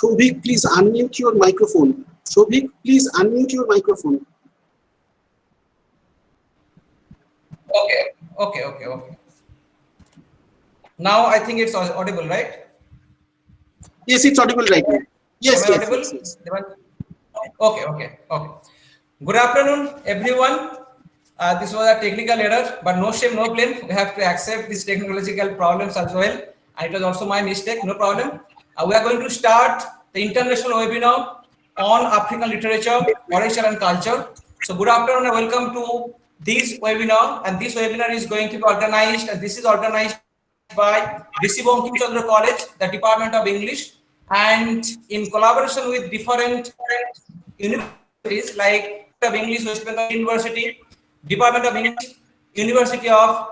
Soubhik, please unmute your microphone. Soubhik, please unmute your microphone. Okay. Now I think it's audible, right? Yes, it's audible right now. Yes, Am I yes, audible? yes. Okay. Good afternoon, everyone. This was a technical error, but no shame, no blame. We have to accept these technological problems as well. And it was also my mistake, no problem. We are going to start the international webinar on African literature, orature, and culture. So good afternoon and welcome to this webinar. And this webinar is going to be organized, and this is organized by Rishi Chandra College, the Department of English, and in collaboration with different universities like of English, West Bengal University, Department of English, University of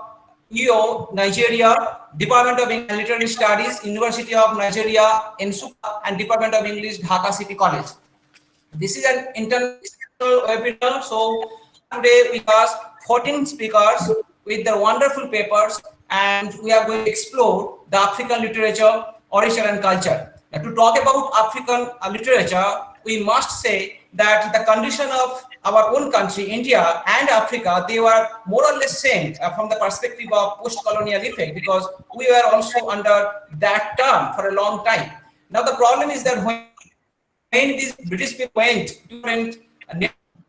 Nigeria, Department of English and Literary Studies, University of Nigeria, Nsukka, and Department of English, Dhaka City College. This is an international webinar, so today we have 14 speakers with their wonderful papers, and we are going to explore the African literature, orature, and culture. Now, to talk about African literature, we must say that the condition of our own country, India and Africa, they were more or less same from the perspective of post-colonial effect, because we were also under that term for a long time. Now, the problem is that when these British people went to different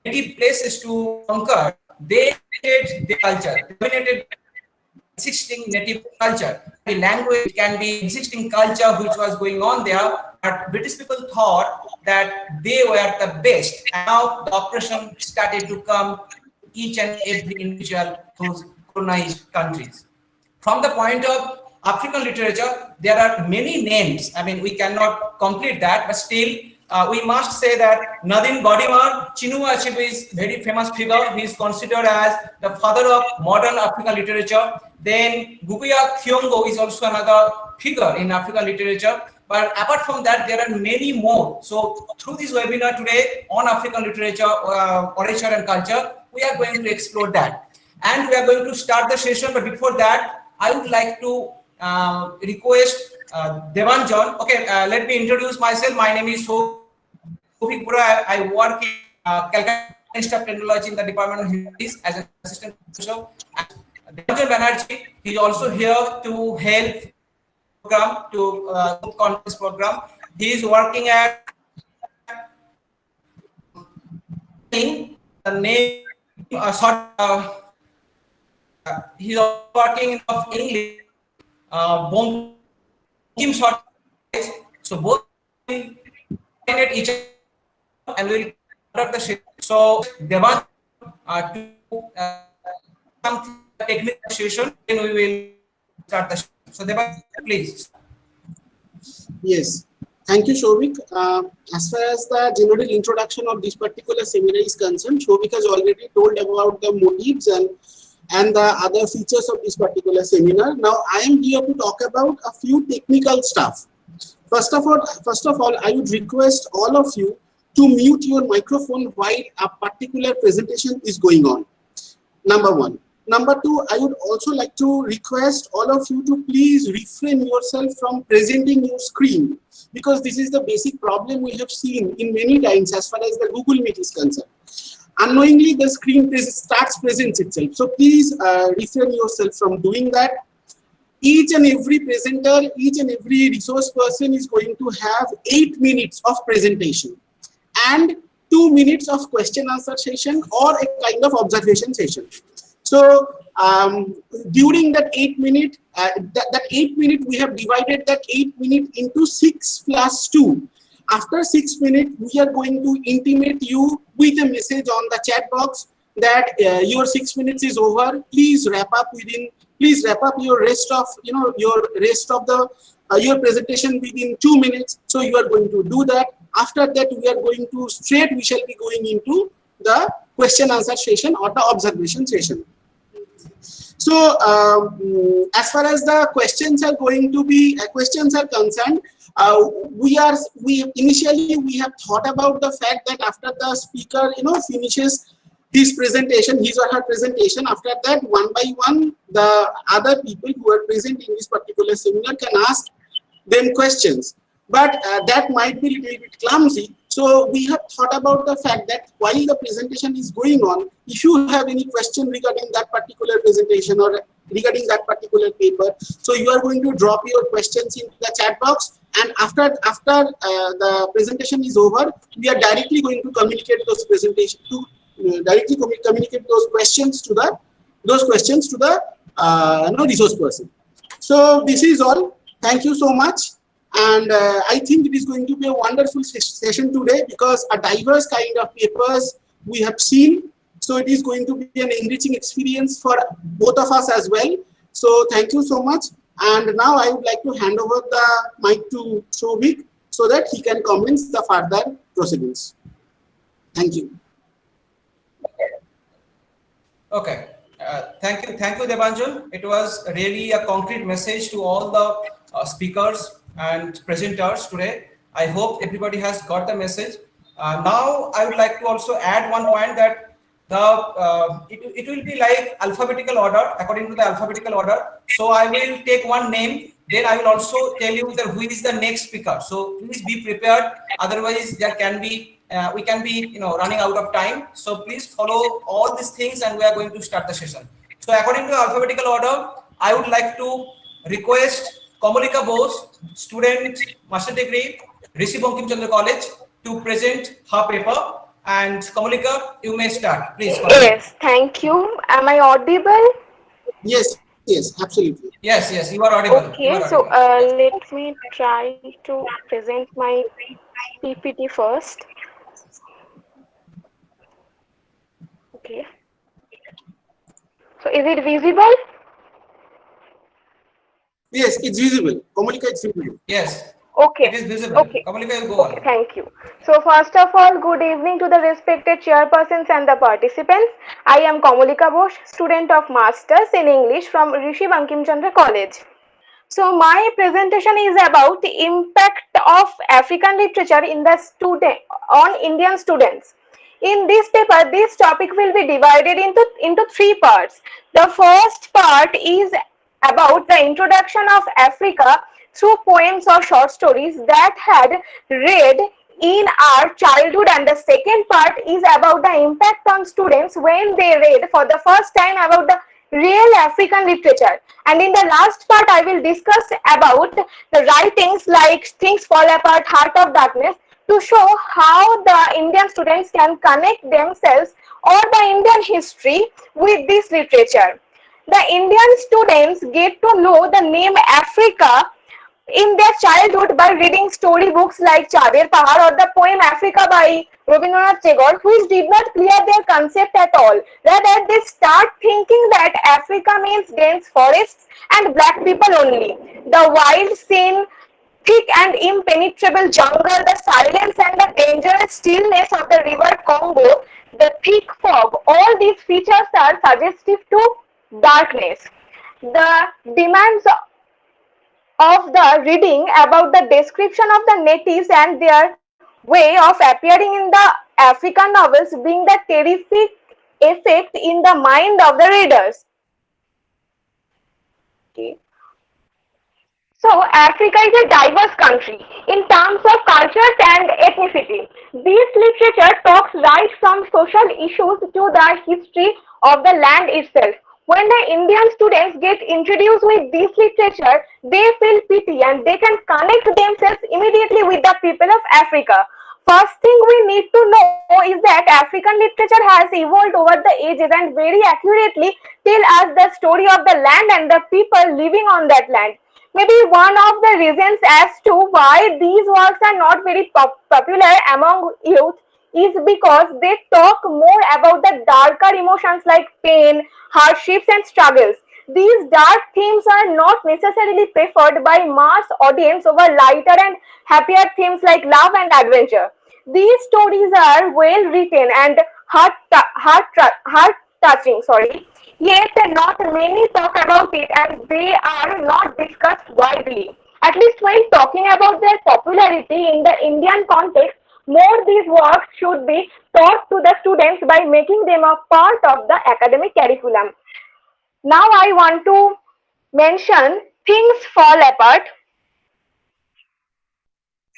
native places to conquer, they dominated the culture, dominated existing native culture. The language can be existing culture which was going on there, but British people thought that they were the best. And now the oppression started to come each and every individual who's colonized countries. From the point of African literature, there are many names. I mean, we cannot complete that, but still we must say that Nadine Gordimer, Chinua Achebe is very famous figure. He is considered as the father of modern African literature. Then Guguya Thiong'o is also another figure in African literature. But apart from that, there are many more. So through this webinar today on African literature, orature, and culture, we are going to explore that. And we are going to start the session. But before that, I would like to request Debanjan. Okay, let me introduce myself. My name is Soubhik Burai. I work in Calcutta Institute of Technology in the Department of Humanities as an assistant professor. Debanjan Banerjee, he is also here to help program to conference program. He is working at the name. He's working in English. Bankim short. So both at each other and will conduct the session. So Debanjan to come the technical session, then we will start the session. So Debanjan, please. Yes, thank you, Soubhik. As far as the general introduction of this particular seminar is concerned, Soubhik has already told about the motives and the other features of this particular seminar. Now, I am here to talk about a few technical stuff. First of all, I would request all of you to mute your microphone while a particular presentation is going on. Number one. Number two, I would also like to request all of you to please refrain yourself from presenting your screen, because this is the basic problem we have seen in many times as far as the Google Meet is concerned. Unknowingly, the screen presents itself. So please refrain yourself from doing that. Each and every presenter, each and every resource person is going to have 8 minutes of presentation and 2 minutes of question answer session or a kind of observation session. So during that 8 minute, that 8 minute, we have divided that 8 minute into 6 plus 2. After 6 minutes, we are going to intimate you with a message on the chat box that your 6 minutes is over. Please wrap up your rest of the your presentation within 2 minutes. So you are going to do that. After that, we shall be going into the question answer session or the observation session. So as far as the questions are concerned, we initially have thought about the fact that after the speaker finishes his presentation, his or her presentation, after that, one by one, the other people who are present in this particular seminar can ask them questions. but that might be a little bit clumsy. So we have thought about the fact that while the presentation is going on, if you have any question regarding that particular presentation or regarding that particular paper, so you are going to drop your questions in the chat box, and after the presentation is over, we are directly going to communicate those presentation to communicate those questions to the resource person. So this is all. Thank you so much. And I think it is going to be a wonderful session today because a diverse kind of papers we have seen. So it is going to be an enriching experience for both of us as well. So thank you so much. And now I would like to hand over the mic to Soubhik so that he can commence the further proceedings. Thank you. Okay. Thank you, Debanjan. It was really a concrete message to all the speakers and presenters today. I hope everybody has got the message. Now, I would like to also add one point that it will be like alphabetical order, according to the alphabetical order. So I will take one name, then I will also tell you who is the next speaker. So please be prepared. Otherwise, there can be we can be running out of time. So please follow all these things, and we are going to start the session. So according to alphabetical order, I would like to request Kamalica Bose, student, master degree, Rishi Bankim Chandra College, to present her paper. And Kamalica, you may start, please. Yes, thank you. Am I audible? Yes, absolutely. Yes, you are audible. Okay, so let me try to present my PPT first. Okay. So is it visible? Yes, it's visible. Kamalica, it's visible. Yes. Okay. It is visible. Okay. Kamalica, you go on. Thank you. So first of all, good evening to the respected chairpersons and the participants. I am Kamalica Bose, student of Masters in English from Rishi Bankim Chandra College. So my presentation is about the impact of African literature in the on Indian students. In this paper, this topic will be divided into three parts. The first part is about the introduction of Africa through poems or short stories that had read in our childhood, and the second part is about the impact on students when they read for the first time about the real African literature. And in the last part, I will discuss about the writings like Things Fall Apart, Heart of Darkness, to show how the Indian students can connect themselves or the Indian history with this literature. The Indian students get to know the name Africa in their childhood by reading storybooks like Chadir Pahar or the poem Africa by Rabindranath Tagore, which did not clear their concept at all. Rather, they start thinking that Africa means dense forests and black people only. The wild scene, thick and impenetrable jungle, the silence and the dangerous stillness of the river Congo, the thick fog, all these features are suggestive to darkness. The demands of the reading about the description of the natives and their way of appearing in the African novels bring the terrific effect in the mind of the readers. Okay. So Africa is a diverse country in terms of cultures and ethnicity. This literature talks right from social issues to the history of the land itself. When the Indian students get introduced with this literature, they feel pity and they can connect themselves immediately with the people of Africa. First thing we need to know is that African literature has evolved over the ages and very accurately tell us the story of the land and the people living on that land. Maybe one of the reasons as to why these works are not very popular among youth is because they talk more about the darker emotions like pain, hardships and struggles. These dark themes are not necessarily preferred by mass audience over lighter and happier themes like love and adventure. These stories are well written and heart-touching, yet not many talk about it and they are not discussed widely. At least when talking about their popularity in the Indian context, more these works should be taught to the students by making them a part of the academic curriculum. Now I want to mention Things Fall Apart.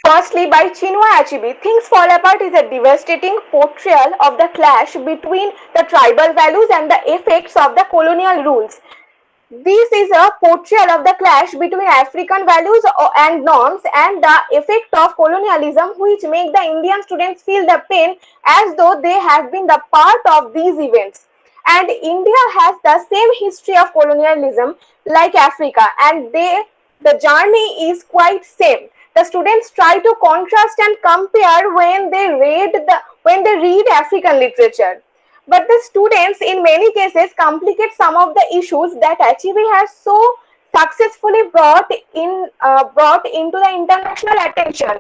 Firstly, by Chinua Achebe, Things Fall Apart is a devastating portrayal of the clash between the tribal values and the effects of the colonial rules. This is a portrayal of the clash between African values and norms and the effect of colonialism, which make the Indian students feel the pain as though they have been the part of these events. And India has the same history of colonialism like Africa, and the journey is quite same. The students try to contrast and compare when they read African literature. But the students in many cases complicate some of the issues that Achebe has so successfully brought into the international attention.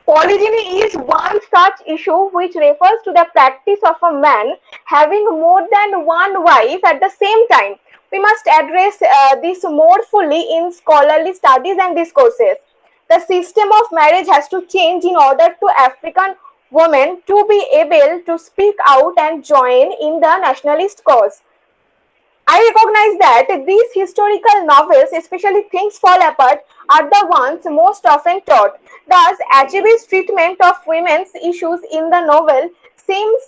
Polygyny is one such issue which refers to the practice of a man having more than one wife at the same time. We must address this more fully in scholarly studies and discourses. The system of marriage has to change in order to African women to be able to speak out and join in the nationalist cause. I recognize that these historical novels, especially Things Fall Apart, are the ones most often taught. Thus, Achebe's treatment of women's issues in the novel seems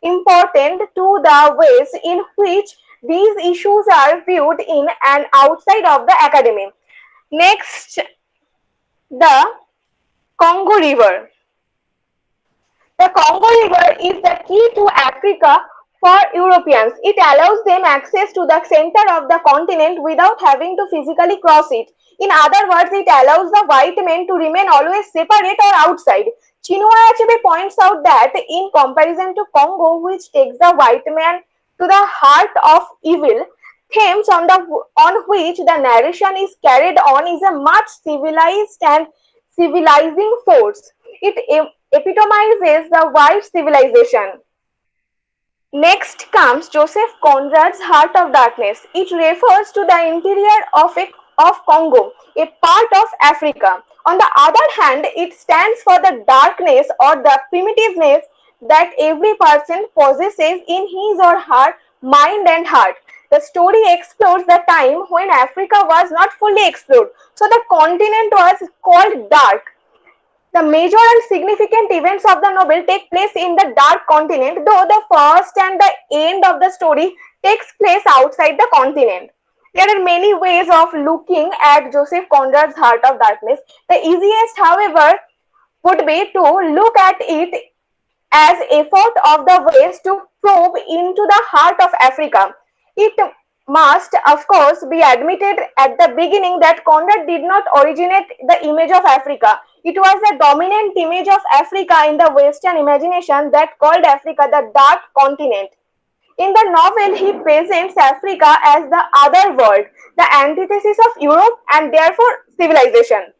important to the ways in which these issues are viewed in and outside of the academy. Next, the Congo River. The Congo River is the key to Africa for Europeans. It allows them access to the center of the continent without having to physically cross it. In other words, it allows the white men to remain always separate or outside. Chinua Achebe points out that in comparison to Congo, which takes the white man to the heart of evil, themes on which the narration is carried on is a much civilized and civilizing force. It epitomizes the white civilization. Next comes Joseph Conrad's Heart of Darkness. It refers to the interior of Congo, a part of Africa. On the other hand, it stands for the darkness or the primitiveness that every person possesses in his or her mind and heart. The story explores the time when Africa was not fully explored, so the continent was called dark. The major and significant events of the novel take place in the dark continent, though the first and the end of the story takes place outside the continent. There are many ways of looking at Joseph Conrad's Heart of Darkness. The easiest, however, would be to look at it as effort of the West to probe into the heart of Africa. It must, of course, be admitted at the beginning that Conrad did not originate the image of Africa. It was the dominant image of Africa in the Western imagination that called Africa the Dark Continent. In the novel, he presents Africa as the other world, the antithesis of Europe and therefore civilization.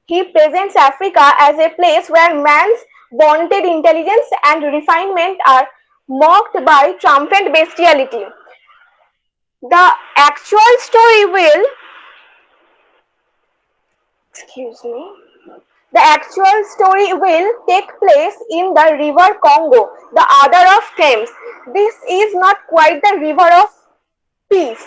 He presents Africa as a place where man's vaunted intelligence and refinement are mocked by triumphant bestiality. The actual story will, the actual story will take place in the river Congo, the other of Thames. This is not quite the river of peace.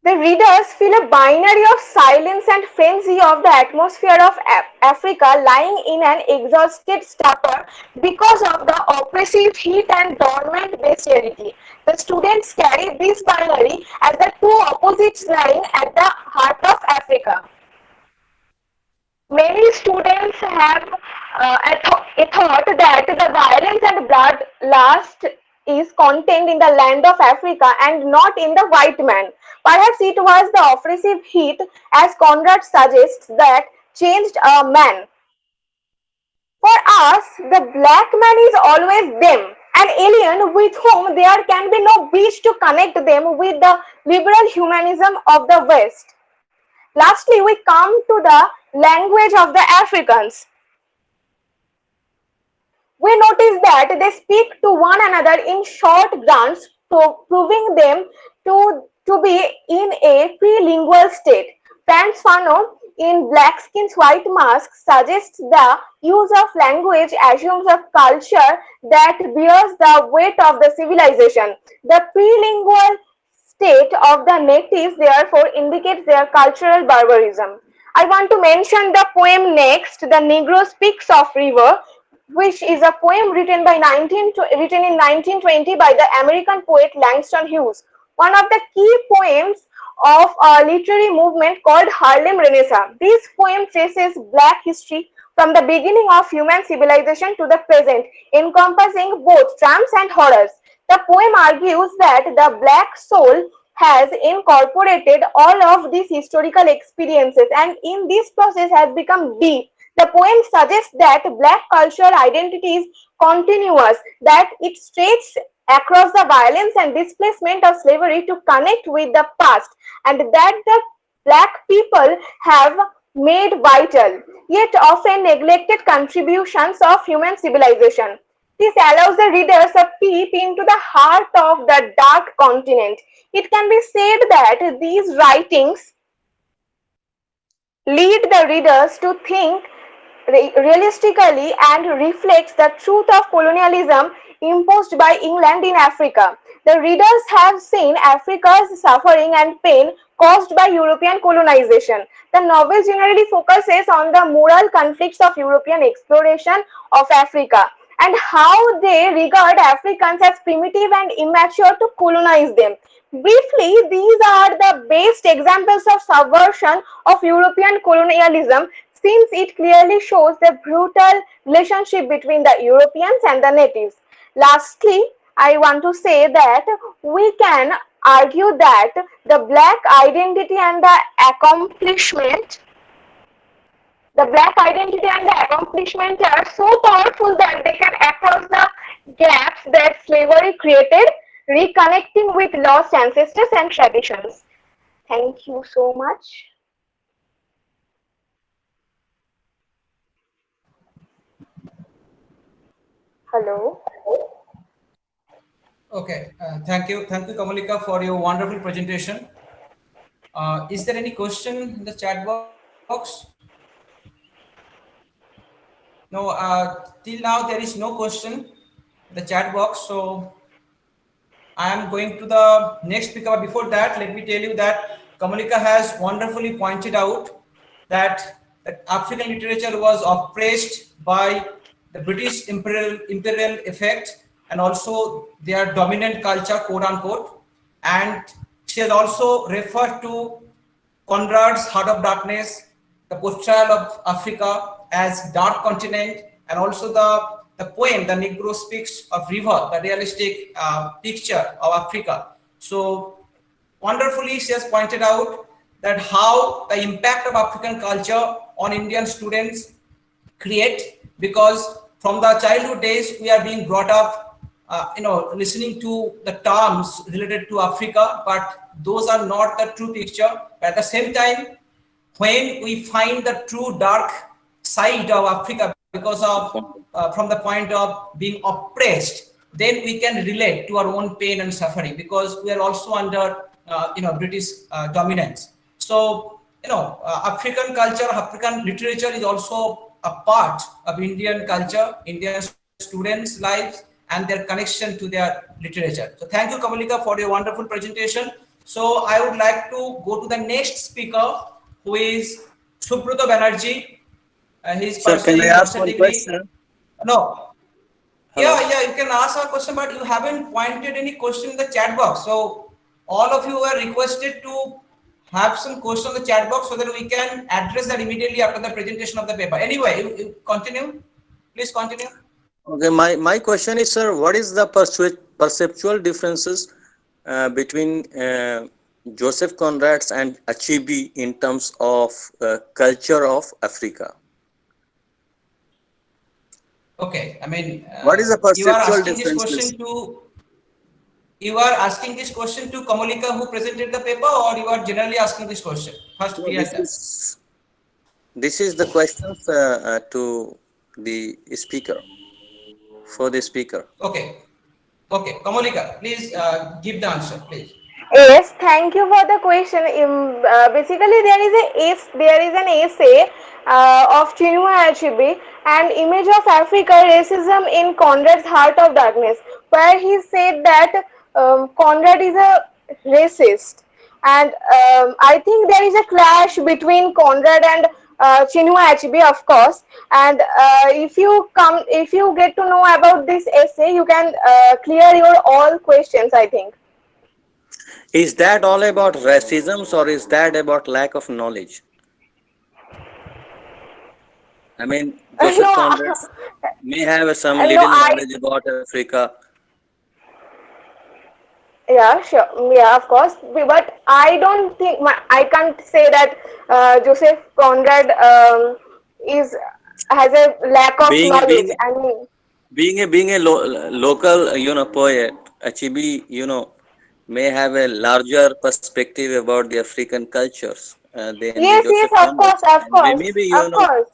The readers feel a binary of silence and frenzy of the atmosphere of Africa lying in an exhausted stupor because of the oppressive heat and dormant bestiality. The students carry this binary as the two opposites lying at the heart of Africa. Many students have a thought that the violence and bloodlust is contained in the land of Africa and not in the white man. Perhaps it was the oppressive heat, as Conrad suggests, that changed a man. For us, the black man is always them, an alien with whom there can be no bridge to connect them with the liberal humanism of the West. Lastly, we come to the language of the Africans. We notice that they speak to one another in short grunts, proving them to be in a prelingual state. Franz Fanon, in Blackskin's White Mask, suggests the use of language assumes a culture that bears the weight of the civilization. The prelingual state of the natives therefore indicates their cultural barbarism. I want to mention the poem next, The Negro Speaks of River, which is a poem written written in 1920 by the American poet Langston Hughes, one of the key poems of a literary movement called Harlem Renaissance. This poem traces black history from the beginning of human civilization to the present, encompassing both triumphs and horrors. The poem argues that the black soul has incorporated all of these historical experiences and in this process has become deep. The poem suggests that black cultural identity is continuous, that it stretches across the violence and displacement of slavery to connect with the past, and that the black people have made vital, yet often neglected contributions of human civilization. This allows the readers a peep into the heart of the dark continent. It can be said that these writings lead the readers to think realistically and reflects the truth of colonialism imposed by England in Africa. The readers have seen Africa's suffering and pain caused by European colonization. The novel generally focuses on the moral conflicts of European exploration of Africa and how they regard Africans as primitive and immature to colonize them. Briefly, these are the best examples of subversion of European colonialism since it clearly shows the brutal relationship between the Europeans and the natives. Lastly, I want to say that we can argue that the black identity and the accomplishment are so powerful that they can across the gaps that slavery created, reconnecting with lost ancestors and traditions. Thank you so much. Hello. Okay, thank you, Kamalika, for your wonderful presentation. Is there any question in the chat box? No, till now there is no question in the chat box. So I am going to the next speaker. But before that, let me tell you that Kamalika has wonderfully pointed out that African literature was oppressed by the British imperial effect and also their dominant culture, quote unquote. And she has also referred to Conrad's Heart of Darkness, the portrayal of Africa as dark continent, and also the poem, The Negro Speaks of River, the realistic picture of Africa. So wonderfully, she has pointed out that how the impact of African culture on Indian students create, because from the childhood days we are being brought up listening to the terms related to Africa, but those are not the true picture. But at the same time, when we find the true dark side of Africa because of from the point of being oppressed, then we can relate to our own pain and suffering because we are also under British dominance. So African culture, African literature is also a part of Indian culture, Indian students' lives, and their connection to their literature. So thank you, Kamalika, for your wonderful presentation. So I would like to go to the next speaker, who is Soubhik Banerjee. He's pursuing master degree. No. Hello. Yeah, you can ask a question, but you haven't pointed any question in the chat box. So all of you are requested to have some question in the chat box so that we can address that immediately after the presentation of the paper. Anyway, you continue. Please continue. Okay, my question is, sir, what is the perceptual differences between Joseph Conrad's and Achebe in terms of culture of Africa? Okay, I mean, what is the perceptual differences? You are asking this question to Kamalika, who presented the paper, or you are generally asking this question? First, this is the question to the speaker. For the speaker. Okay. Kamalika, please give the answer, please. Yes, thank you for the question. Basically, there is an essay of Chinua Achebe, An Image of Africa, Racism in Conrad's Heart of Darkness, where he said that Conrad is a racist. And I think there is a clash between Conrad and Chinua Achebe, of course. And if you get to know about this essay, you can clear your all questions, I think. Is that all about racism or is that about lack of knowledge? I mean, Joseph No, Conrad may have some no, little knowledge about Africa. yeah, sure, yeah, of course. But I don't think I can't say that Joseph Conrad is has a lack of Being a knowledge. being I mean, being a local, poet, Achebe, may have a larger perspective about the African cultures than the yes, Joseph yes, of Conrad, course, of and we course, may be, of course.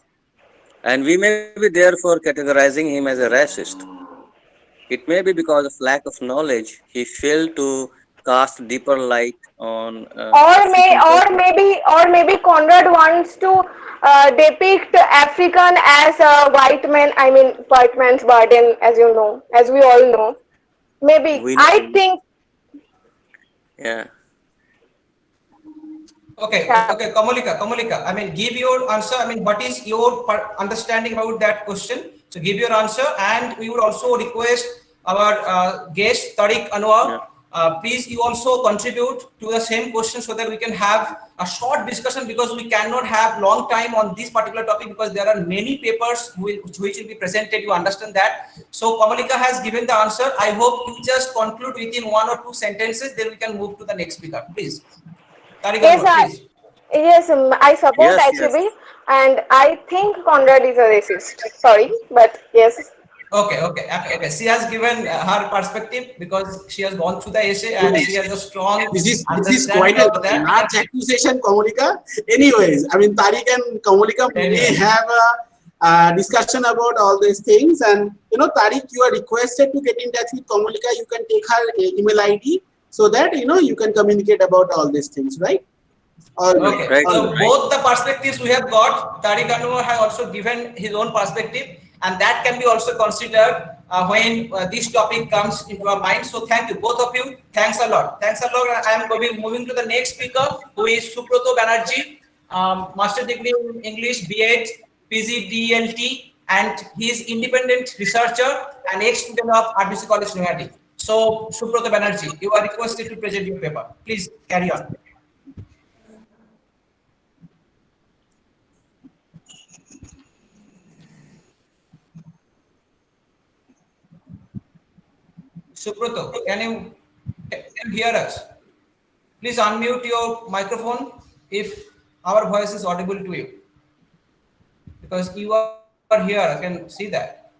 and we may be therefore categorizing him as a racist. It may be because of lack of knowledge he failed to cast deeper light on African culture. Or maybe Conrad wants to depict African as a white man. I mean, white man's burden, as you know, as we all know. Maybe We I know, think, yeah. Okay, yeah. okay, Kamalica. I mean, give your answer. I mean, what is your understanding about that question? So, give your answer, and we would also request our guest Tariq Yeah. Anwar. Please, you also contribute to the same question so that we can have a short discussion because we cannot have long time on this particular topic because there are many papers which will be presented. You understand that? So, Kamalika has given the answer. I hope you just conclude within one or two sentences. Then we can move to the next speaker. Please. Tariq Yes, Anwar, please. yes, I support Yes, yes. Achebe, and I think Conrad is a racist. Sorry, but yes. Okay. She has given her perspective because she has gone through the essay and she has a strong This is quite understanding a of that. large accusation, Kamalica. Anyways, I mean, Tariq and Kamalica may Anyway, have a discussion about all these things. And, Tariq, you are requested to get in touch with Kamalica. You can take her email ID so that, you can communicate about all these things, right? All right. okay. Right. All So right. both the perspectives we have got, Tariq Anwar has also given his own perspective, and that can be also considered when this topic comes into our mind. So thank you, both of you. Thanks a lot. Thanks a lot. I am moving to the next speaker, who is Subrata Banerjee, master degree in English, B.Ed, PGDLT, and he is independent researcher and ex-student of RBCC College, Naihati. So Subrata Banerjee, you are requested to present your paper. Please carry on. Subrata, can you hear us? Please unmute your microphone if our voice is audible to you. Because you are here, I can see that.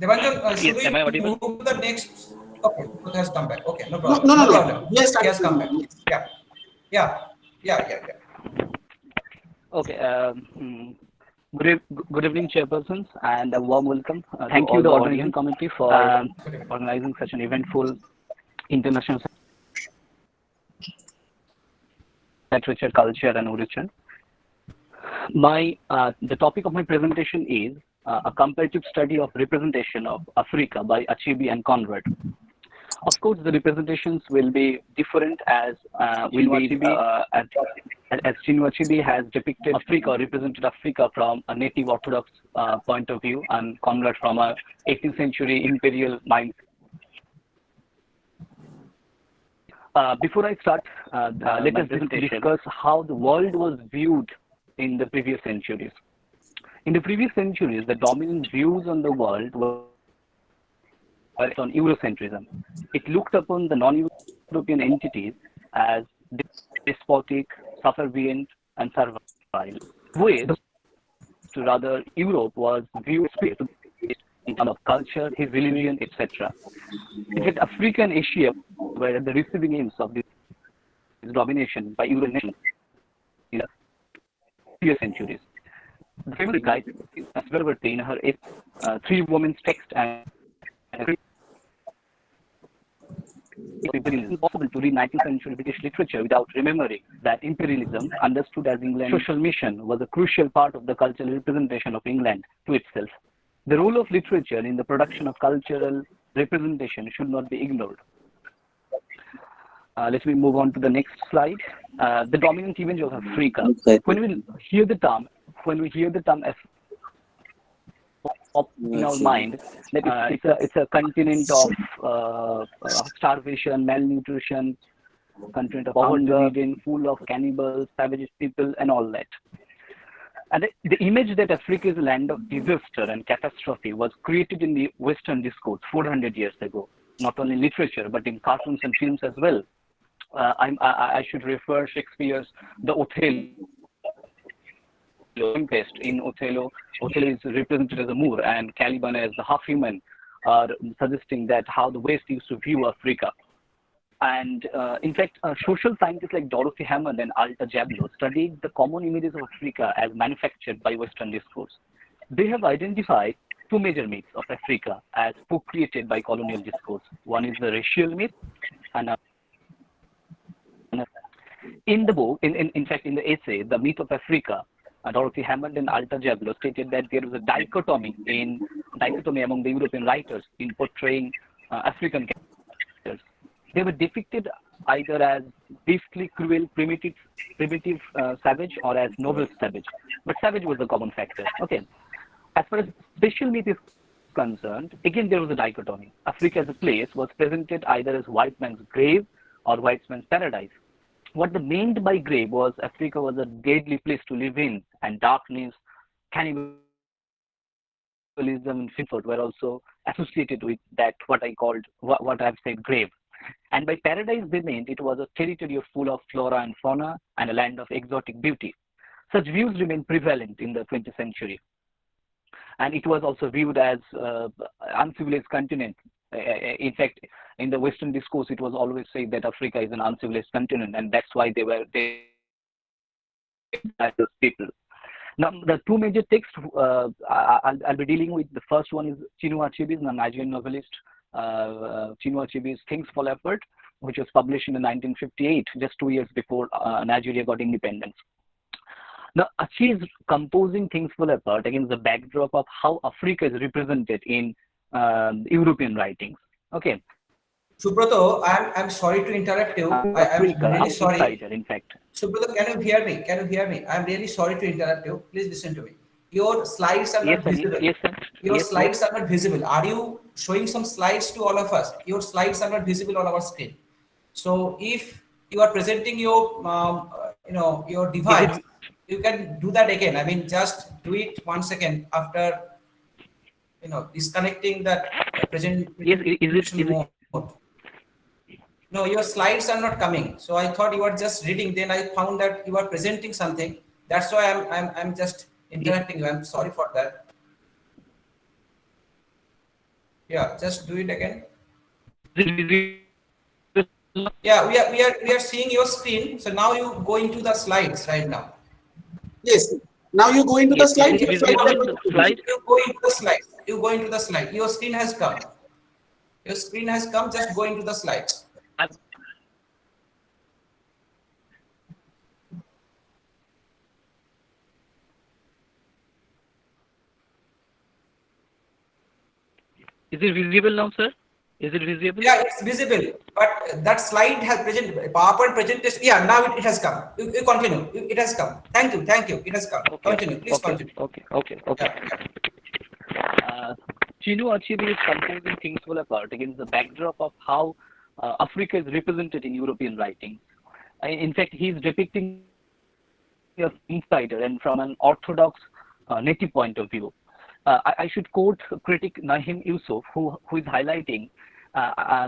Debanjan, should Yes, we am I move audible? to the next? Okay, it has come back. Okay, no No, problem. no, No no, problem. no. Yes, He has come back. yes. Yeah. Yeah. Yeah. Okay. Good evening, chairpersons, and a warm welcome. Thank to you, all the the organizing audience, committee, for organizing such an eventful international literature, culture, and origin. The topic of my presentation is a comparative study of representation of Africa by Achebe and Conrad. Of course, the representations will be different as Chinua Achebe has depicted Africa, or represented Africa from a native orthodox point of view, and Conrad from a 18th century imperial mindset. Before I start, let us discuss how the world was viewed in the previous centuries. In the previous centuries, the dominant views on the world were on Eurocentrism. It looked upon the non-European entities as despotic, subservient, and servile. With rather, Europe was viewed in terms of culture, his religion, etc. In fact, Africa and Asia were at the receiving ends of this domination by European nations in the previous centuries. The famous guide, Sververte, in her Three Women's Text and It's possible to read 19th century British literature without remembering that imperialism, understood as England's social mission, was a crucial part of the cultural representation of England to itself. The role of literature in the production of cultural representation should not be ignored. Let me move on to the next slide. The dominant image of Africa. When we hear the term in our mind, that it's a continent of starvation, malnutrition, continent of hunger, full of cannibals, savage people, and all that. And the image that Africa is a land of disaster and catastrophe was created in the Western discourse 400 years ago, not only in literature, but in cartoons and films as well. I should refer Shakespeare's The Othello. In Othello is represented as a Moor, and Caliban as the half-human, suggesting that how the West used to view Africa. And in fact, social scientists like Dorothy Hammond and Alta Jablo studied the common images of Africa as manufactured by Western discourse. They have identified two major myths of Africa as co-created by colonial discourse. One is the racial myth, and in the book, in fact, in the essay, The Myth of Africa, Dorothy Hammond and Alta Jablo stated that there was a dichotomy among the European writers in portraying African characters. They were depicted either as beastly, cruel, primitive savage, or as noble savage. But savage was the common factor. Okay. As far as special myth is concerned, again there was a dichotomy. Africa as a place was presented either as white man's grave or white man's paradise. What they meant by grave was Africa was a deadly place to live in, and darkness, cannibalism, and filth were also associated with that, what I've said, grave. And by paradise, they meant it was a territory full of flora and fauna and a land of exotic beauty. Such views remained prevalent in the 20th century. And it was also viewed as uncivilized continent. In fact, in the Western discourse, it was always said that Africa is an uncivilized continent, and that's why they people. Now, the two major texts I'll be dealing with. The first one is Chinua Achebe's, the Nigerian novelist. Chinua Achebe's Things Fall Apart, which was published in 1958, just 2 years before Nigeria got independence. Now, Achebe is composing Things Fall Apart against the backdrop of how Africa is represented in European writings. Okay. Subrato, I'm sorry to interrupt you. I'm really sorry. In fact. Subrato, can you hear me? Can you hear me? I'm really sorry to interrupt you. Please listen to me. Your slides are not visible. Yes, sir. Your slides are not visible. Are you showing some slides to all of us? Your slides are not visible on our screen. So if you are presenting your, your device, you can do that again. I mean, just do it 1 second after, disconnecting that presentation mode. No, your slides are not coming. So I thought you were just reading. Then I found that you are presenting something. That's why I'm just interrupting you. I'm sorry for that. Yeah, just do it again. Yeah, we are seeing your screen. So now you go into the slides right now. Yes. Now you go into the slide. You go into the slides. You go into the slide. Your screen has come. Your screen has come. Just go into the slides. Is it visible now, sir? Is it visible? Yeah, it's visible. But that slide has PowerPoint presentation. Yeah, now it has come. You continue. It has come. Thank you. It has come. Okay. Continue. Please continue. Okay. Chinua Achebe is composing Things Fall Apart against the backdrop of how Africa is represented in European writing. In fact, he is depicting an insider and from an orthodox native point of view. I should quote critic Naim Yusuf, who is highlighting,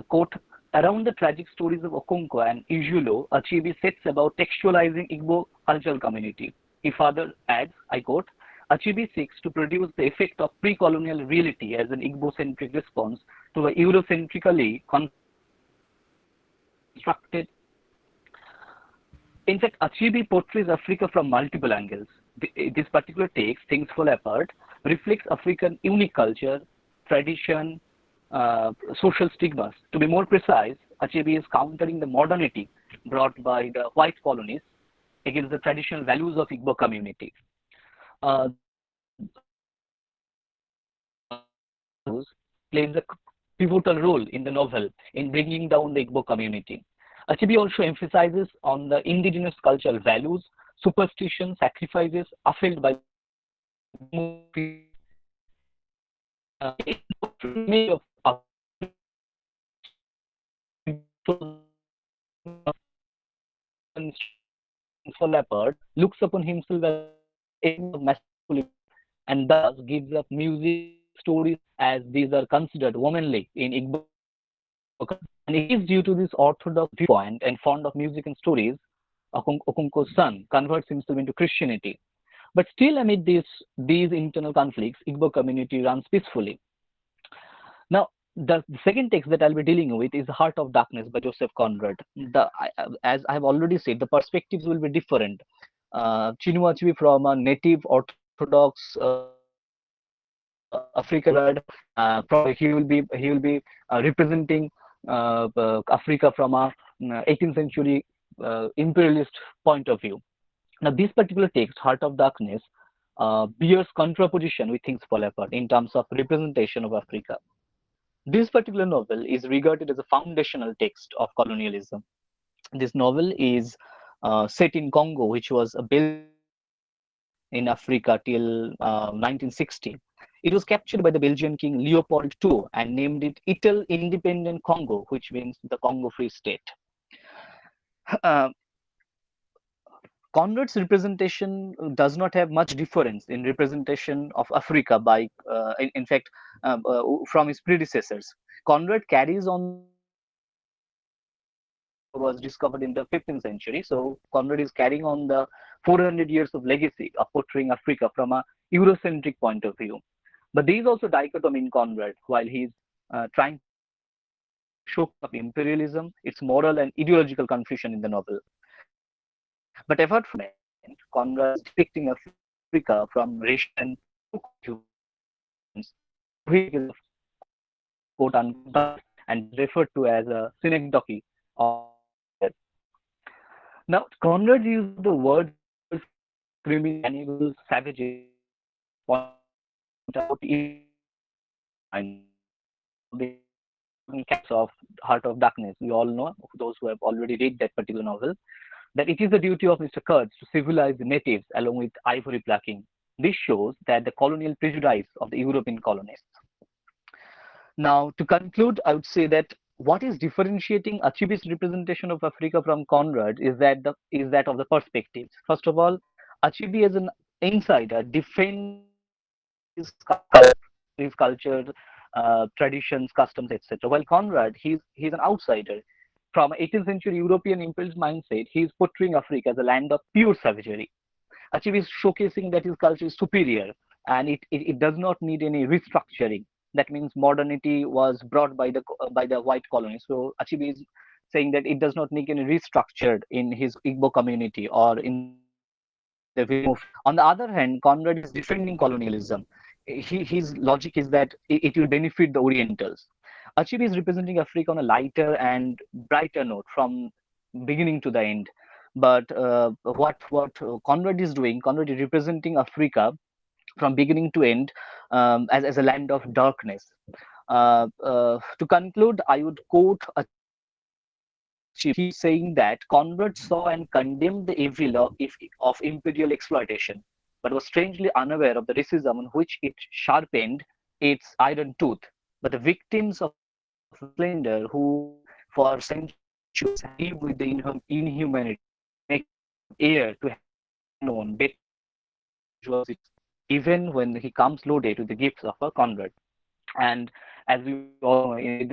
quote, around the tragic stories of Okonkwo and Ijulo, Achebe sets about textualizing Igbo cultural community. He further adds, I quote, Achebe seeks to produce the effect of pre-colonial reality as an Igbo-centric response to a Eurocentrically constructed. In fact, Achebe portrays Africa from multiple angles. This particular text, Things Fall Apart, reflects African unique culture, tradition, social stigmas. To be more precise, Achebe is countering the modernity brought by the white colonies against the traditional values of Igbo community. Plays a pivotal role in the novel in bringing down the Igbo community. Achebe also emphasizes on the indigenous cultural values, superstition, sacrifices upheld by for leopard looks upon himself as a masculine and thus gives up music stories as these are considered womanly in Igbo. And it is due to this orthodox viewpoint and fond of music and stories, Okonko's son converts himself into Christianity. But still amid these internal conflicts, Igbo community runs peacefully. Now, the second text that I'll be dealing with is Heart of Darkness by Joseph Conrad. As I have already said, the perspectives will be different. Chinua Achebe from a native Orthodox African, he will be representing Africa from a 18th century imperialist point of view. Now, this particular text, Heart of Darkness, bears contraposition with Things Fall Apart in terms of representation of Africa. This particular novel is regarded as a foundational text of colonialism. This novel is set in Congo, which was a Belgian in Africa till 1960. It was captured by the Belgian king Leopold II and named it Ital Independent Congo, which means the Congo Free State. Conrad's representation does not have much difference in representation of Africa by, in fact, from his predecessors. Conrad carries on was discovered in the 15th century. So Conrad is carrying on the 400 years of legacy of portraying Africa from a Eurocentric point of view. But there is also dichotomy in Conrad while he's trying to show up imperialism, its moral and ideological confusion in the novel. But apart from that, Conrad is depicting Africa from racial and quote unquote and referred to as a synecdoche. Now, Conrad used the word criminal, cannibal, savages, point out and the case of Heart of Darkness. We all know, those who have already read that particular novel, that it is the duty of Mr. Kurtz to civilize the natives along with ivory plucking. This shows that the colonial prejudice of the European colonists. Now, to conclude, I would say that what is differentiating Achebe's representation of Africa from Conrad is that of the perspectives. First of all, Achebe as an insider defends his culture, traditions, customs, etc. While Conrad, he's an outsider. From 18th century European imperialist mindset, he is portraying Africa as a land of pure savagery. Achebe is showcasing that his culture is superior and it does not need any restructuring. That means modernity was brought by the white colonies. So Achebe is saying that it does not need any restructured in his Igbo community or in the. On the other hand, Conrad is defending colonialism. His logic is that it will benefit the Orientals. Achebe is representing Africa on a lighter and brighter note from beginning to the end. But what Conrad is doing, Conrad is representing Africa from beginning to end as a land of darkness. To conclude, I would quote Achebe saying that Conrad saw and condemned the evil of imperial exploitation, but was strangely unaware of the racism on which it sharpened its iron tooth. But the victims of splendor who for centuries live with the inhumanity make heir to have known better even when he comes loaded with the gifts of a Conrad. And as we all know,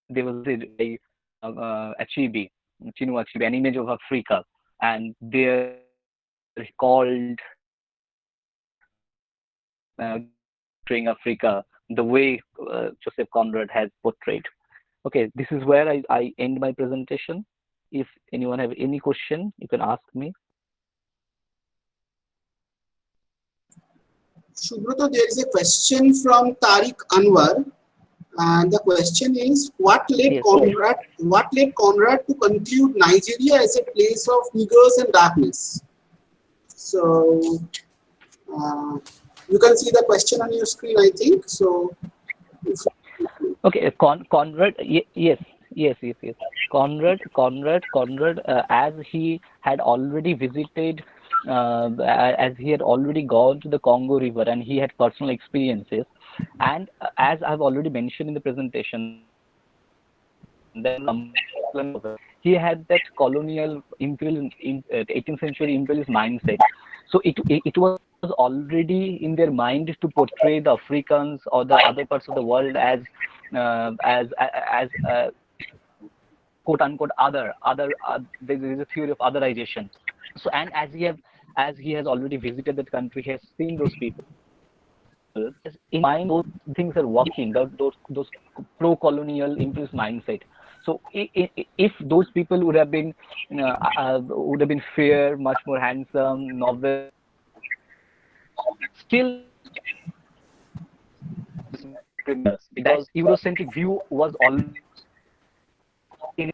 there was a Achebe, Chinua Achebe, an image of Africa, and they're called portraying Africa the way Joseph Conrad has portrayed. Okay, this is where I end my presentation. If anyone have any question, you can ask me. Subrata, there is a question from Tariq Anwar. And the question is, what led Yes. Conrad to conclude Nigeria as a place of niggers and darkness? So you can see the question on your screen, I think. So Okay, Conrad, yes. Conrad, as he had already visited, as he had already gone to the Congo River and he had personal experiences, and as I've already mentioned in the presentation, that he had that colonial imperial, 18th century imperialist mindset. So it was already in their mind to portray the Africans or the other parts of the world as quote unquote there is a theory of otherization. So, and as he has already visited that country, he has seen those people. In mind, those things are working. Those pro-colonial imperialist mindset. So, if those people would have been fair, much more handsome, novel, still because Eurocentric view was already in.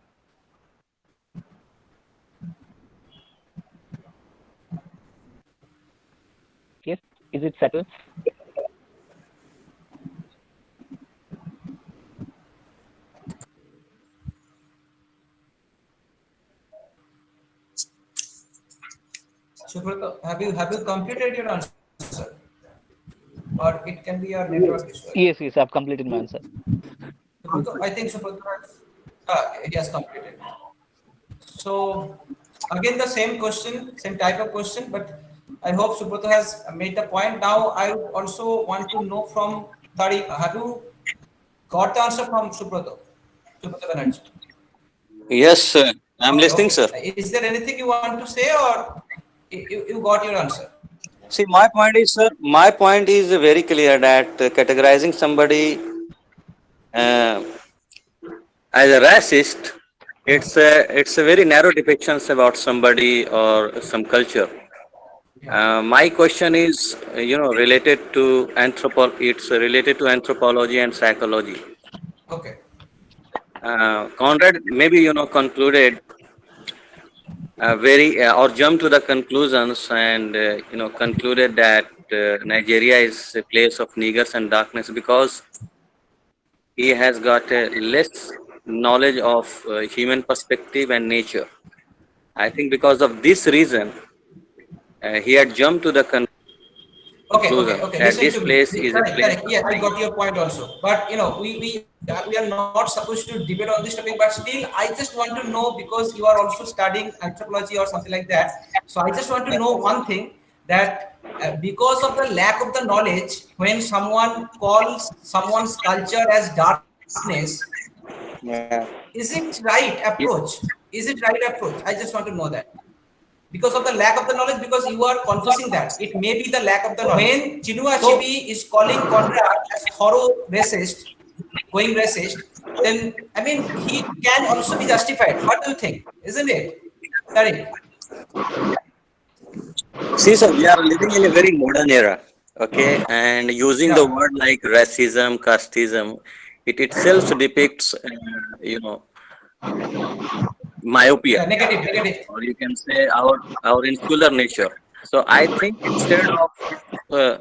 Yes, is it settled? Subrata, have you completed your answer? Or it can be your network issue. Yes, I've completed my answer. Subrata, I think Subrata has completed. So again the same question, same type of question, but I hope Subrata has made the point. Now I also want to know from Tariq, have you got the answer from Subrata Banerjee? Yes, sir. I'm listening, sir. Okay. Is there anything you want to say, or you got your answer? See, my point is, sir, my point is very clear that categorizing somebody uh, as a racist, it's a very narrow depictions about somebody or some culture. Yeah. My question is, related to It's related to anthropology and psychology. Okay. Conrad maybe concluded very or jumped to the conclusions and concluded that Nigeria is a place of niggers and darkness because he has got a less knowledge of human perspective and nature. I think because of this reason, he had jumped to the conclusion Okay. that Listen this to me. place is a place Correct. of Yeah, I got niggers. your point also. But we are not supposed to debate on this topic. But still, I just want to know, because you are also studying anthropology or something like that. So I just want to know one thing, that because of the lack of the knowledge, when someone calls someone's culture as darkness, Yeah. is it right approach? Is it right approach? I just want to know that. Because of the lack of the knowledge, because you are confessing that it may be the lack of the knowledge. When Chinua Achebe is calling Conrad as thorough racist, going racist, then I mean he can also be justified. What do you think? Isn't it? Tariq? See, sir, we are living in a very modern era, okay, and using the Yeah. word like racism, casteism, it itself depicts, myopia, Yeah, negative. or you can say our insular nature. So I think instead of uh,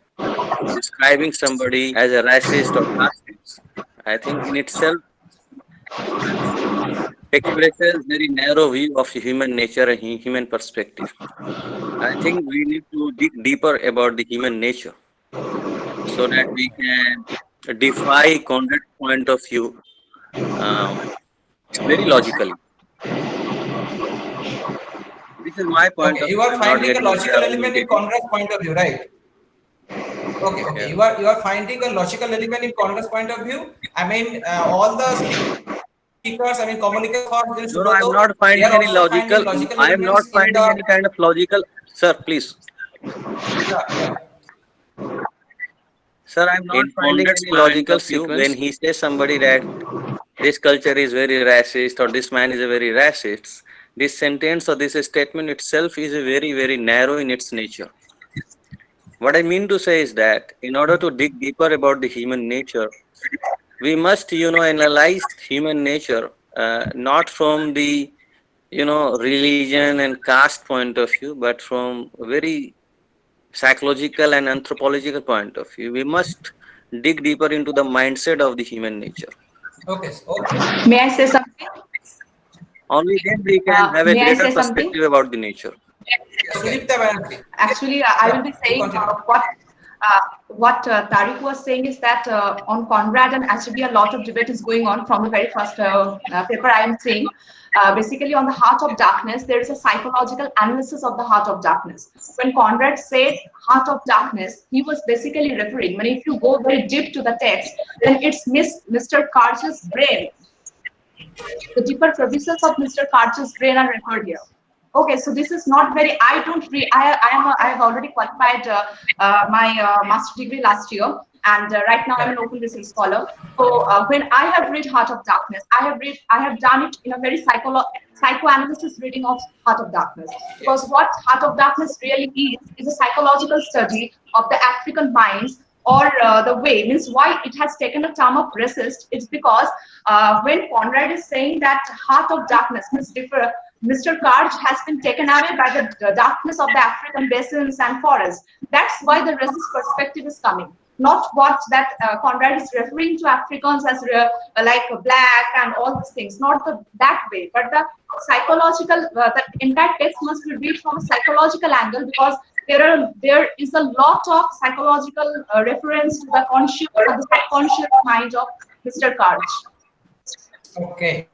describing somebody as a racist or casteist, I think in itself expresses very narrow view of human nature and human perspective. I think we need to dig deeper about the human nature so that we can defy Conrad's point of view very logically. This is my point Okay, of you view. are I'm not finding a getting into logical any element in detail. Conrad's point of view, right? Okay. Yeah. You are finding a logical element in Conrad's point of view. I mean, all the speakers, I mean, Kamalica Bose and No, no, I'm Subrata, not they finding are any also finding logical. logical I am not elements in finding the. any kind of logical. Sir, please. Yeah. Sir, I'm not finding any logical view when he says somebody that this culture is very racist or this man is a very racist. This sentence or this statement itself is a very, very narrow in its nature. What I mean to say is that in order to dig deeper about the human nature, we must, analyze human nature, not from the, religion and caste point of view, but from a very psychological and anthropological point of view. We must dig deeper into the mindset of the human nature. Okay. Okay. May I say something? Only then we can have a May I greater say something? perspective about the nature. Sudipta Banerjee. Actually, I will be saying Continue. what Tariq was saying is that on Conrad and Achebe, a lot of debate is going on from the very first paper I am saying. Basically, on the heart of darkness, there is a psychological analysis of the heart of darkness. When Conrad said heart of darkness, he was basically referring, when if you go very deep to the text, then it's Mr. Karch's brain. The deeper crevices of Mr. Karch's brain are referred here. Okay, so this is not very. I don't read. I have already qualified my master degree last year, and right now I'm an open research scholar. So when I have read Heart of Darkness, I have done it in a very psychoanalysis reading of Heart of Darkness, because what Heart of Darkness really is a psychological study of the African minds, or the way, means why it has taken a term of racist. It's because when Conrad is saying that heart of darkness means Mr. Karch has been taken away by the darkness of the African basins and forests. That's why the racist perspective is coming. Not what that Conrad is referring to Africans as like black and all these things. Not that way, but the psychological. The entire text must be read from a psychological angle, because there is a lot of psychological reference to the conscious or the subconscious mind of Mr. Karch. Okay.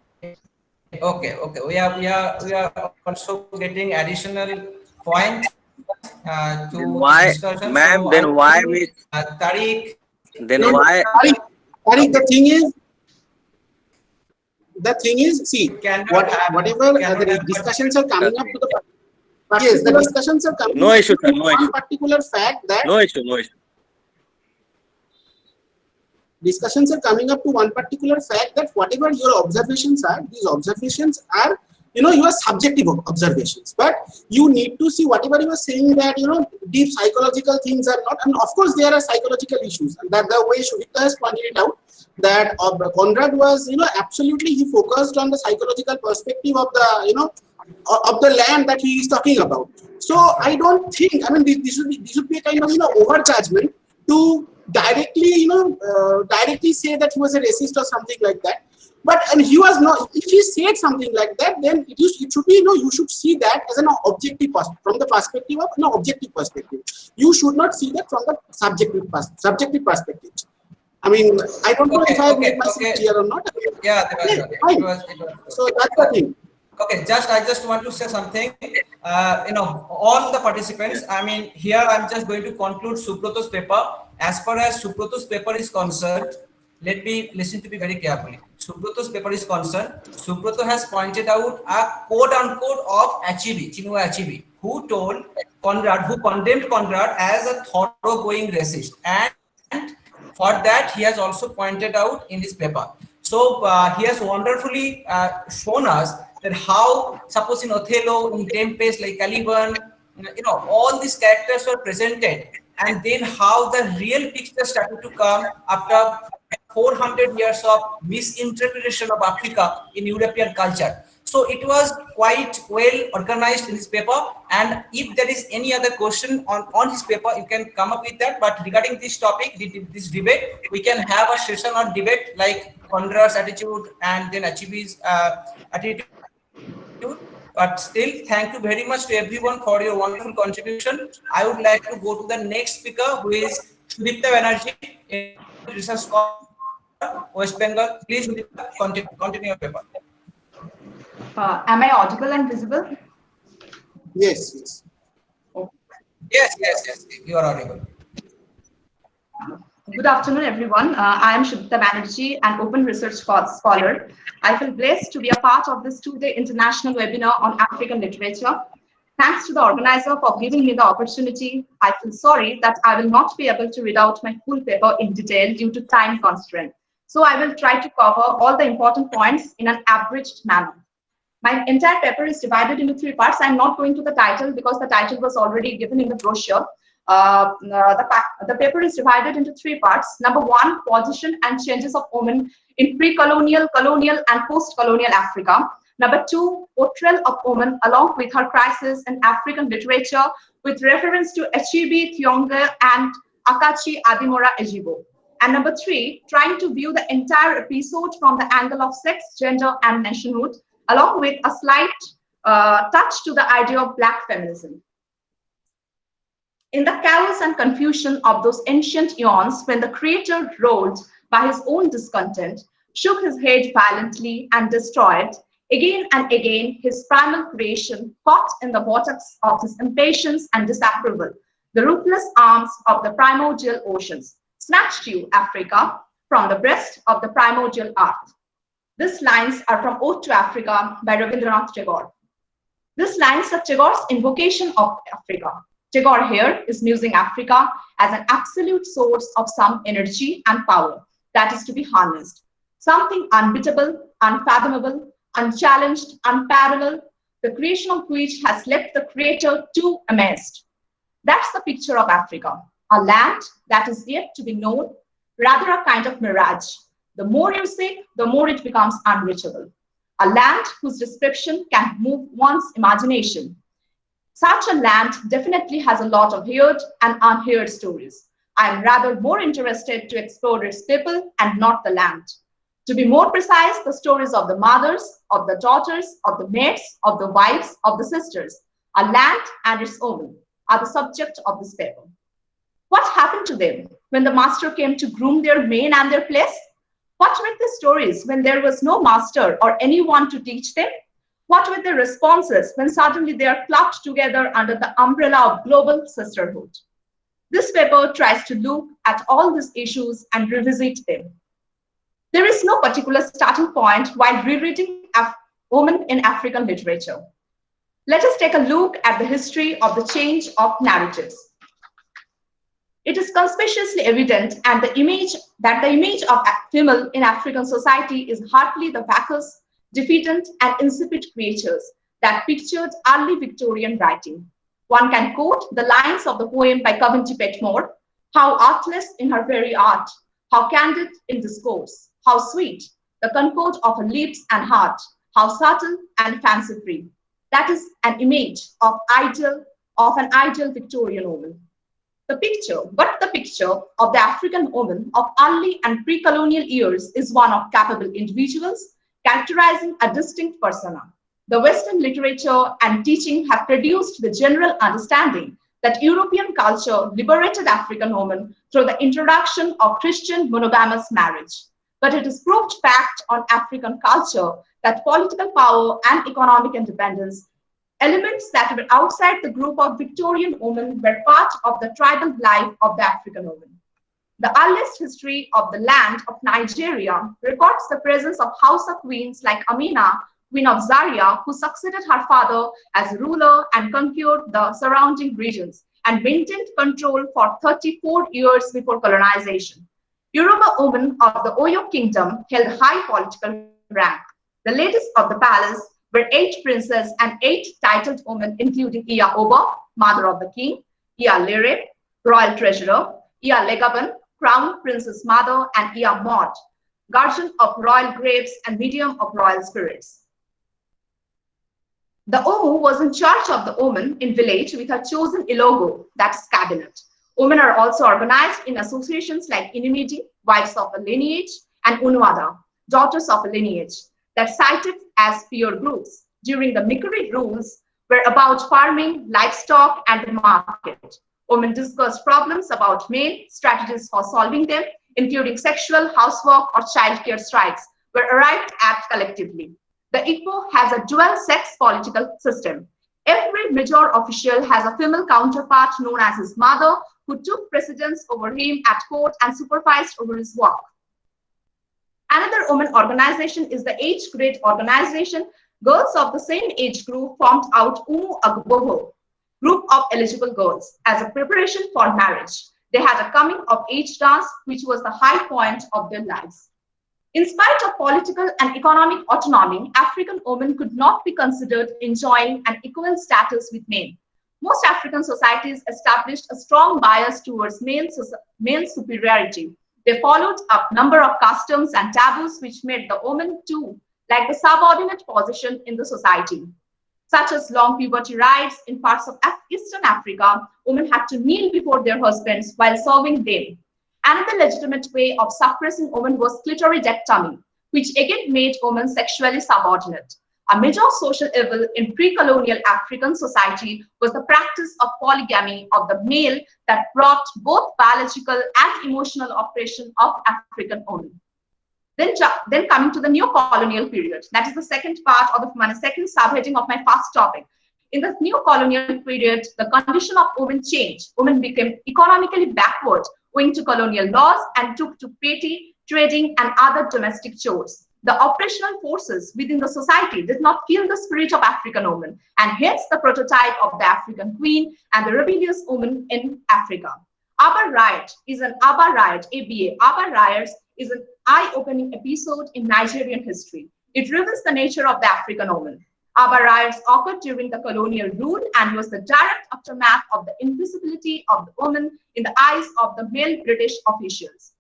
We are also getting additional point to Why, discussion. ma'am? So Then why we? Tariq? Then why? Tariq, the thing is, see, whatever the discussions are coming up to the. Yes, the discussions are coming. No issue, sir. No one issue. particular fact that. No issue. No issue. Discussions are coming up to one particular fact that whatever your observations are, these observations are, your subjective observations. But you need to see whatever you are saying that, deep psychological things are not, and of course there are psychological issues. And that the way Soubhik has pointed it out, that Conrad was, absolutely he focused on the psychological perspective of the, of the land that he is talking about. So I don't think, this would be a kind of, over judgment to directly, directly say that he was a racist or something like that. But and he was not. If he said something like that, then it should be, you should see that as an objective from the perspective of an objective perspective. You should not see that from the subjective perspective. I don't know if I have made myself clear or not. Yeah, it was. So that's the thing. Okay, I just want to say something. All the participants, here I'm just going to conclude Subroto's paper. As far as Subroto's paper is concerned, let me listen to me very carefully. Subroto's paper is concerned, Subroto has pointed out a quote unquote of Achebe, who told Conrad, who condemned Conrad as a thoroughgoing racist. And for that, he has also pointed out in his paper. So he has wonderfully shown us that how, suppose in Othello, in Tempest, like Caliban, all these characters were presented, and then how the real picture started to come after 400 years of misinterpretation of Africa in European culture. So it was quite well organized in his paper, and if there is any other question on his paper, you can come up with that. But regarding this topic, this debate, we can have a session on debate like Conrad's attitude and then Achebe's attitude. But still, thank you very much to everyone for your wonderful contribution. I would like to go to the next speaker, who is Soubhik Banerjee, research scholar, West Bengal. Please, continue your paper. Am I audible and visible? Yes. Yes, you are audible. Good afternoon, everyone. I am Soubhik Banerjee, an open research scholar. I feel blessed to be a part of this two-day international webinar on African literature. Thanks to the organizer for giving me the opportunity. I feel sorry that I will not be able to read out my full paper in detail due to time constraint. So I will try to cover all the important points in an abridged manner. My entire paper is divided into 3 parts. I'm not going to the title because the title was already given in the brochure. The paper is divided into 3 parts. Number 1, position and changes of women in pre-colonial, colonial, and post-colonial Africa. Number 2, portrayal of women along with her crisis in African literature with reference to Achebe, Thionga, and Akachi Adimora Ejibo. And number 3, trying to view the entire episode from the angle of sex, gender, and nationhood, along with a slight touch to the idea of Black feminism. In the chaos and confusion of those ancient eons, when the creator, rolled by his own discontent, shook his head violently and destroyed, again and again, his primal creation caught in the vortex of his impatience and disapproval, the ruthless arms of the primordial oceans, snatched you, Africa, from the breast of the primordial earth. These lines are from Ode to Africa by Rabindranath Tagore. These lines are Tagore's invocation of Africa. Tagore here is musing Africa as an absolute source of some energy and power that is to be harnessed. Something unbeatable, unfathomable, unchallenged, unparalleled, the creation of which has left the creator too amazed. That's the picture of Africa, a land that is yet to be known, rather a kind of mirage. The more you seek, the more it becomes unreachable. A land whose description can move one's imagination. Such a land definitely has a lot of heard and unheard stories. I am rather more interested to explore its people and not the land. To be more precise, the stories of the mothers, of the daughters, of the maids, of the wives, of the sisters. A land and its own are the subject of this paper. What happened to them when the master came to groom their mane and their place? What were the stories when there was no master or anyone to teach them? What were their responses when suddenly they are clubbed together under the umbrella of global sisterhood? This paper tries to look at all these issues and revisit them. There is no particular starting point while rereading women in African literature. Let us take a look at the history of the change of narratives. It is conspicuously evident and the image of female in African society is hardly the vacuous, defeated, and insipid creatures that pictured early Victorian writing. One can quote the lines of the poem by Coventry Petmore, how artless in her very art, how candid in discourse, how sweet the concord of her lips and heart, how subtle and fancy-free. That is an image of an ideal Victorian woman. The picture of the African woman of early and pre-colonial years is one of capable individuals characterizing a distinct persona. The Western literature and teaching have produced the general understanding that European culture liberated African women through the introduction of Christian monogamous marriage. But it is proved fact on African culture that political power and economic independence, elements that were outside the group of Victorian women, were part of the tribal life of the African woman. The earliest history of the land of Nigeria records the presence of Hausa queens like Amina, queen of Zaria, who succeeded her father as ruler and conquered the surrounding regions and maintained control for 34 years before colonization. Yoruba women of the Oyo kingdom held high political rank. The ladies of the palace were 8 princes and 8 titled women, including Iya Oba, mother of the king, Iya Lere, royal treasurer, Iya Legaban, crown prince's mother, and Iya Maud, guardian of royal grapes and medium of royal spirits. The Omu was in charge of the woman in village with her chosen ilogo, that's cabinet. Women are also organized in associations like Inimidi, wives of a lineage, and Unwada, daughters of a lineage, that cited as peer groups. During the Mikuri rules were about farming, livestock, and the market. Women discussed problems about men, strategies for solving them, including sexual, housework, or childcare strikes, were arrived at collectively. The Igbo has a dual-sex political system. Every major official has a female counterpart known as his mother, who took precedence over him at court and supervised over his work. Another women organization is the age grade organization. Girls of the same age group formed out Umu Agboho, group of eligible girls, as a preparation for marriage. They had a coming of age dance, which was the high point of their lives. In spite of political and economic autonomy, African women could not be considered enjoying an equal status with men. Most African societies established a strong bias towards male superiority. They followed a number of customs and taboos which made the woman too like the subordinate position in the society, such as long puberty rights. In parts of Eastern Africa, women had to kneel before their husbands while serving them. Another legitimate way of suppressing women was clitoridectomy, which again made women sexually subordinate. A major social evil in pre-colonial African society was the practice of polygamy of the male that brought both biological and emotional oppression of African women. Then coming to the new colonial period, that is the second part of my second subheading of my first topic. In the new colonial period, the condition of women changed. Women became economically backward owing to colonial laws and took to petty, trading, and other domestic chores. The oppressional forces within the society did not kill the spirit of African women, and hence the prototype of the African queen and the rebellious woman in Africa. Aba Riot is an Aba Riot, ABA. Aba Riots is an eye-opening episode in Nigerian history. It reveals the nature of the African woman. Aba Riots occurred during the colonial rule and was the direct aftermath of the invisibility of the woman in the eyes of the male British officials.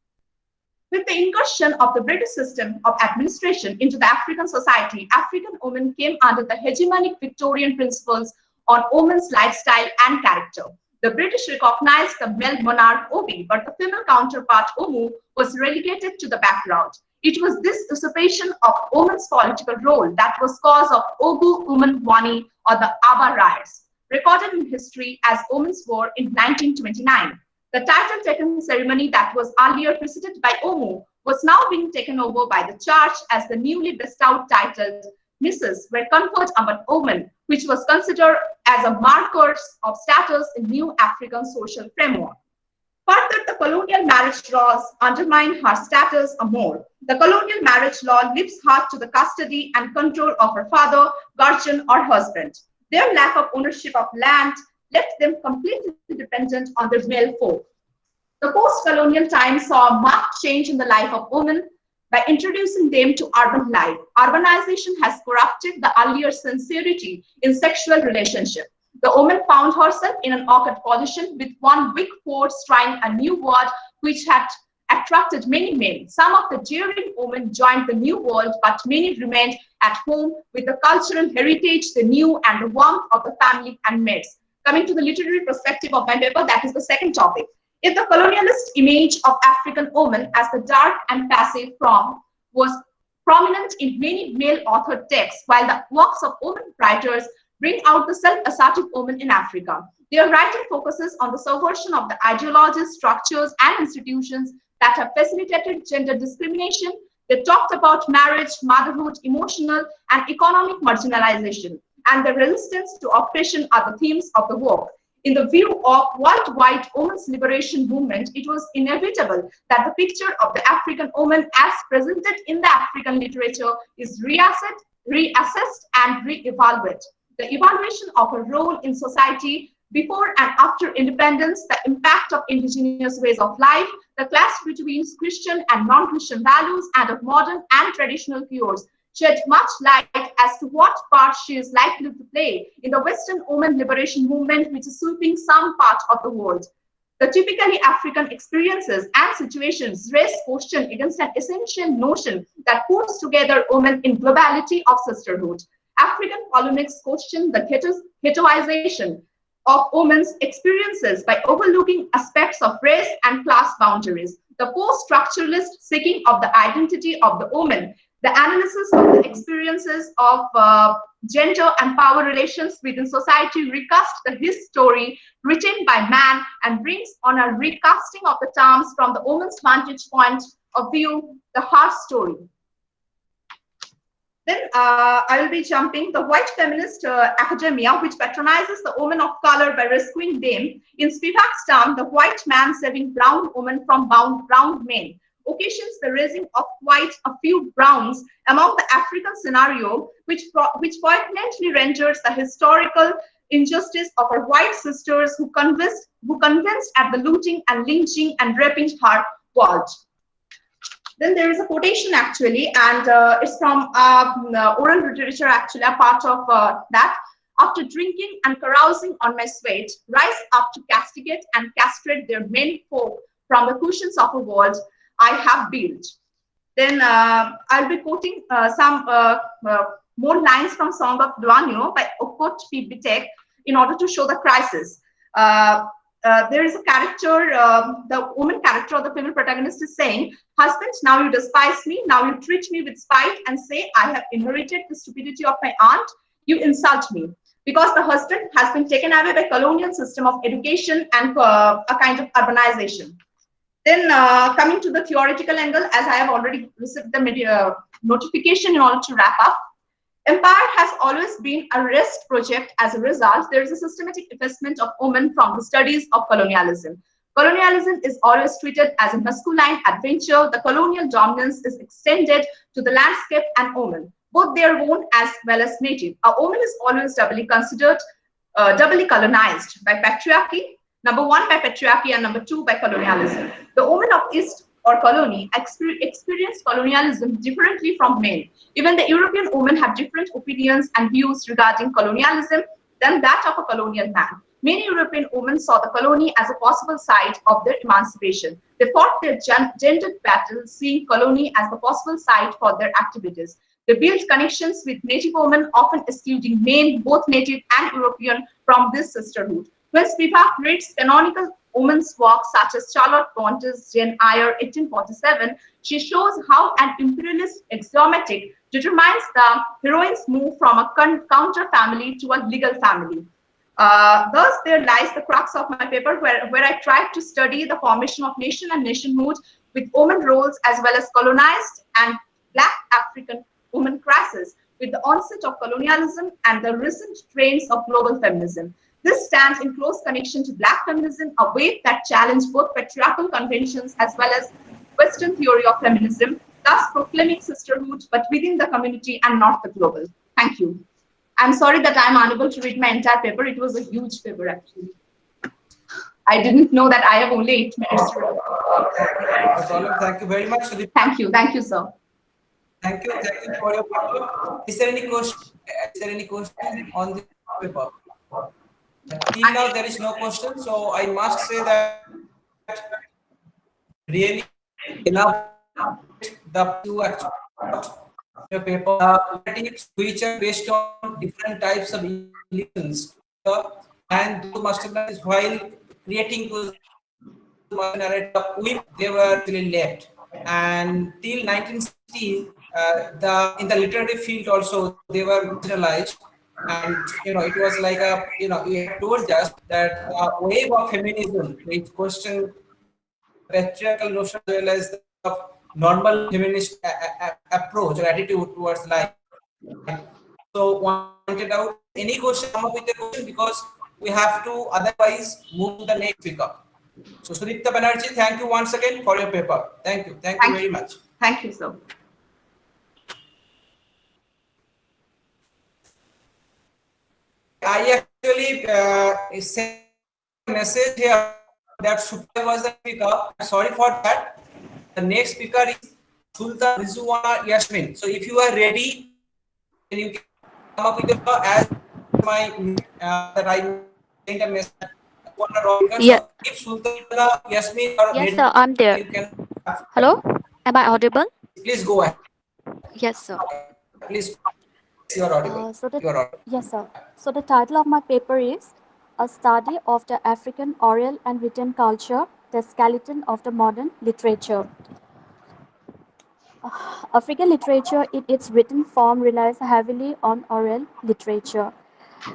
With the incursion of the British system of administration into the African society, African women came under the hegemonic Victorian principles on women's lifestyle and character. The British recognized the male monarch Obi, but the female counterpart Omu was relegated to the background. It was this usurpation of women's political role that was cause of Ogu Woman Wani or the Aba Riots, recorded in history as Women's War in 1929. The title-taking ceremony that was earlier preceded by Omu was now being taken over by the church as the newly bestowed titled Misses were conferred upon women, which was considered as a marker of status in new African social framework. Further, the colonial marriage laws undermine her status more. The colonial marriage law leaves her to the custody and control of her father, guardian, or husband. Their lack of ownership of land left them completely dependent on their male folk. The post-colonial times saw a marked change in the life of women by introducing them to urban life. Urbanization has corrupted the earlier sincerity in sexual relationship. The woman found herself in an awkward position with one weak force trying a new world which had attracted many men. Some of the daring women joined the new world, but many remained at home with the cultural heritage they knew and the warmth of the family and mates. Coming to the literary perspective of my paper, that is the second topic. If the colonialist image of African woman as the dark and passive form was prominent in many male-authored texts, while the works of women writers bring out the self-assertive woman in Africa. Their writing focuses on the subversion of the ideologies, structures, and institutions that have facilitated gender discrimination. They talked about marriage, motherhood, emotional and economic marginalization, and the resistance to oppression are the themes of the work. In the view of worldwide women's liberation movement, it was inevitable that the picture of the African woman as presented in the African literature is reassessed and re-evaluated. The evaluation of her role in society before and after independence, the impact of indigenous ways of life, the clash between Christian and non-Christian values, and of modern and traditional cures, shed much light as to what part she is likely to play in the Western women liberation movement, which is sweeping some part of the world. The typically African experiences and situations raise question against an essential notion that puts together women in globality of sisterhood. African polemics question the ghettoization of women's experiences by overlooking aspects of race and class boundaries. The post-structuralist seeking of the identity of the woman, the analysis of the experiences of gender and power relations within society recast his story written by man and brings on a recasting of the terms from the woman's vantage point of view, the her story. Then I will be jumping the white feminist academia, which patronizes the women of color by rescuing them. In Spivak's term, the white man saving brown women from brown men occasions the raising of quite a few browns among the African scenario, which poignantly renders the historical injustice of her white sisters who convinced at the looting and lynching and raping her world. Then there is a quotation actually, and it's from oral literature actually, a part of that. after drinking and carousing on my sweat, rise up to castigate and castrate their men folk from the cushions of a world I have built. Then I'll be quoting some more lines from Song of Duanyo by Okot P. Bitek in order to show the crisis. There is a character, the woman character or the female protagonist is saying, husband, now you despise me, now you treat me with spite and say I have inherited the stupidity of my aunt, you insult me. Because the husband has been taken away by colonial system of education and a kind of urbanization. Then coming to the theoretical angle, as I have already received the notification in order to wrap up, empire has always been a rest project. As a result, there is a systematic effacement of women from the studies of colonialism. Colonialism is always treated as a masculine adventure. The colonial dominance is extended to the landscape and women, both their own as well as native. A woman is always doubly considered, doubly colonized by patriarchy. Number one, by patriarchy, and number two, by colonialism. The women of East or colony experience colonialism differently from men. Even the European women have different opinions and views regarding colonialism than that of a colonial man. Many European women saw the colony as a possible site of their emancipation. They fought their gendered battle, seeing colony as the possible site for their activities. They built connections with native women, often excluding men, both native and European, from this sisterhood. When Spivak reads canonical women's works such as Charlotte Bronte's Jane Eyre, 1847, she shows how an imperialist axiomatic determines the heroine's move from a counter family to a legal family. Thus, there lies the crux of my paper, where I tried to study the formation of nation and nationhood with women roles as well as colonized and Black African women crisis with the onset of colonialism and the recent trends of global feminism. This stands in close connection to Black feminism, a wave that challenged both patriarchal conventions as well as Western theory of feminism, thus proclaiming sisterhood, but within the community and not the global. Thank you. I'm sorry that I'm unable to read my entire paper. It was a huge paper, actually. I didn't know that I have only 8 minutes to read. No problem. Thank you very much. Thank you. Thank you, sir. Thank you for your paper. Is there any question? Is there any question on the paper? Till now, there is no question, so I must say that really enough the two actual paper narratives which are based on different types of illusions, and those masterpieces while creating those narrative, they were actually left, and till 1960, in the literary field also they were marginalized. And it was like you have told us that a wave of feminism which questioned patriarchal notion as well as the normal feminist approach or attitude towards life. So wanted out any question, come up with a question, because we have to otherwise move to the next speaker. So Soubhik Banerjee, thank you once again for your paper. Thank you very much. Thank you, sir. I actually sent a message here that Shukla was the speaker. I'm sorry for that. The next speaker is Sultan Rizwana Yasmin. So if you are ready, then you can come up with your as my that I sent a message. Yeah. So if Sultan Yasmin are Yes, ready, sir, I'm there. you can. Hello? Am I audible? Please go ahead. Yes, sir. Please, you are audible. Yes, sir. So the title of my paper is A Study of the African Oral and Written Culture, the Skeleton of the Modern Literature. African literature in its written form relies heavily on oral literature.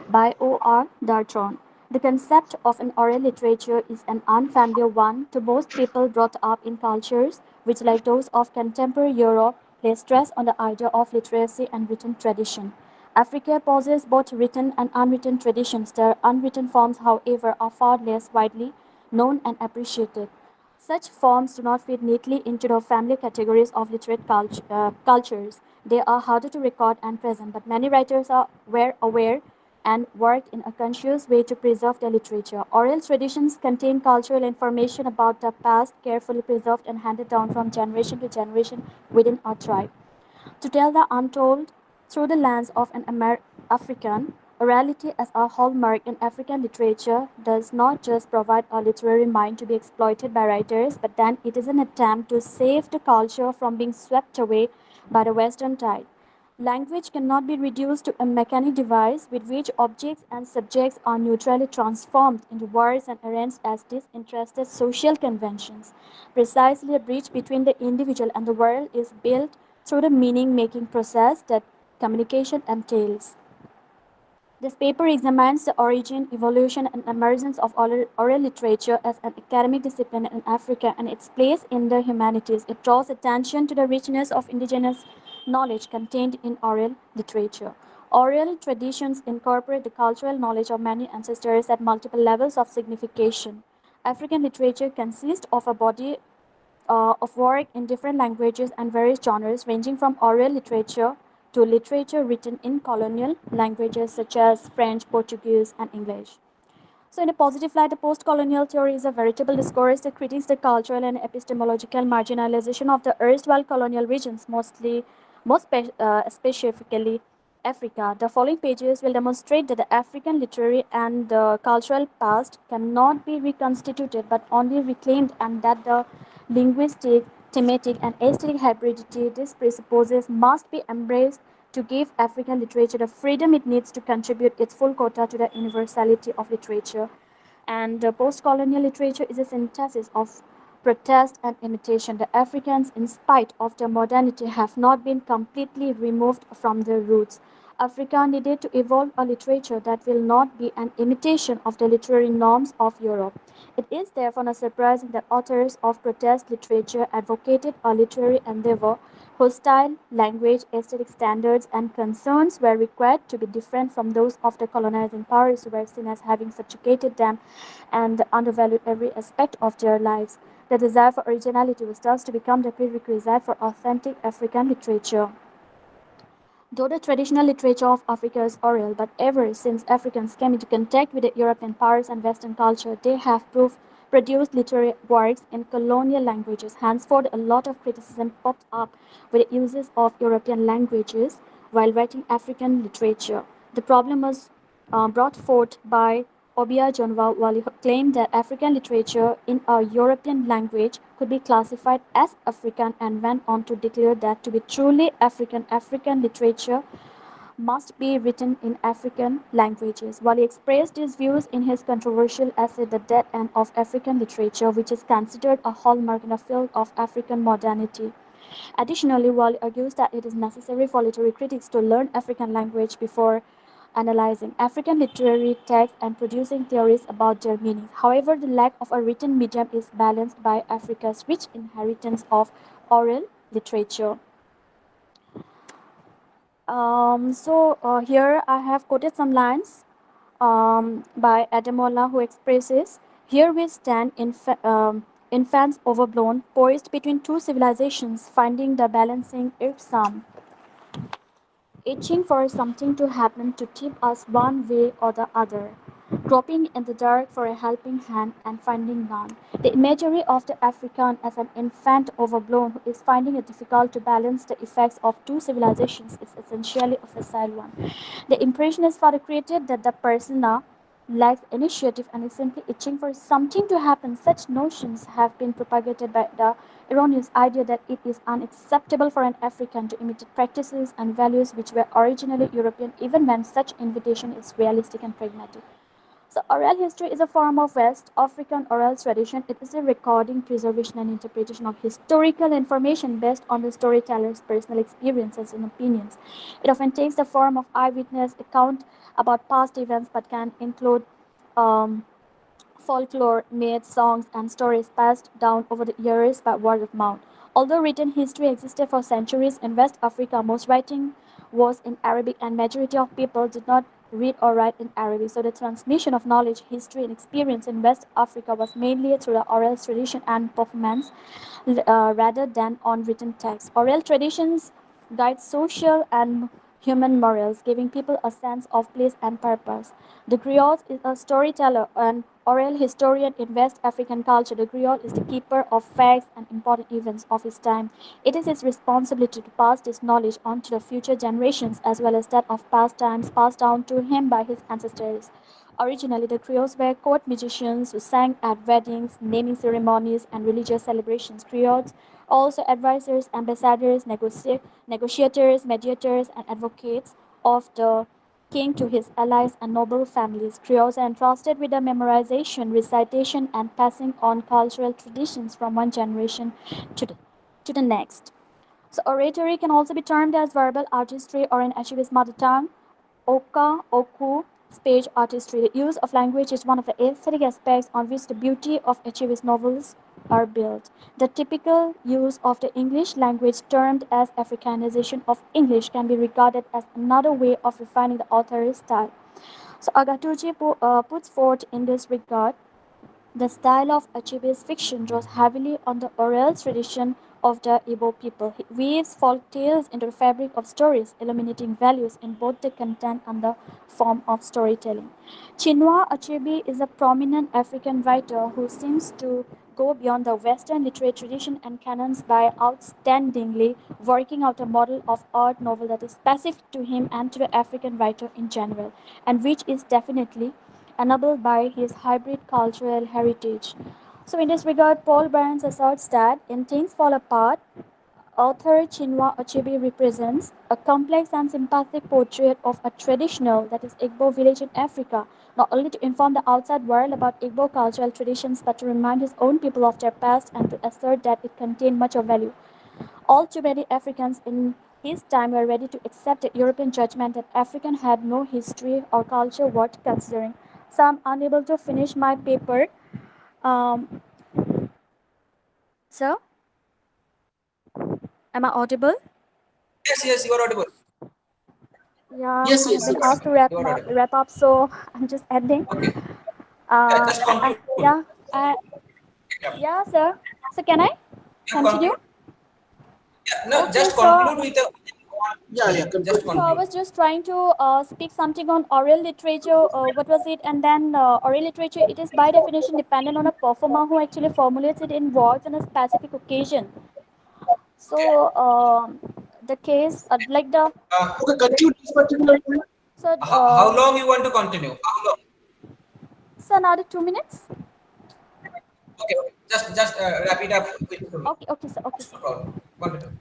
By O.R. Darton. The concept of an oral literature is an unfamiliar one to most people brought up in cultures which, like those of contemporary Europe, place stress on the idea of literacy and written tradition. Africa possesses both written and unwritten traditions. Their unwritten forms, however, are far less widely known and appreciated. Such forms do not fit neatly into the family categories of literate cultures. They are harder to record and present, but many writers were aware and worked in a conscious way to preserve their literature. Oral traditions contain cultural information about the past, carefully preserved and handed down from generation to generation within a tribe. To tell the untold through the lens of an African, Orality as a hallmark in African literature does not just provide a literary mind to be exploited by writers, but then it is an attempt to save the culture from being swept away by the Western tide. Language cannot be reduced to a mechanic device with which objects and subjects are neutrally transformed into words and arranged as disinterested social conventions. Precisely, a bridge between the individual and the world is built through the meaning making process that communication entails. This paper examines the origin, evolution, and emergence of oral literature as an academic discipline in Africa and its place in the humanities. It draws attention to the richness of indigenous knowledge contained in oral literature. Oral traditions incorporate the cultural knowledge of many ancestors at multiple levels of signification. African literature consists of a body of work in different languages and various genres, ranging from oral literature to literature written in colonial languages such as French, Portuguese, and English. So, in a positive light, the post-colonial theory is a veritable discourse that critiques the cultural and epistemological marginalization of the erstwhile colonial regions, specifically Africa. The following pages will demonstrate that the African literary and cultural past cannot be reconstituted but only reclaimed, and that the linguistic, thematic, and aesthetic hybridity this presupposes must be embraced to give African literature the freedom it needs to contribute its full quota to the universality of literature. And post-colonial literature is a synthesis of protest and imitation. The Africans, in spite of their modernity, have not been completely removed from their roots. Africa needed to evolve a literature that will not be an imitation of the literary norms of Europe. It is therefore not surprising that authors of protest literature advocated a literary endeavor whose style, language, aesthetic standards, and concerns were required to be different from those of the colonizing powers who were seen as having subjugated them and undervalued every aspect of their lives. The desire for originality was thus to become the prerequisite for authentic African literature. Though the traditional literature of Africa is oral, but ever since Africans came into contact with the European powers and Western culture, they have produced literary works in colonial languages. Henceforth, a lot of criticism popped up with the uses of European languages while writing African literature. The problem was brought forth by Obia Jonwa Wali, who claimed that African literature in a European language could be classified as African, and went on to declare that to be truly African, African literature must be written in African languages. Wali expressed his views in his controversial essay The Dead End of African Literature, which is considered a hallmark in the field of African modernity. Additionally, Wali argues that it is necessary for literary critics to learn African language before analyzing African literary texts and producing theories about their meanings. However, the lack of a written medium is balanced by Africa's rich inheritance of oral literature. Here I have quoted some lines by Ademola, who expresses, "Here we stand, infants overblown, poised between two civilizations, finding the balancing irksome, itching for something to happen to tip us one way or the other, groping in the dark for a helping hand and finding none." The imagery of the African as an infant overblown who is finding it difficult to balance the effects of two civilizations is essentially a facile one. The impression is further created that the persona lacks initiative and is simply itching for something to happen. Such notions have been propagated by the erroneous idea that it is unacceptable for an African to imitate practices and values which were originally European, even when such invitation is realistic and pragmatic. So, oral history is a form of West African oral tradition. It is a recording, preservation, and interpretation of historical information based on the storyteller's personal experiences and opinions. It often takes the form of eyewitness account about past events, but can include um, folklore, myths, songs, and stories passed down over the years by word of mouth. Although written history existed for centuries in West Africa, most writing was in Arabic, and majority of people did not read or write in Arabic. So the transmission of knowledge, history, and experience in West Africa was mainly through the oral tradition and performance rather than on written text. Oral traditions guide social and human morals, giving people a sense of place and purpose. The griot is a storyteller and oral historian in West African culture. The griot is the keeper of facts and important events of his time. It is his responsibility to pass this knowledge on to the future generations as well as that of past times passed down to him by his ancestors. Originally, the griots were court musicians who sang at weddings, naming ceremonies, and religious celebrations. Griots also advisors, ambassadors, negotiators, mediators, and advocates of the king to his allies and noble families. Griots are entrusted with the memorization, recitation, and passing on cultural traditions from one generation to the next. So oratory can also be termed as verbal artistry or in Achebe's mother tongue, Oka, Oku, speech artistry. The use of language is one of the aesthetic aspects on which the beauty of Achebe's novels are built. The typical use of the English language termed as Africanization of English can be regarded as another way of refining the author's style. So Agaturji puts forth in this regard the style of Achebe's fiction draws heavily on the oral tradition of the Igbo people. He weaves folk tales into the fabric of stories, illuminating values in both the content and the form of storytelling. Chinua Achebe is a prominent African writer who seems to go beyond the Western literary tradition and canons by outstandingly working out a model of art novel that is specific to him and to the African writer in general, and which is definitely enabled by his hybrid cultural heritage. So, in this regard, Paul Burns asserts that in Things Fall Apart, author Chinua Achebe represents a complex and sympathetic portrait of a traditional, that is, Igbo village in Africa, not only to inform the outside world about Igbo cultural traditions, but to remind his own people of their past and to assert that it contained much of value. All too many Africans in his time were ready to accept the European judgment that African had no history or culture worth considering. So I'm unable to finish my paper. Um, so, am I audible? Yes, yes, you are audible. Yeah, Yes, I have yes, been yes. asked to wrap, You are audible. wrap up, so I'm just ending. Okay. Yeah, just conclude. Yeah, Yeah, yeah, sir. So can I yeah, continue? conclude. Yeah, no, Okay, just so conclude with a. Yeah, Sorry, yeah, just conclude. so I conclude. was just trying to speak something on oral literature. What was it? And then oral literature, it is by definition dependent on a performer who actually formulates it in words on a specific occasion. Okay. So the case, like the Okay, conclude this particular point. so How long you want to continue? How long? so another 2 minutes. Okay, okay. Just wrap it up with 2 minutes. Okay, sir. Okay, No sir. problem. Continue.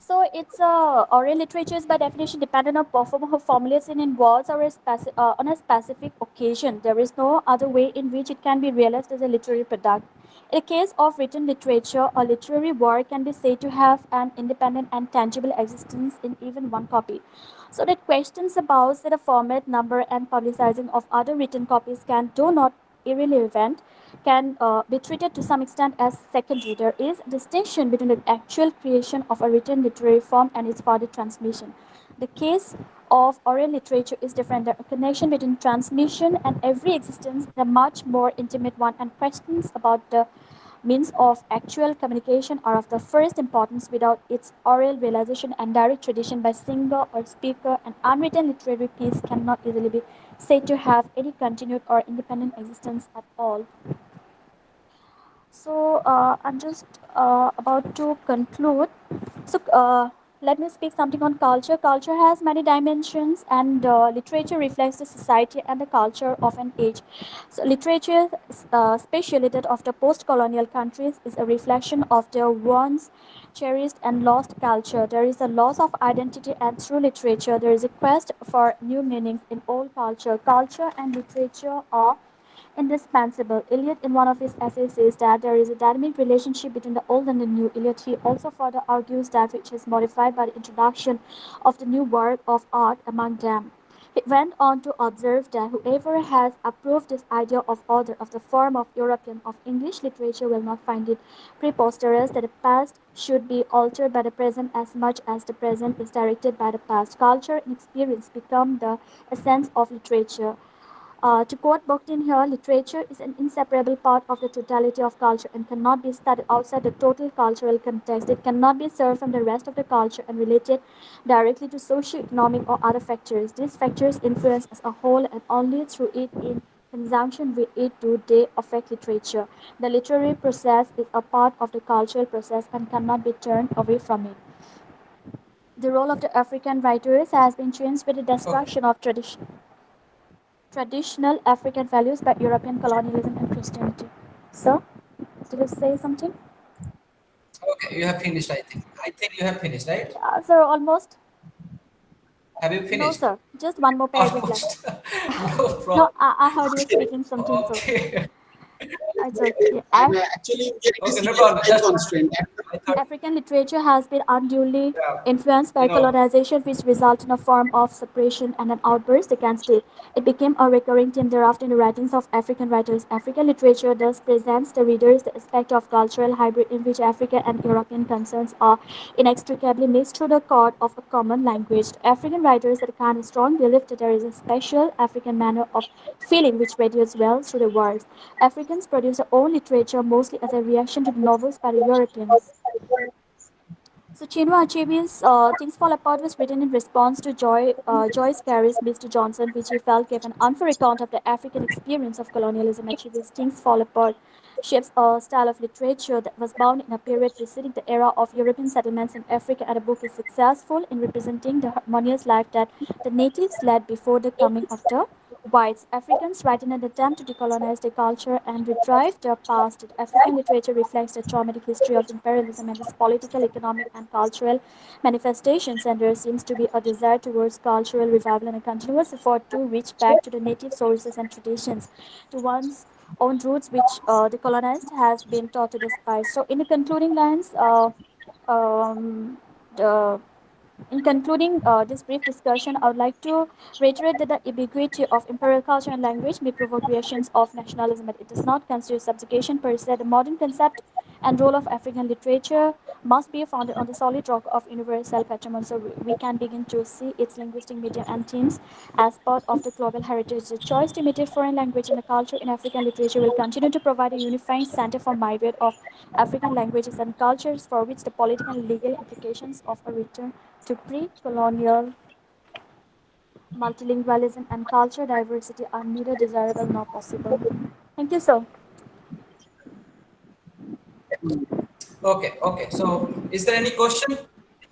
So it's oral literature is by definition dependent on performer who formulates it in words or on a specific occasion. There is no other way in which it can be realized as a literary product. In the case of written literature, a literary work can be said to have an independent and tangible existence in even one copy. So that questions about say, the format, number, and publicizing of other written copies can, though not irrelevant, can be treated to some extent as secondary. There is a distinction between the actual creation of a written literary form and its further transmission. The case of oral literature is different. The connection between transmission and every existence is a much more intimate one, and questions about the means of actual communication are of the first importance. Without its oral realization and direct tradition by singer or speaker, an unwritten literary piece cannot easily be said to have any continued or independent existence at all. So I'm just about to conclude. So let me speak something on culture. Culture has many dimensions, and literature reflects the society and the culture of an age. So literature, especially that of the post-colonial countries, is a reflection of their once cherished and lost culture. There is a loss of identity, and through literature, there is a quest for new meanings in old culture. Culture and literature are indispensable. Eliot, in one of his essays, says that there is a dynamic relationship between the old and the new. Eliot, he also further argues that which is modified by the introduction of the new work of art among them. He went on to observe that whoever has approved this idea of order of the form of European of English literature will not find it preposterous that the past should be altered by the present as much as the present is directed by the past. Culture and experience become the essence of literature. To quote Bakhtin here, literature is an inseparable part of the totality of culture and cannot be studied outside the total cultural context. It cannot be served from the rest of the culture and related directly to socio-economic or other factors. These factors influence as a whole and only through it in conjunction with it do they affect literature. The literary process is a part of the cultural process and cannot be turned away from it. The role of the African writers has been changed with the destruction of traditional African values by European colonialism and Christianity. Sir, did you say something? Okay, you have finished, I think. I think you have finished, right? Sir, almost. Have you No, finished? sir. Just one more paragraph left. Almost. No problem. No, I heard you speaking something, so Okay. it's okay. And actually, we are Okay, in no a problem. time Just constraint. I thought, African literature has been unduly yeah, influenced by you know, colonization, which resulted in a form of suppression and an outburst against it. It became a recurring theme thereafter in the writings of African writers. African literature thus presents the readers the aspect of cultural hybrid in which African and European concerns are inextricably mixed through the chord of a common language. African writers had a kind of strong belief that there is a special African manner of feeling which radiates well through the words. Africans produce their own literature mostly as a reaction to the novels by the Europeans. So Chinua Achebe's Things Fall Apart was written in response to Joyce Carey's Mr. Johnson, which he felt gave an unfair account of the African experience of colonialism. Achebe's Things Fall Apart shapes a style of literature that was bound in a period preceding the era of European settlements in Africa, and the book is successful in representing the harmonious life that the natives led before the coming of the whites. Africans write in an attempt to decolonize their culture and retrieve their past. African literature reflects the traumatic history of imperialism and its political, economic, and cultural manifestations, and there seems to be a desire towards cultural revival and a continuous effort to reach back to the native sources and traditions, to one's own roots, which the colonized has been taught to despise. So, in the concluding lines, um, the in concluding this brief discussion, I would like to reiterate that the ambiguity of imperial culture and language may provoke reactions of nationalism, but it does not constitute subjugation per se. The modern concept and role of African literature must be founded on the solid rock of universal patrimony, so we can begin to see its linguistic medium and themes as part of the global heritage. The choice to imitate foreign language and culture in African literature will continue to provide a unifying center for myriad of African languages and cultures for which the political and legal implications of a return to pre-colonial multilingualism and cultural diversity are neither desirable nor possible. Thank you, sir. okay. So, is there any question?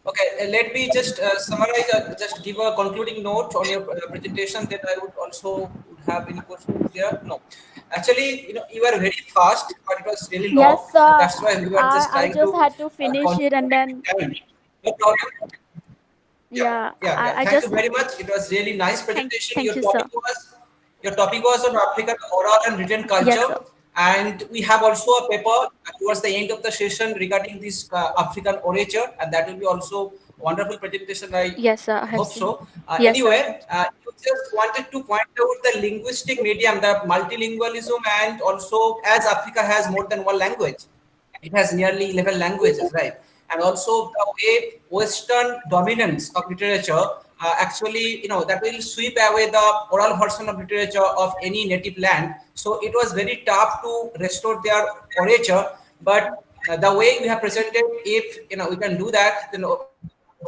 Okay, let me just summarize, just give a concluding note on your presentation. Then I would also have any questions there. No, actually, you are very fast, but it was really Yes, long. sir. That's why we were just I trying just to had to finish it and concentrate then, time. No problem. yeah, Yeah. I Thank just, you very much. It was really nice presentation. thank you, sir. Your topic was on African oral and written Yes, culture, sir. and we have also a paper towards the end of the session regarding this African orature, and that will be also wonderful presentation. I Yes, sir. I have hope seen. so. Yes, sir. Anyway, you just wanted to point out the linguistic medium, the multilingualism, and also as Africa has more than one language. It has nearly 11 languages, right? And also the way Western dominance of literature actually, that will sweep away the oral version of literature of any native land. So it was very tough to restore their orature. But the way we have presented, if we can do that, then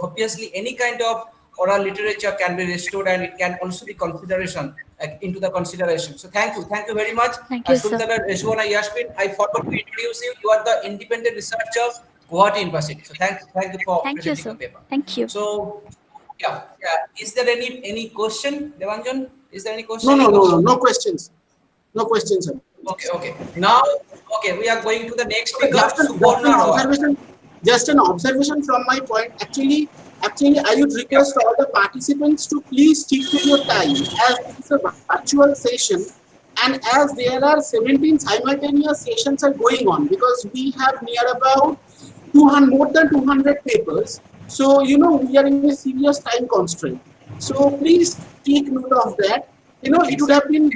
obviously any kind of oral literature can be restored, and it can also be consideration into the consideration. So thank you very much. Thank you, sir. Sultana Reshwana Yasmin, I forgot to introduce you. You are the independent researcher, Guwahati University. So thank you for Thank you, presenting sir. your paper. Thank you. So yeah. Is there any question, Debanjan? Is there any No, question? no questions. No questions, sir. Okay. Now, we are going to the next speaker, Just an Suborna Roy. observation. Just an observation from my point. Actually, I would request all the participants to please stick to your time, as it's a virtual session, and as there are 17 simultaneous sessions are going on, because we have near about more than 200 papers. So we are in a serious time constraint. So please take note of that. It would have been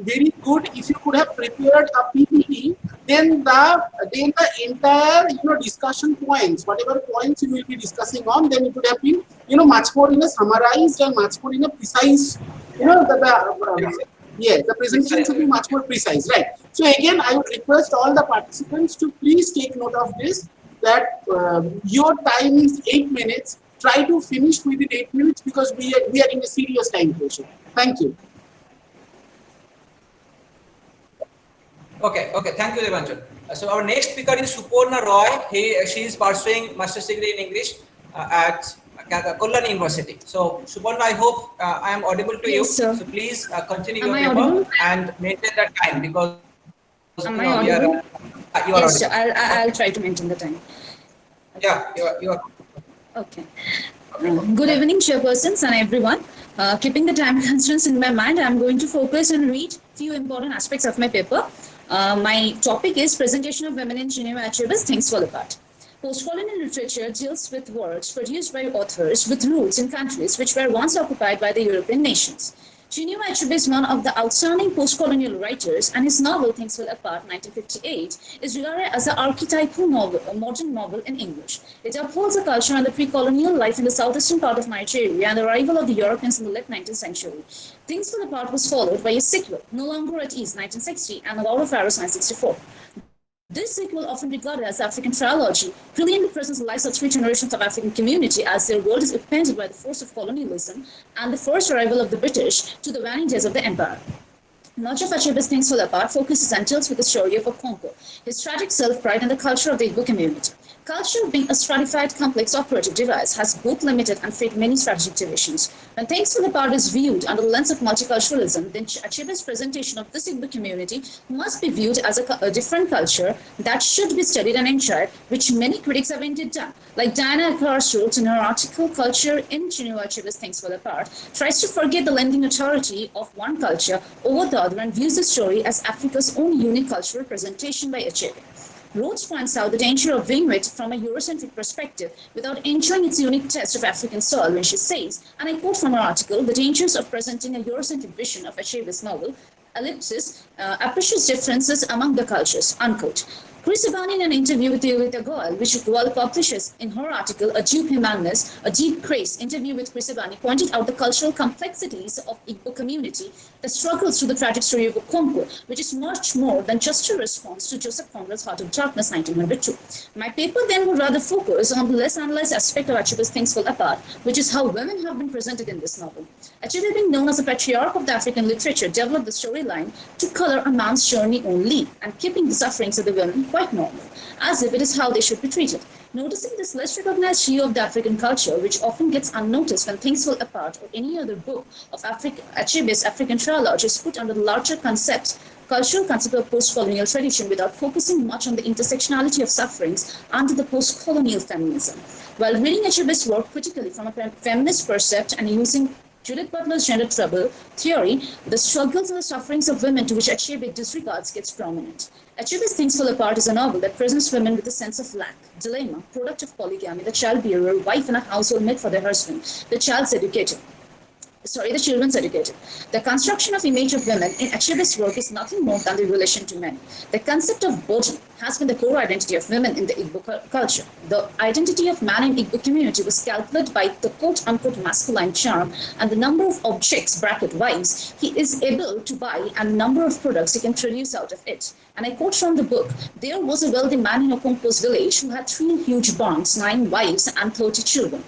very good if you could have prepared a PPT. Then the entire discussion points, whatever points you will be discussing on, then it would have been much more in a summarized and much more in a precise Yes, the presentation should be much more precise, right? So again, I would request all the participants to please take note of this, that your time is 8 minutes. Try to finish within 8 minutes because we are in a serious time pressure. Thank you. Okay, okay. Thank you, Debanjan. So our next speaker is Suparna Roy. She is pursuing master's degree in English at Kolkata University. So Suparna, I hope I am audible to you. Sir. So please continue Am your I paper audible? and maintain that time because Am you I know, we audible? are, you are Yes, sir. audible. I'll try to maintain the time. Yeah, you are. Okay. Good evening, chairpersons and everyone. Keeping the time constraints in my mind, I'm going to focus and read few important aspects of my paper. My topic is Presentation of Women in Chinua Achebe's Things Fall Apart. Postcolonial literature deals with works produced by authors with roots in countries which were once occupied by the European nations. Chinua Achebe is one of the outstanding post-colonial writers, and his novel Things Fall Apart, 1958, is regarded as the archetypal novel, a modern novel in English. It upholds the culture and the pre-colonial life in the southeastern part of Nigeria and the arrival of the Europeans in the late 19th century. Things Fall Apart was followed by a sequel, No Longer at Ease, 1960, and The Lord of Pharaohs, 1964. This sequel, often regarded as African trilogy, brilliantly presents the lives of three generations of African community as their world is upended by the force of colonialism and the first arrival of the British to the waning days of the empire. Much of Achebe's Things Fall Apart focuses and deals with the story of Okonkwo, his tragic self-pride, and the culture of the Igbo community. Culture, being a stratified, complex operative device, has both limited and faced many strategic divisions. When Things Fall Apart is viewed under the lens of multiculturalism, then Achebe's presentation of this Igbo community must be viewed as a different culture that should be studied and enjoyed, which many critics have indeed done. Like Diana Akbar's wrote in her article, Culture in Chinua Achebe's Things Fall Apart, tries to forget the lending authority of one culture over the other and views the story as Africa's own unique cultural presentation by Achebe. Rhodes points out the danger of viewing it from a Eurocentric perspective without enjoying its unique test of African soil when she says, and I quote from her article, the dangers of presenting a Eurocentric vision of Achebe's novel, ellipsis, appreciates differences among the cultures, unquote. Chris Abani, in an interview with Yolita Goel, which Goel publishes in her article, A Deep Humaneness, A Deep Grace, interview with Chris Abani, pointed out the cultural complexities of Igbo community that struggles through the tragic story of Okonkwo, which is much more than just a response to Joseph Conrad's Heart of Darkness, 1902. My paper then would rather focus on the less analyzed aspect of Achebe's Things Fall Apart, which is how women have been presented in this novel. Achebe, being known as a patriarch of the African literature, developed the storyline to color a man's journey only, and keeping the sufferings of the women quite normal, as if it is how they should be treated. Noticing this less recognized view of the African culture, which often gets unnoticed when Things Fall Apart or any other book of Achebe's African trilogy is put under the larger cultural concept of post-colonial tradition without focusing much on the intersectionality of sufferings under the post-colonial feminism. While reading Achebe's work critically from a feminist perspective and using Judith Butler's gender trouble theory, the struggles and the sufferings of women to which Achebe disregards gets prominent. Achebe's Things Fall Apart is a novel that presents women with a sense of lack, dilemma, product of polygamy, the child-bearer, wife in a household made for their husband, the children's educator. The construction of image of women in Achebe's work is nothing more than the relation to men. The concept of body has been the core identity of women in the Igbo culture. The identity of man in Igbo community was calculated by the quote-unquote masculine charm and the number of objects, bracket wives, he is able to buy and number of products he can produce out of it. And I quote from the book, there was a wealthy man in Okonkwo's village who had 3 huge barns, 9 wives, and 30 children.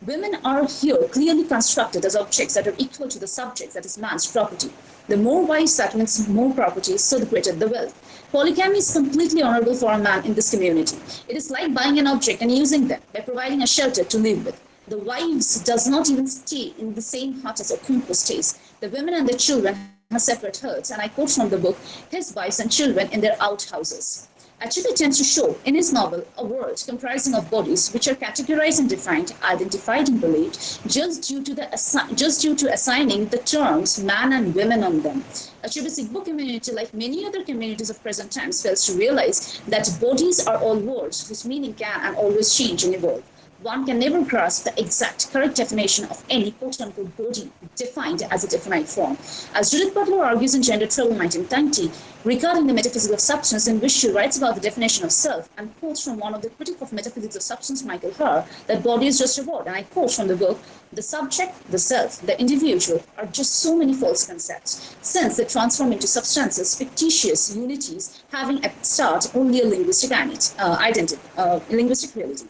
Women are here clearly constructed as objects that are equal to the subject, that is man's property. The more wives, that means more property, so the greater the wealth. Polygamy is completely honorable for a man in this community. It is like buying an object and using them by providing a shelter to live with. The wives does not even stay in the same hut as Okonkwo stays. The women and the children have separate huts, and I quote from the book, his wives and children in their outhouses. Achebe tends to show in his novel a world comprising of bodies which are categorized and defined, identified and believed just due to assigning the terms man and women on them. Achebe's Igbo community, like many other communities of present times, fails to realize that bodies are all words whose meaning can and always change and evolve. one can never grasp the exact correct definition of any quote-unquote body defined as a definite form. As Judith Butler argues in Gender Trouble 1990, regarding the metaphysics of substance, in which she writes about the definition of self and quotes from one of the critics of metaphysics of substance, Michael Howrah, that body is just a word. And I quote from the book, the subject, the self, the individual are just so many false concepts, since they transform into substances, fictitious unities, having at start only a linguistic linguistic reality.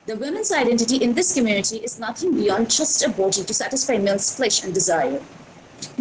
The women's identity in this community is nothing beyond just a body to satisfy men's flesh and desire,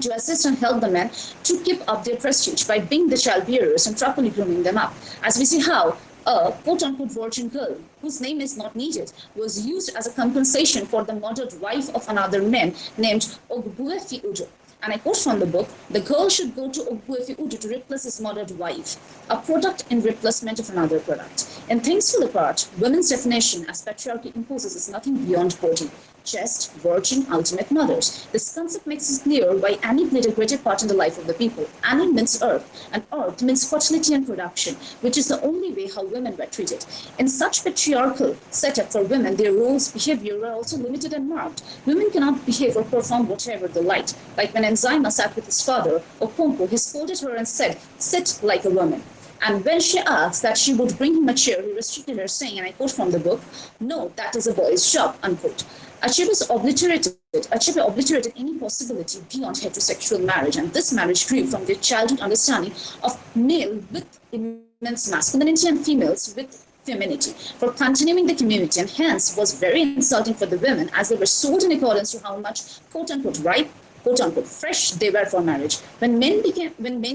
to assist and help the men to keep up their prestige by being the childbearers and properly grooming them up. As we see how a quote-unquote virgin girl, whose name is not needed, was used as a compensation for the murdered wife of another man named Ogbuefi Udo. And I quote from the book, the girl should go to Ogbuefi Udo to replace his murdered wife, a product in replacement of another product. In Things Fall Apart, women's definition as patriarchy imposes is nothing beyond body, chest, virgin, ultimate mothers. This concept makes it clear why Annie played a greater part in the life of the people. Annie means earth, and earth means fertility and production, which is the only way how women were treated. In such patriarchal setup for women, their roles, behavior are also limited and marked. Women cannot behave or perform whatever they like when Enzyma sat with his father, Okompo, he scolded her and said, sit like a woman. And when she asked that she would bring him a chair, he restricted her, saying, and I quote from the book, no, that is a boy's job, unquote. Achebe obliterated any possibility beyond heterosexual marriage, and this marriage grew from their childhood understanding of male with immense masculinity and females with femininity for continuing the community, and hence was very insulting for the women, as they were sold in accordance to how much quote-unquote ripe, quote-unquote fresh they were for marriage. When men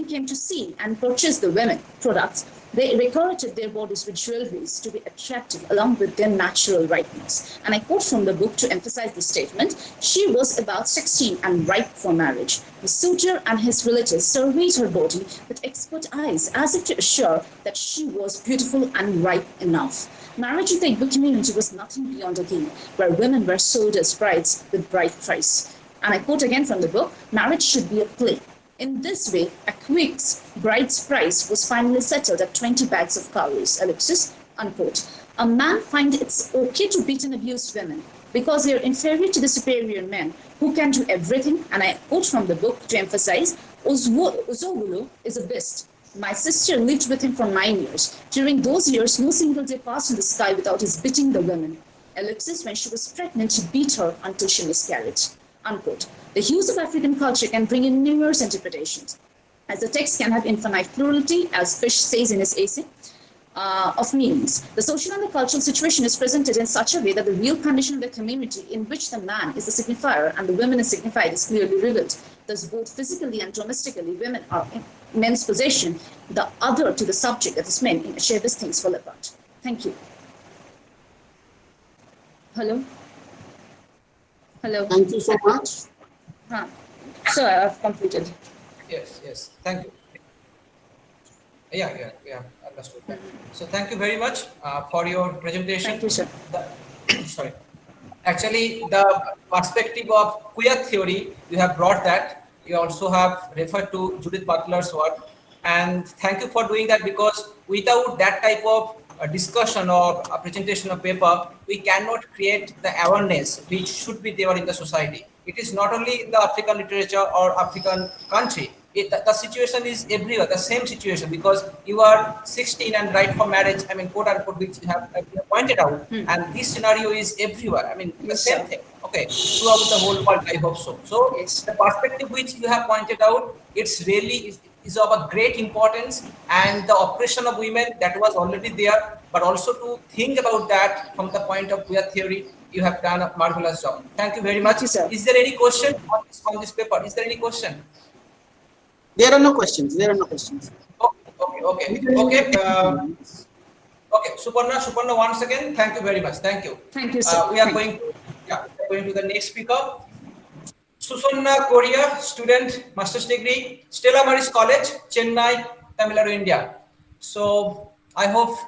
came to see and purchase the women products, they decorated their bodies with jewelries to be attractive along with their natural ripeness. And I quote from the book to emphasize the statement, she was about 16 and ripe for marriage. The suitor and his relatives surveyed her body with expert eyes as if to assure that she was beautiful and ripe enough. Marriage in the Igbo community was nothing beyond a game, where women were sold as brides with bride price. And I quote again from the book, marriage should be a play. In this way, a quick's bride's price was finally settled at 20 bags of cowries, ellipsis, unquote. A man finds it's okay to beat and abuse women because they are inferior to the superior men who can do everything. And I quote from the book to emphasize, Ozogulu is a beast. My sister lived with him for 9 years. During those years, no single day passed in the sky without his beating the women. Ellipsis, when she was pregnant, he beat her until she miscarried. Unquote. The hues of African culture can bring in numerous interpretations, as the text can have infinite plurality, as Fish says in his essay, of meanings. The social and the cultural situation is presented in such a way that the real condition of the community in which the man is the signifier and the woman is signified is clearly revealed. Thus, both physically and domestically, women are in men's possession, the other to the subject, that is men, in Achebe's Things Fall Apart. Thank you. Hello? Hello. Thank you so much. So I have completed. Yes. Thank you. Yeah. Understood. So thank you very much for your presentation. Thank you, sir. Sorry. Actually, the perspective of queer theory, you have brought that. You also have referred to Judith Butler's work. And thank you for doing that, because without that type of discussion or a presentation of paper, we cannot create the awareness which should be there in the society. It is not only in the African literature or African country. The situation is everywhere, the same situation, because you are 16 and ripe for marriage, I mean, quote unquote, which you have pointed out. And this scenario is everywhere. I mean, the same thing. Okay, throughout the whole world, I hope so. So the perspective which you have pointed out, it's really is of a great importance, and the oppression of women, that was already there, but also to think about that from the point of queer theory, you have done a marvelous job. Thank you very much. Thank you, sir. Is there any question on this paper? Is there any question? There are no questions. Okay. Okay, Suparna, once again, thank you very much. Thank you. Thank you, sir. We are going to the next speaker. Susanna Korea, student, master's degree, Stella Maris College, Chennai, Tamil Nadu, India. So I hope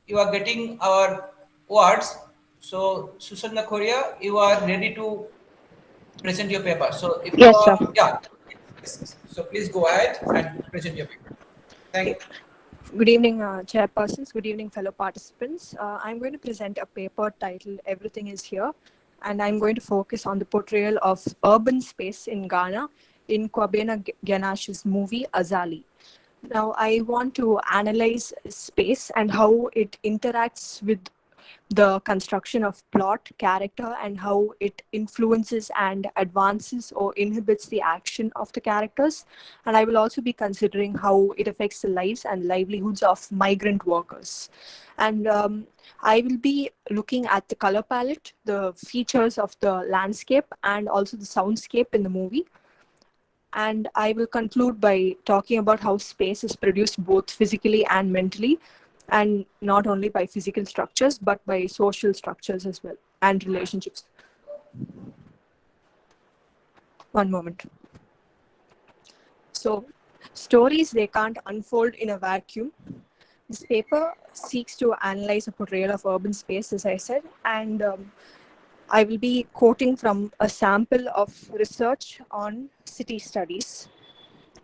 you are getting our words. So Susanna Korea, you are ready to present your paper. So if yes, you are, sir. yeah. So please go ahead and present your paper. Thank you. Good evening, chairpersons. Good evening, fellow participants. I'm going to present a paper titled Everything is Here, and I'm going to focus on the portrayal of urban space in Ghana in Kwabena Ganash's movie Azali. Now, I want to analyze space and how it interacts with the construction of plot, character, and how it influences and advances or inhibits the action of the characters. And I will also be considering how it affects the lives and livelihoods of migrant workers. And I will be looking at the color palette, the features of the landscape, and also the soundscape in the movie. And I will conclude by talking about how space is produced both physically and mentally, and not only by physical structures, but by social structures as well, and relationships. One moment. So, stories, they can't unfold in a vacuum. This paper seeks to analyze a portrayal of urban space, as I said, and I will be quoting from a sample of research on city studies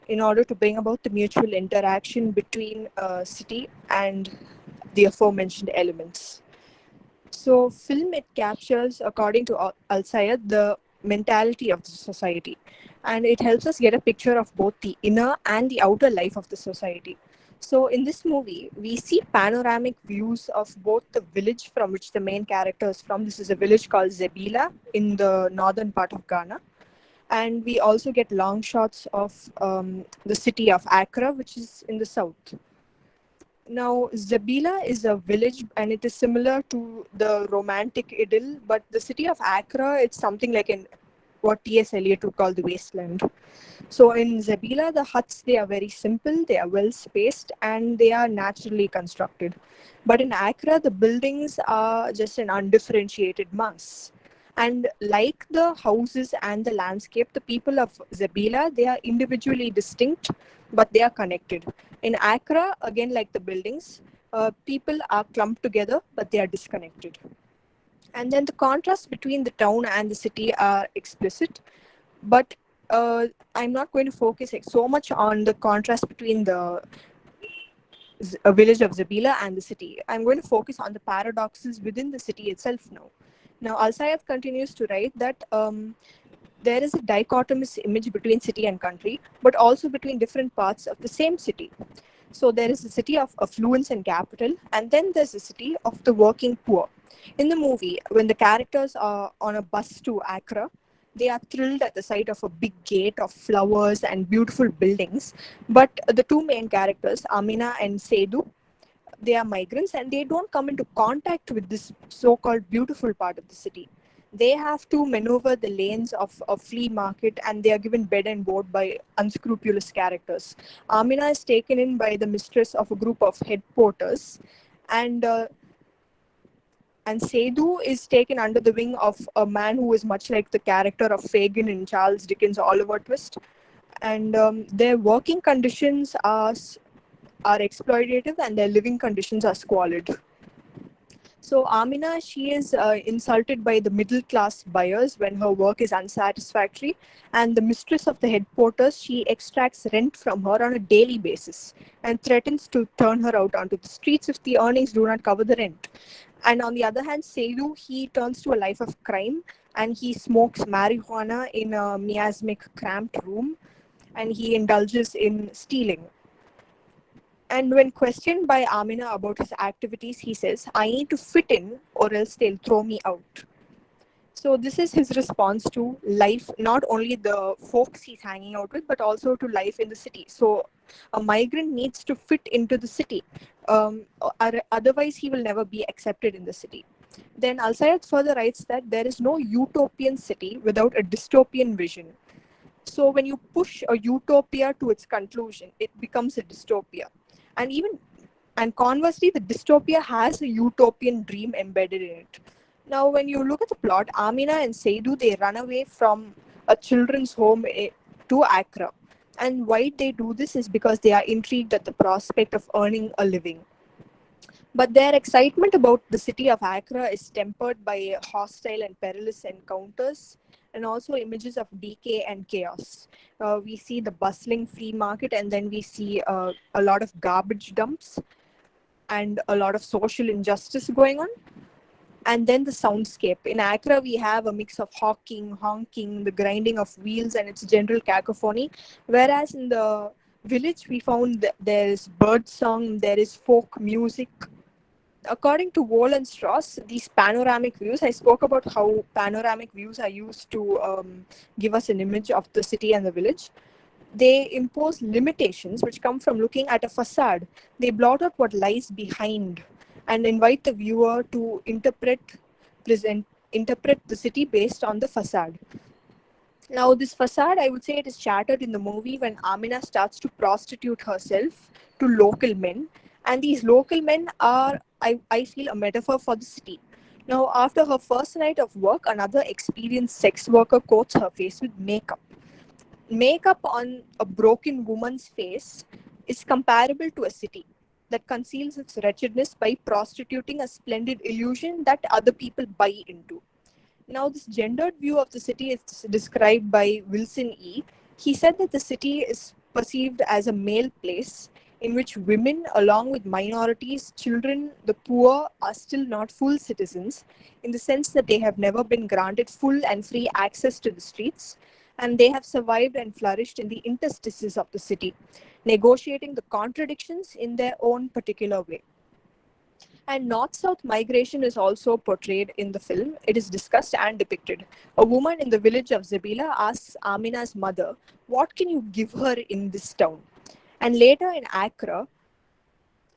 in order to bring about the mutual interaction between city and the aforementioned elements. So film, it captures, according to Al-Sayed, the mentality of the society, and it helps us get a picture of both the inner and the outer life of the society. So in this movie, we see panoramic views of both the village from which the main character is from. This is a village called Zebila in the northern part of Ghana. And we also get long shots of the city of Accra, which is in the south. Now, Zabila is a village, and it is similar to the romantic idyll, but the city of Accra, it's something like what T.S. Eliot would call the wasteland. So in Zabila, the huts, they are very simple, they are well spaced, and they are naturally constructed. But in Accra, the buildings are just an undifferentiated mass. And like the houses and the landscape, the people of Zabila, they are individually distinct, but they are connected. In Accra, again, like the buildings, people are clumped together, but they are disconnected. And then the contrast between the town and the city are explicit, but I'm not going to focus so much on the contrast between the village of Zabila and the city. I'm going to focus on the paradoxes within the city itself now. Now, Al-Sayed continues to write that there is a dichotomous image between city and country, but also between different parts of the same city. So there is a city of affluence and capital, and then there's a city of the working poor. In the movie, when the characters are on a bus to Accra, they are thrilled at the sight of a big gate of flowers and beautiful buildings. But the two main characters, Amina and Seydou, they are migrants, and they don't come into contact with this so-called beautiful part of the city. They have to maneuver the lanes of a flea market, and they are given bed and board by unscrupulous characters. Amina is taken in by the mistress of a group of head porters, and Seydou is taken under the wing of a man who is much like the character of Fagin in Charles Dickens' Oliver Twist. And their working conditions are exploitative, and their living conditions are squalid. So Amina, she is insulted by the middle class buyers when her work is unsatisfactory, and the mistress of the head porters, she extracts rent from her on a daily basis and threatens to turn her out onto the streets if the earnings do not cover the rent. And on the other hand, Seydou, he turns to a life of crime, and he smokes marijuana in a miasmic, cramped room, and he indulges in stealing. And when questioned by Amina about his activities, he says, "I need to fit in or else they'll throw me out." So this is his response to life, not only the folks he's hanging out with, but also to life in the city. So a migrant needs to fit into the city. Otherwise, he will never be accepted in the city. Then Al-Sayed further writes that there is no utopian city without a dystopian vision. So when you push a utopia to its conclusion, it becomes a dystopia. And conversely, the dystopia has a utopian dream embedded in it. Now, when you look at the plot, Amina and Seydou, they run away from a children's home to Accra. And why they do this is because they are intrigued at the prospect of earning a living. But their excitement about the city of Accra is tempered by hostile and perilous encounters and also images of decay and chaos. We see the bustling flea market, and then we see a lot of garbage dumps and a lot of social injustice going on. And then the soundscape. In Accra, we have a mix of hawking, honking, the grinding of wheels, and its general cacophony. Whereas in the village, we found that there is bird song, there is folk music. According to Wall and Strauss, these panoramic views, I spoke about how panoramic views are used to give us an image of the city and the village. They impose limitations which come from looking at a facade. They blot out what lies behind and invite the viewer to interpret the city based on the facade. Now, this facade, I would say it is shattered in the movie when Amina starts to prostitute herself to local men. And these local men are, I feel, a metaphor for the city. Now, after her first night of work, another experienced sex worker coats her face with makeup. Makeup on a broken woman's face is comparable to a city that conceals its wretchedness by prostituting a splendid illusion that other people buy into. Now, this gendered view of the city is described by Wilson E. He said that the city is perceived as a male place in which women, along with minorities, children, the poor, are still not full citizens, in the sense that they have never been granted full and free access to the streets, and they have survived and flourished in the interstices of the city, negotiating the contradictions in their own particular way. And North-South migration is also portrayed in the film. It is discussed and depicted. A woman in the village of Zabila asks Amina's mother, "What can you give her in this town?" And later in Accra,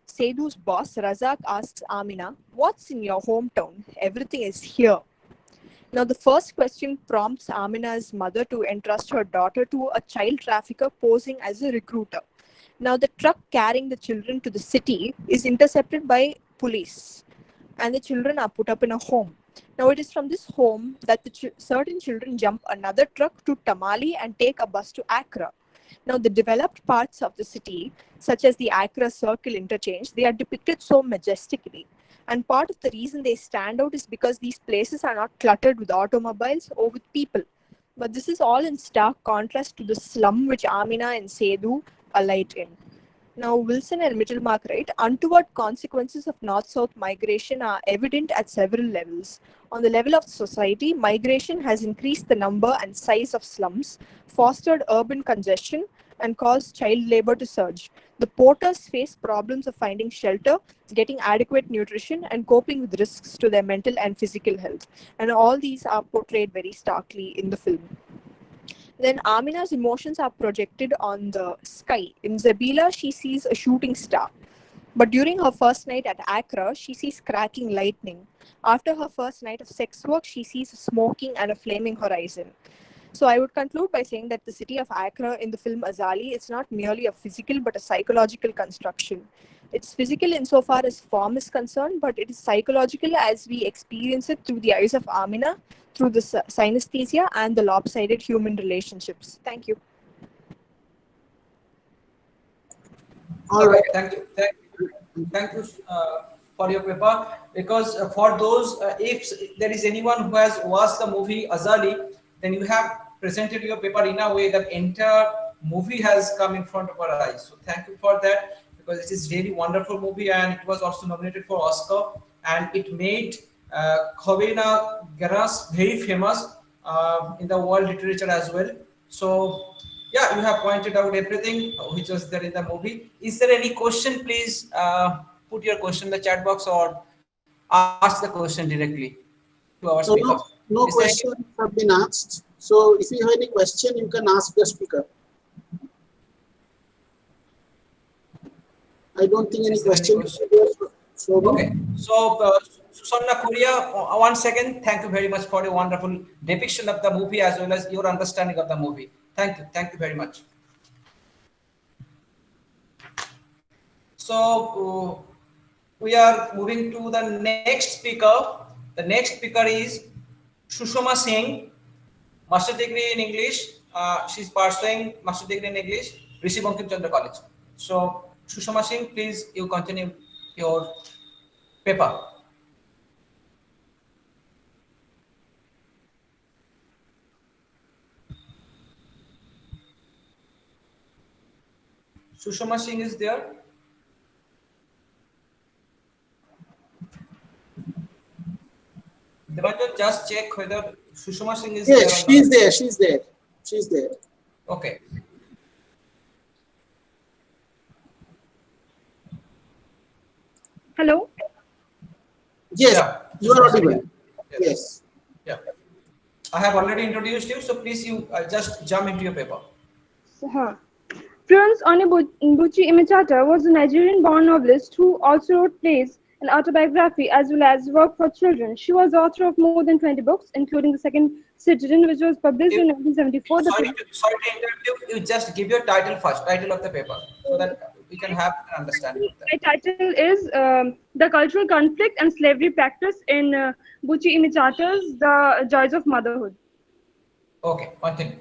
Seydou's boss, Razak, asks Amina, "What's in your hometown? Everything is here." Now, the first question prompts Amina's mother to entrust her daughter to a child trafficker posing as a recruiter. Now, the truck carrying the children to the city is intercepted by police, and the children are put up in a home. Now, it is from this home that certain children jump another truck to Tamale and take a bus to Accra. Now, the developed parts of the city, such as the Accra Circle interchange, they are depicted so majestically. And part of the reason they stand out is because these places are not cluttered with automobiles or with people. But this is all in stark contrast to the slum which Amina and Seydou alight in. Now, Wilson and Middlemark write, untoward consequences of North-South migration are evident at several levels. On the level of society, migration has increased the number and size of slums, fostered urban congestion, and caused child labor to surge. The porters face problems of finding shelter, getting adequate nutrition, and coping with risks to their mental and physical health. And all these are portrayed very starkly in the film. Then Amina's emotions are projected on the sky. In Zabila, she sees a shooting star. But during her first night at Accra, she sees cracking lightning. After her first night of sex work, she sees smoking and a flaming horizon. So I would conclude by saying that the city of Accra in the film Azali is not merely a physical but a psychological construction. It's physical insofar as form is concerned, but it is psychological as we experience it through the eyes of Amina, through the synesthesia and the lopsided human relationships. Thank you. All right. Thank you for your paper. Because for those, if there is anyone who has watched the movie Azali, then you have presented your paper in a way that entire movie has come in front of our eyes. So thank you for that, because it is really wonderful movie, and it was also nominated for Oscar, and it made Parganas very famous in the world literature as well. So yeah, you have pointed out everything which was there in the movie. Is there any question? Please put your question in the chat box or ask the question directly to our speaker. No questions have been asked. So if you have any question, you can ask the speaker. I don't think any questions. Okay. So Susanna Korea, 1 second. Thank you very much for your wonderful depiction of the movie as well as your understanding of the movie. Thank you. Thank you very much. So we are moving to the next speaker. The next speaker is Sushma Singh, master degree in English. She's pursuing master degree in English, Rishi Bankim Chandra College. So Sushma Singh, please, you continue your paper. Sushma Singh is there. Debanjan, just check whether Sushma Singh is there. Yes, she's there. She's there. She's there. Okay. Hello? Yes, Yeah. you are audible. Yes. Yes. Yeah. I have already introduced you, so please you just jump into your paper. Florence Onyebuchi Imechata was a Nigerian-born novelist who also wrote plays and autobiography as well as work for children. She was the author of more than 20 books, including The Second Citizen, which was published in 1974. Sorry to interrupt you. You just give your title first, title of the paper, so that we can have an understanding of that. My title is The Cultural Conflict and Slavery Practice in Buchi Imechata's The Joys of Motherhood. Okay, continue.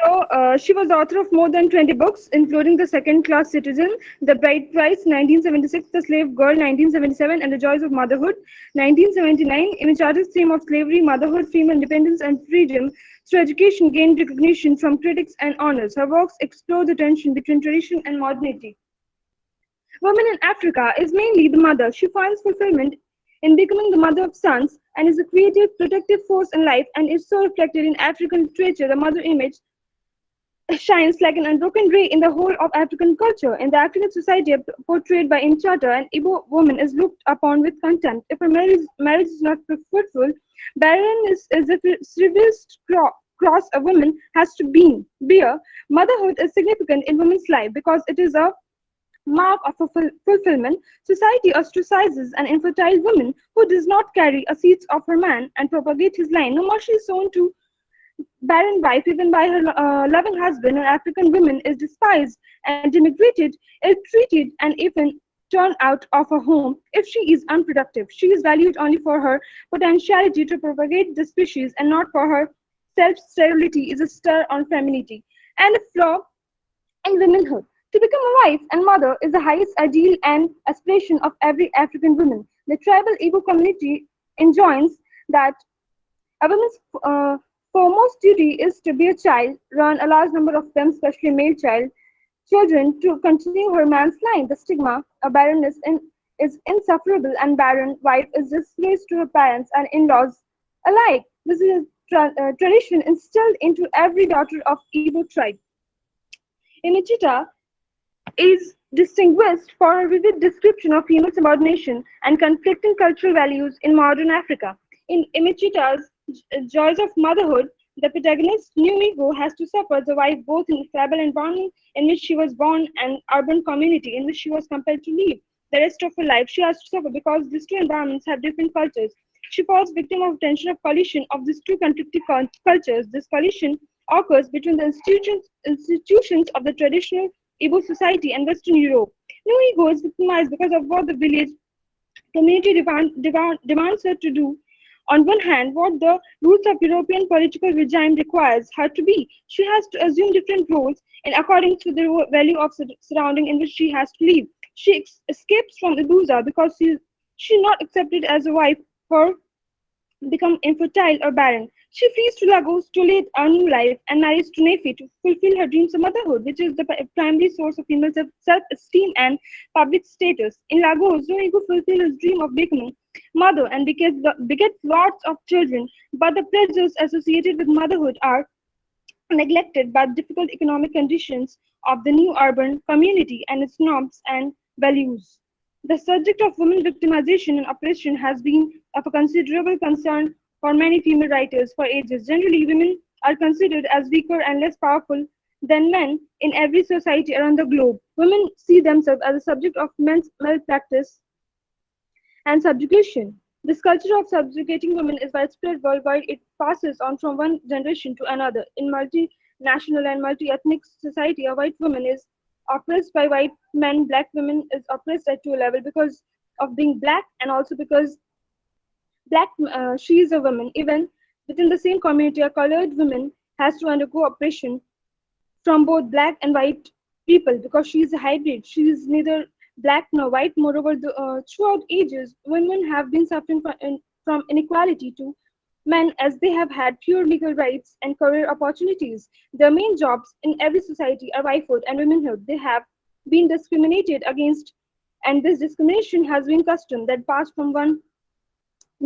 So, she was the author of more than 20 books, including The Second Class Citizen, The Bride Price, 1976, The Slave Girl, 1977, and The Joys of Motherhood, 1979. Imechata's theme of slavery, motherhood, female independence, and freedom through education gained recognition from critics and honors. Her works explore the tension between tradition and modernity. Woman in Africa is mainly the mother. She finds fulfillment in becoming the mother of sons and is a creative, protective force in life, and is so reflected in African literature. The mother image shines like an unbroken ray in the whole of African culture. In the African society portrayed by Imechata, an Igbo woman is looked upon with contempt. If her marriage is not fruitful, barrenness is the severest cross a woman has to bear. Motherhood is significant in women's life because it is a mark of fulfillment. Society ostracizes an infertile woman who does not carry a seed of her man and propagate his line. No more she is sown to barren wife, even by her loving husband. An African woman is despised and denigrated, ill-treated, and even turned out of her home if she is unproductive. She is valued only for her potentiality to propagate the species and not for her self-sterility is a stir on femininity and a flaw in womanhood. To become a wife and mother is the highest ideal and aspiration of every African woman. The tribal Igbo community enjoins that a woman's foremost duty is to be a child, run a large number of them, especially male children, to continue her man's line. The stigma of barrenness is insufferable, and barren wife is disgraced to her parents and in-laws alike. This is a tradition instilled into every daughter of Igbo tribe. Imechata is distinguished for a vivid description of female subordination and conflicting cultural values in modern Africa. In Imechata's Joys of Motherhood, the protagonist, New Igbo, has to suffer the wife both in the tribal environment in which she was born and urban community in which she was compelled to live. The rest of her life she has to suffer because these two environments have different cultures. She falls victim of tension of collision of these two conflicting cultures. This collision occurs between the institutions of the traditional Igbo society and Western Europe. New Igbo is victimized because of what the village community demands her to do. On one hand, what the rules of European political regime requires her to be. She has to assume different roles in according to the value of the surrounding in which she has to live. She escapes from Ibuza because she is not accepted as a wife for become infertile or barren. She flees to Lagos to lead a new life and marries to Nefi to fulfill her dreams of motherhood, which is the primary source of female self-esteem and public status. In Lagos, Zoigu fulfills his dream of becoming mother and begets lots of children, but the pleasures associated with motherhood are neglected by the difficult economic conditions of the new urban community and its norms and values. The subject of women victimization and oppression has been of a considerable concern for many female writers for ages. Generally, women are considered as weaker and less powerful than men in every society around the globe. Women see themselves as a subject of men's malpractice and subjugation. This culture of subjugating women is widespread worldwide. It passes on from one generation to another. In multinational and multi-ethnic society, a white woman is oppressed by white men. Black women is oppressed at to a level because of being black and also because she is a woman. Even within the same community, a colored woman has to undergo oppression from both black and white people because she is a hybrid. She is neither black nor white. Moreover, throughout ages, women have been suffering from inequality to men as they have had fewer legal rights and career opportunities. Their main jobs in every society are wifehood and womanhood. They have been discriminated against, and this discrimination has been custom that passed from one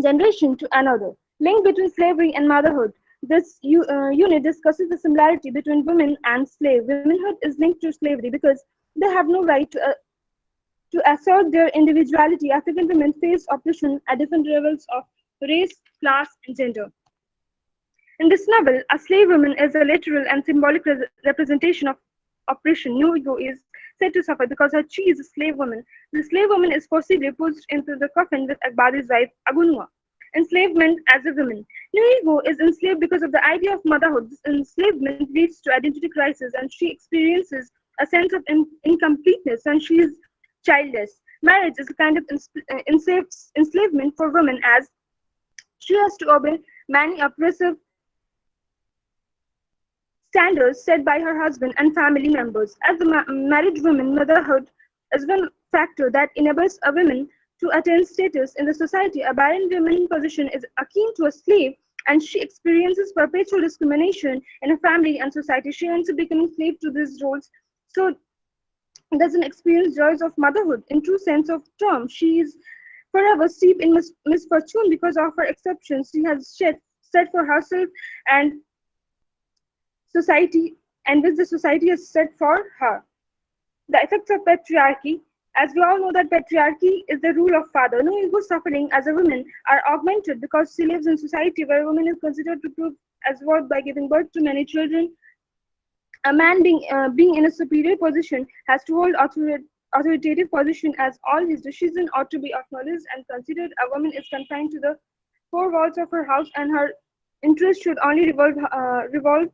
generation to another. Link between slavery and motherhood. This unit discusses the similarity between women and slave. Womanhood is linked to slavery because they have no right to assert their individuality. African women face oppression at different levels of race, class, and gender. In this novel, a slave woman is a literal and symbolic representation of oppression. New Ego is said to suffer because she is a slave woman. The slave woman is forcibly pushed into the coffin with Akbari's wife, Agunwa. Enslavement as a woman. New Ego is enslaved because of the idea of motherhood. This enslavement leads to identity crisis, and she experiences a sense of incompleteness, and she is childless. Marriage is a kind of enslavement for women, as she has to obey many oppressive standards set by her husband and family members. As a married woman, motherhood is one factor that enables a woman to attain status in the society. A barren woman's position is akin to a slave, and she experiences perpetual discrimination in her family and society. She ends up becoming slave to these roles, so doesn't experience joys of motherhood in true sense of term. She is forever steeped in misfortune because of her exceptions she has set for herself and society, and which the society has set for her. The effects of patriarchy. As we all know that patriarchy is the rule of father. No Ego suffering as a woman are augmented because she lives in society where a woman is considered to prove as worth by giving birth to many children. A man being in a superior position has to hold authoritative position, as all his decisions ought to be acknowledged and considered. A woman is confined to the four walls of her house, and her interest should only revolve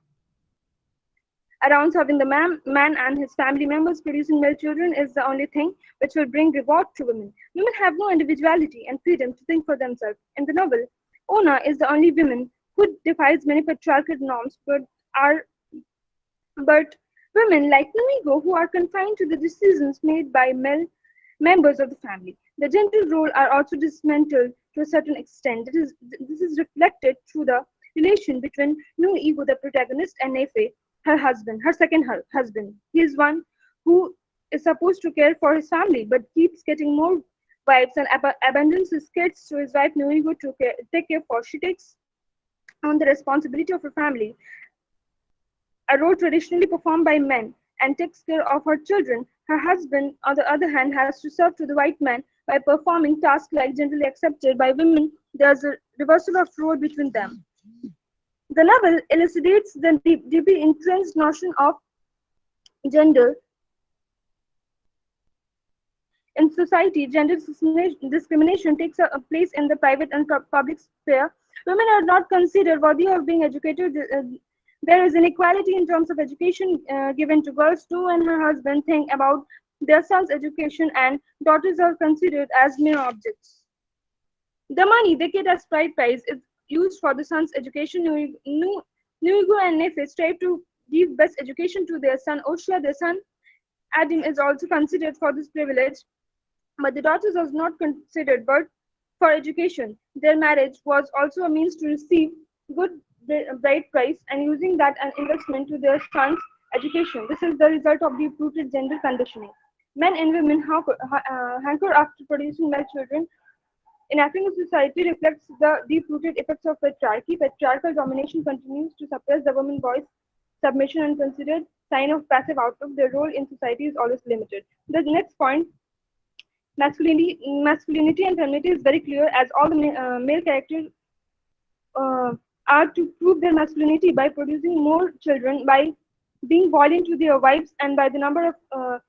around serving the man and his family members. Producing male children is the only thing which will bring reward to women. Women have no individuality and freedom to think for themselves. In the novel, Ona is the only woman who defies many patriarchal norms, but women like Nuigo, who are confined to the decisions made by male members of the family. The gender role are also dismantled to a certain extent. This is reflected through the relation between Nuigo, the protagonist, and Nefe, her second husband. He is one who is supposed to care for his family, but keeps getting more wives and abandons his kids to his wife Nuigo to take care for. She takes on the responsibility of her family, a role traditionally performed by men, and takes care of her children. Her husband, on the other hand, has to serve to the white man by performing tasks like generally accepted by women. There's a reversal of role between them. The novel elucidates the deeply entrenched notion of gender in society. Gender discrimination takes a place in the private and public sphere. Women are not considered worthy of being educated. There is inequality in terms of education given to girls too, and her husband think about their son's education, and daughters are considered as mere objects. The money they get as bride price is used for the son's education. Nuigo and Nefe strive to give best education to their son Oshia. Their son Adam is also considered for this privilege, but the daughters was not considered but for education. Their marriage was also a means to receive good bride price, and using that an investment to their son's education. This is the result of deep-rooted gender conditioning. Men and women hanker after producing male children in African society reflects the deep-rooted effects of patriarchy. Patriarchal domination continues to suppress the woman's voice. Submission and considered sign of passive outlook. Their role in society is always limited. The next point, masculinity and femininity, is very clear, as all the male characters are to prove their masculinity by producing more children, by being violent to their wives, and by the number of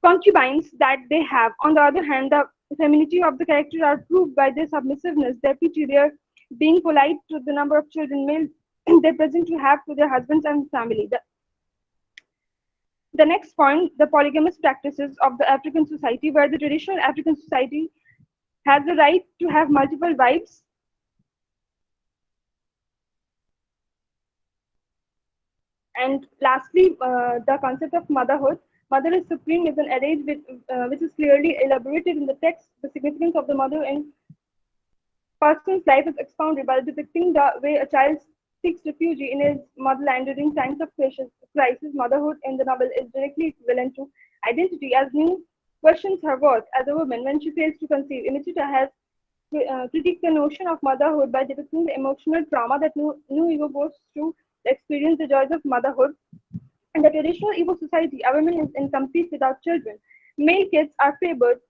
concubines that they have. On the other hand, the femininity of the characters are proved by their submissiveness, their pity, their being polite to the number of children male they present to have to their husbands and family. The next point, the polygamous practices of the African society, where the traditional African society has the right to have multiple wives. And lastly, the concept of motherhood. Mother is supreme is an adage which is clearly elaborated in the text. The significance of the mother in person's life is expounded by depicting the way a child seeks refuge in his motherland during times of crisis. Motherhood in the novel is directly equivalent to identity, as New questions her worth as a woman when she fails to conceive. Imichita has critiqued the notion of motherhood by depicting the emotional trauma that New Igbo goes through to experience the joys of motherhood. In the traditional Igbo society, a woman is incomplete without children. Male kids are favored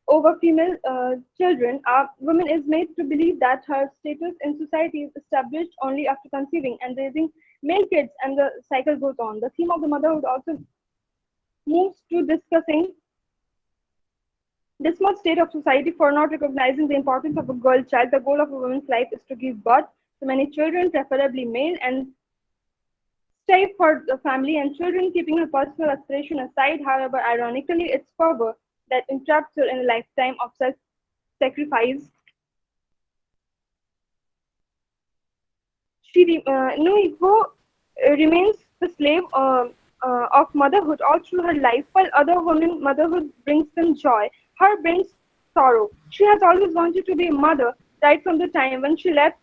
over female children. A woman is made to believe that her status in society is established only after conceiving and raising male kids, and the cycle goes on. The theme of the motherhood also moves to discussing dismal state of society for not recognizing the importance of a girl child. The goal of a woman's life is to give birth to many children, preferably male, and strive for the family and children, keeping her personal aspiration aside. However, ironically, it's fervor that entraps her in a lifetime of self-sacrifice. New Igbo remains the slave of motherhood all through her life, while other women, motherhood brings them joy. Her brings sorrow. She has always wanted to be a mother, right from the time when she left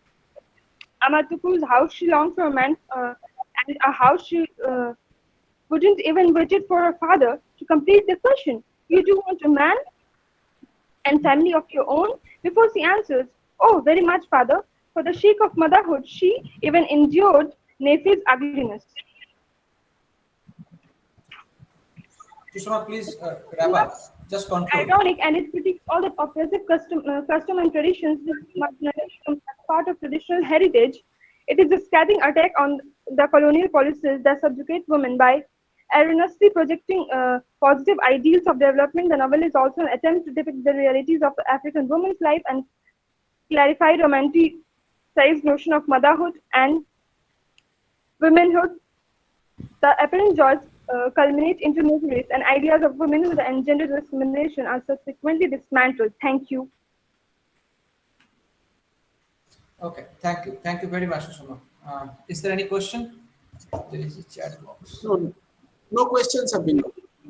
Amatuku's house. She longed for a man and a house. She wouldn't even waited for her father to complete the question. You do want a man and family of your own? Before she answers, oh, very much, father. For the sake of motherhood, she even endured Nefi's ugliness. Sushma, please wrap up. Just conclude. Ironic, and it critiques all the oppressive custom and traditions. This marginalization as part of traditional heritage. It is a scathing attack on the colonial policies that subjugate women by erroneously projecting positive ideals of development. The novel is also an attempt to depict the realities of the African woman's life and clarify romanticized notion of motherhood and womanhood. The apparent joys culminate into miseries, and ideas of womenhood and gender discrimination are subsequently dismantled. Thank you. Okay, thank you. Thank you very much, Sushma. Is there any question? There is a chat box. No questions have been.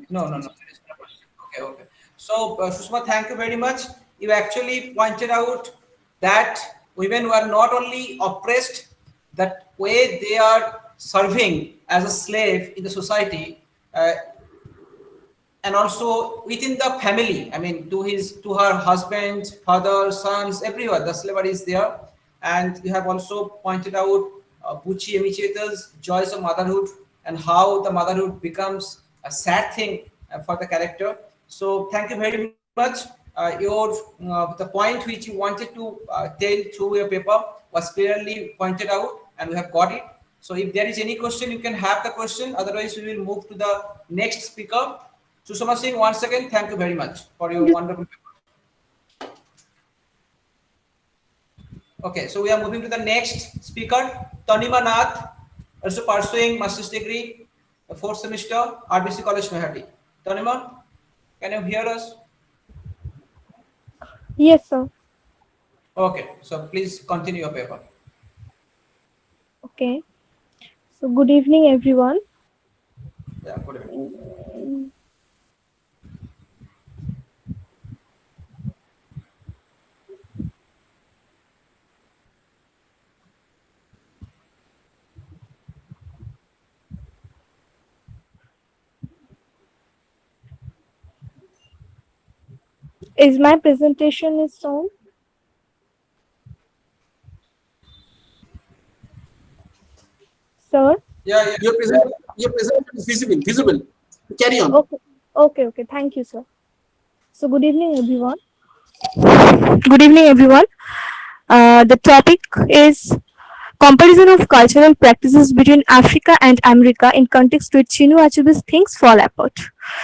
No. There is no question. Okay. So, Sushma, thank you very much. You actually pointed out that women were not only oppressed, that way they are serving as a slave in the society, and also within the family. I mean, to her husband, father, sons, everyone, the slavery is there. And you have also pointed out Buchi Emicheta's joys of motherhood and how the motherhood becomes a sad thing for the character. So thank you very much. The point which you wanted to tell through your paper was clearly pointed out, and we have got it. So if there is any question, you can have the question. Otherwise, we will move to the next speaker. Sushma Singh, once again, thank you very much for your wonderful paper. Okay, so we are moving to the next speaker, Tanima Nath, also pursuing master's degree, the 4th semester, RBCC College, Naihati. Tanima, can you hear us? Yes, sir. Okay, so please continue your paper. Okay. So good evening, everyone. Yeah, good evening. Is my presentation is on? Sir? Yeah. Your presentation is visible. Carry on. Okay. Thank you, sir. So good evening, everyone. The topic is comparison of cultural practices between Africa and America in context with Chinua Achebe's Things Fall Apart.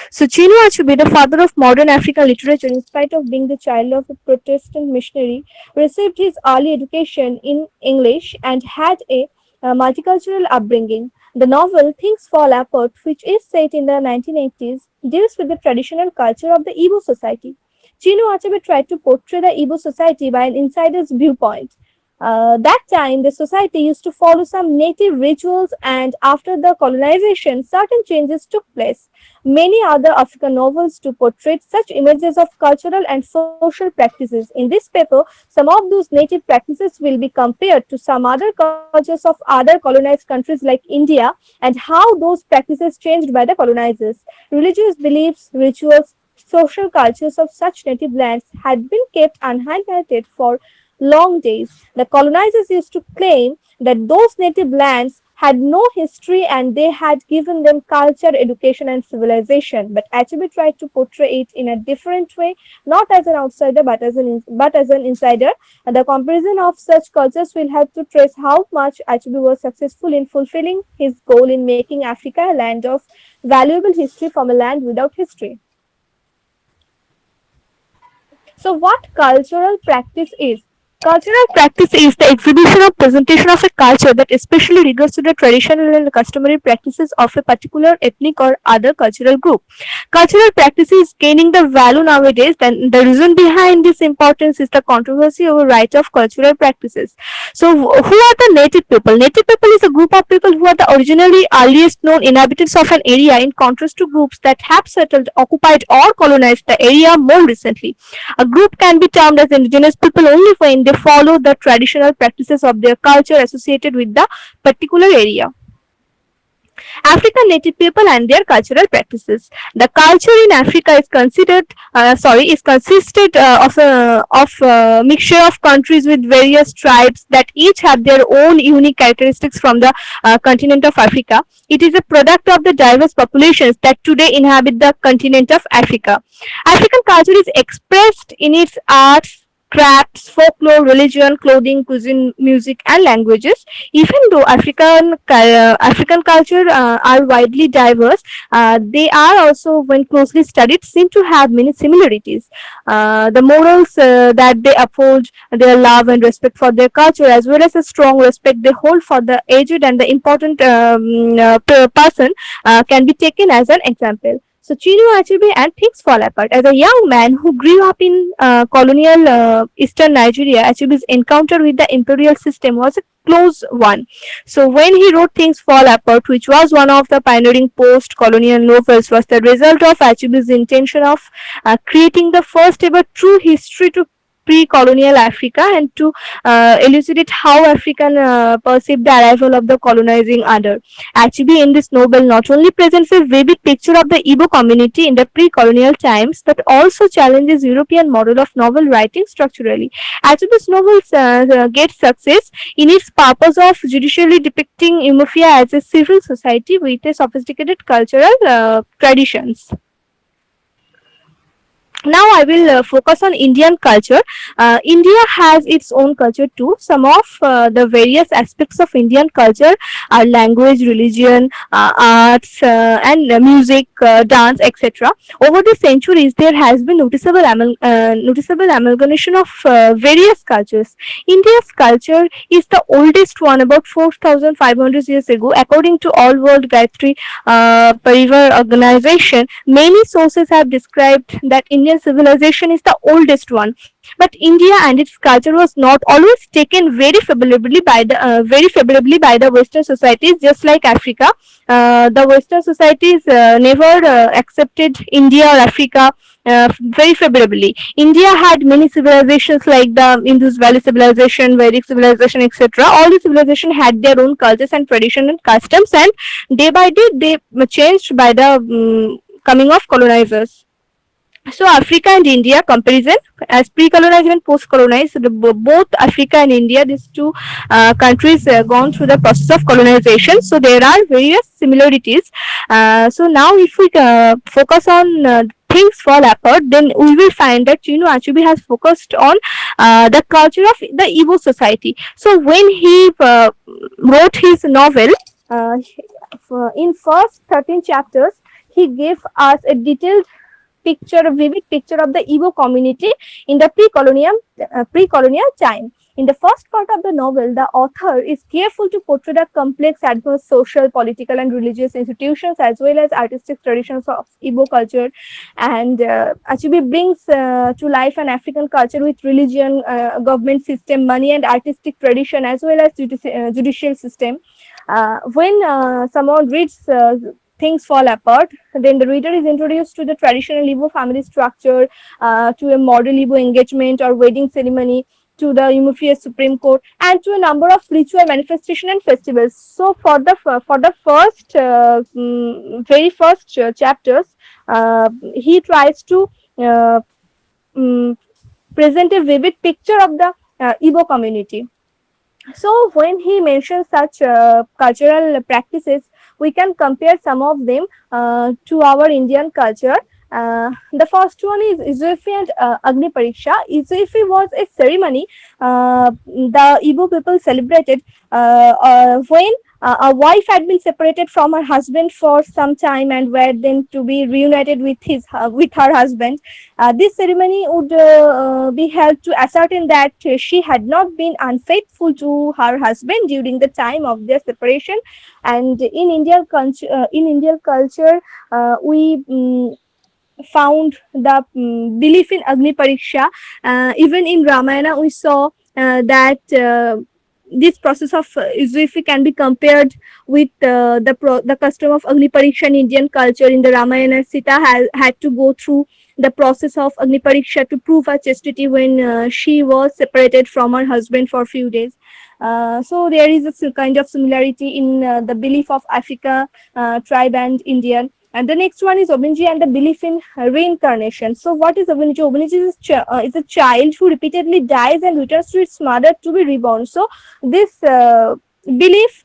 So Chinua Achebe, the father of modern African literature, in spite of being the child of a Protestant missionary, received his early education in English and had a multicultural upbringing. The novel Things Fall Apart, which is set in the 1980s, deals with the traditional culture of the Igbo society. Chinua Achebe tried to portray the Igbo society by an insider's viewpoint. That time, the society used to follow some native rituals, and after the colonization, certain changes took place. Many other African novels to portray such images of cultural and social practices. In this paper, some of those native practices will be compared to some other cultures of other colonized countries like India and how those practices changed by the colonizers. Religious beliefs, rituals, social cultures of such native lands had been kept uninhabited for long days. The colonizers used to claim that those native lands had no history and they had given them culture, education, and civilization. But Achebe tried to portray it in a different way, not as an outsider but as an insider. And the comparison of such cultures will help to trace how much Achebe was successful in fulfilling his goal in making Africa a land of valuable history from a land without history. So, what cultural practice is? Cultural practice is the exhibition or presentation of a culture that especially refers to the traditional and customary practices of a particular ethnic or other cultural group. Cultural practice is gaining the value nowadays, and the reason behind this importance is the controversy over right of cultural practices. So, who are the native people? Native people is a group of people who are the originally earliest known inhabitants of an area, in contrast to groups that have settled, occupied, or colonized the area more recently. A group can be termed as indigenous people only when they follow the traditional practices of their culture associated with the particular area. African native people and their cultural practices. The culture in Africa is consisted of a mixture of countries with various tribes that each have their own unique characteristics from the continent of Africa. It is a product of the diverse populations that today inhabit the continent of Africa. African culture is expressed in its arts, crafts, folklore, religion, clothing, cuisine, music, and languages. Even though African culture are widely diverse, they are also, when closely studied, seem to have many similarities. The morals that they uphold, their love and respect for their culture, as well as a strong respect they hold for the aged and the important person, can be taken as an example. So Chinu Achebe and things fall apart. As a young man who grew up in colonial eastern Nigeria, Achebe's encounter with the imperial system was a close one. So when he wrote Things Fall Apart, which was one of the pioneering post-colonial novels, was the result of Achebe's intention of creating the first ever true history to pre-colonial Africa and to elucidate how African perceived the arrival of the colonizing other. Achebe in this novel not only presents a vivid picture of the Igbo community in the pre-colonial times, but also challenges European model of novel writing structurally. Achebe's novels get success in its purpose of judicially depicting Umofia as a civil society with a sophisticated cultural traditions. Now I will focus on Indian culture. India has its own culture too. Some of the various aspects of Indian culture are language, religion, arts, and music, dance, etc. Over the centuries, there has been noticeable amalgamation of various cultures. India's culture is the oldest one, about 4,500 years ago, according to All World Gayatri Parivar Organization. Many sources have described that Indian civilization is the oldest one, but India and its culture was not always taken very favorably by the Western societies. Just like Africa, the Western societies never accepted India or Africa very favorably. India had many civilizations like the Indus Valley civilization, Vedic civilization, etc. All the civilization had their own cultures and tradition and customs, and day by day they changed by the coming of colonizers. So Africa and India comparison, as pre-colonized and post-colonized, both Africa and India, these two countries gone through the process of colonization. So there are various similarities. So now if we focus on Things Fall Apart, then we will find that Chinu Achebe has focused on the culture of the Igbo society. So when he wrote his novel, in first 13 chapters, he gave us a detailed picture, a vivid picture of the Igbo community in the pre-colonial time. In the first part of the novel, the author is careful to portray the complex, adverse social, political, and religious institutions as well as artistic traditions of Igbo culture. And Achebe brings to life an African culture with religion, government system, money, and artistic tradition as well as judicial system. When someone reads things fall apart, then the reader is introduced to the traditional Igbo family structure, to a model Igbo engagement or wedding ceremony, to the Umufiya Supreme Court, and to a number of ritual manifestation and festivals. So for the first very first chapters, he tries to uh, um, present a vivid picture of the Igbo community. So when he mentions such cultural practices, we can compare some of them to our Indian culture. The first one is Izuifi and Agni Pariksha. Izuifi was a ceremony the Igbo people celebrated when a wife had been separated from her husband for some time and were then to be reunited with her husband. This ceremony would be held to ascertain that she had not been unfaithful to her husband during the time of their separation. And in Indian culture, we found the belief in Agni Pariksha. Even in Ramayana, we saw that this process of Izuifi can be compared with the custom of Agni Pariksha in Indian culture. In the Ramayana, Sita had to go through the process of Agni Pariksha to prove her chastity when she was separated from her husband for a few days. So there is a kind of similarity in the belief of Africa tribe and Indian. And the next one is Obinji and the belief in reincarnation. So what is Obinji? Obinji is a child who repeatedly dies and returns to its mother to be reborn. So this belief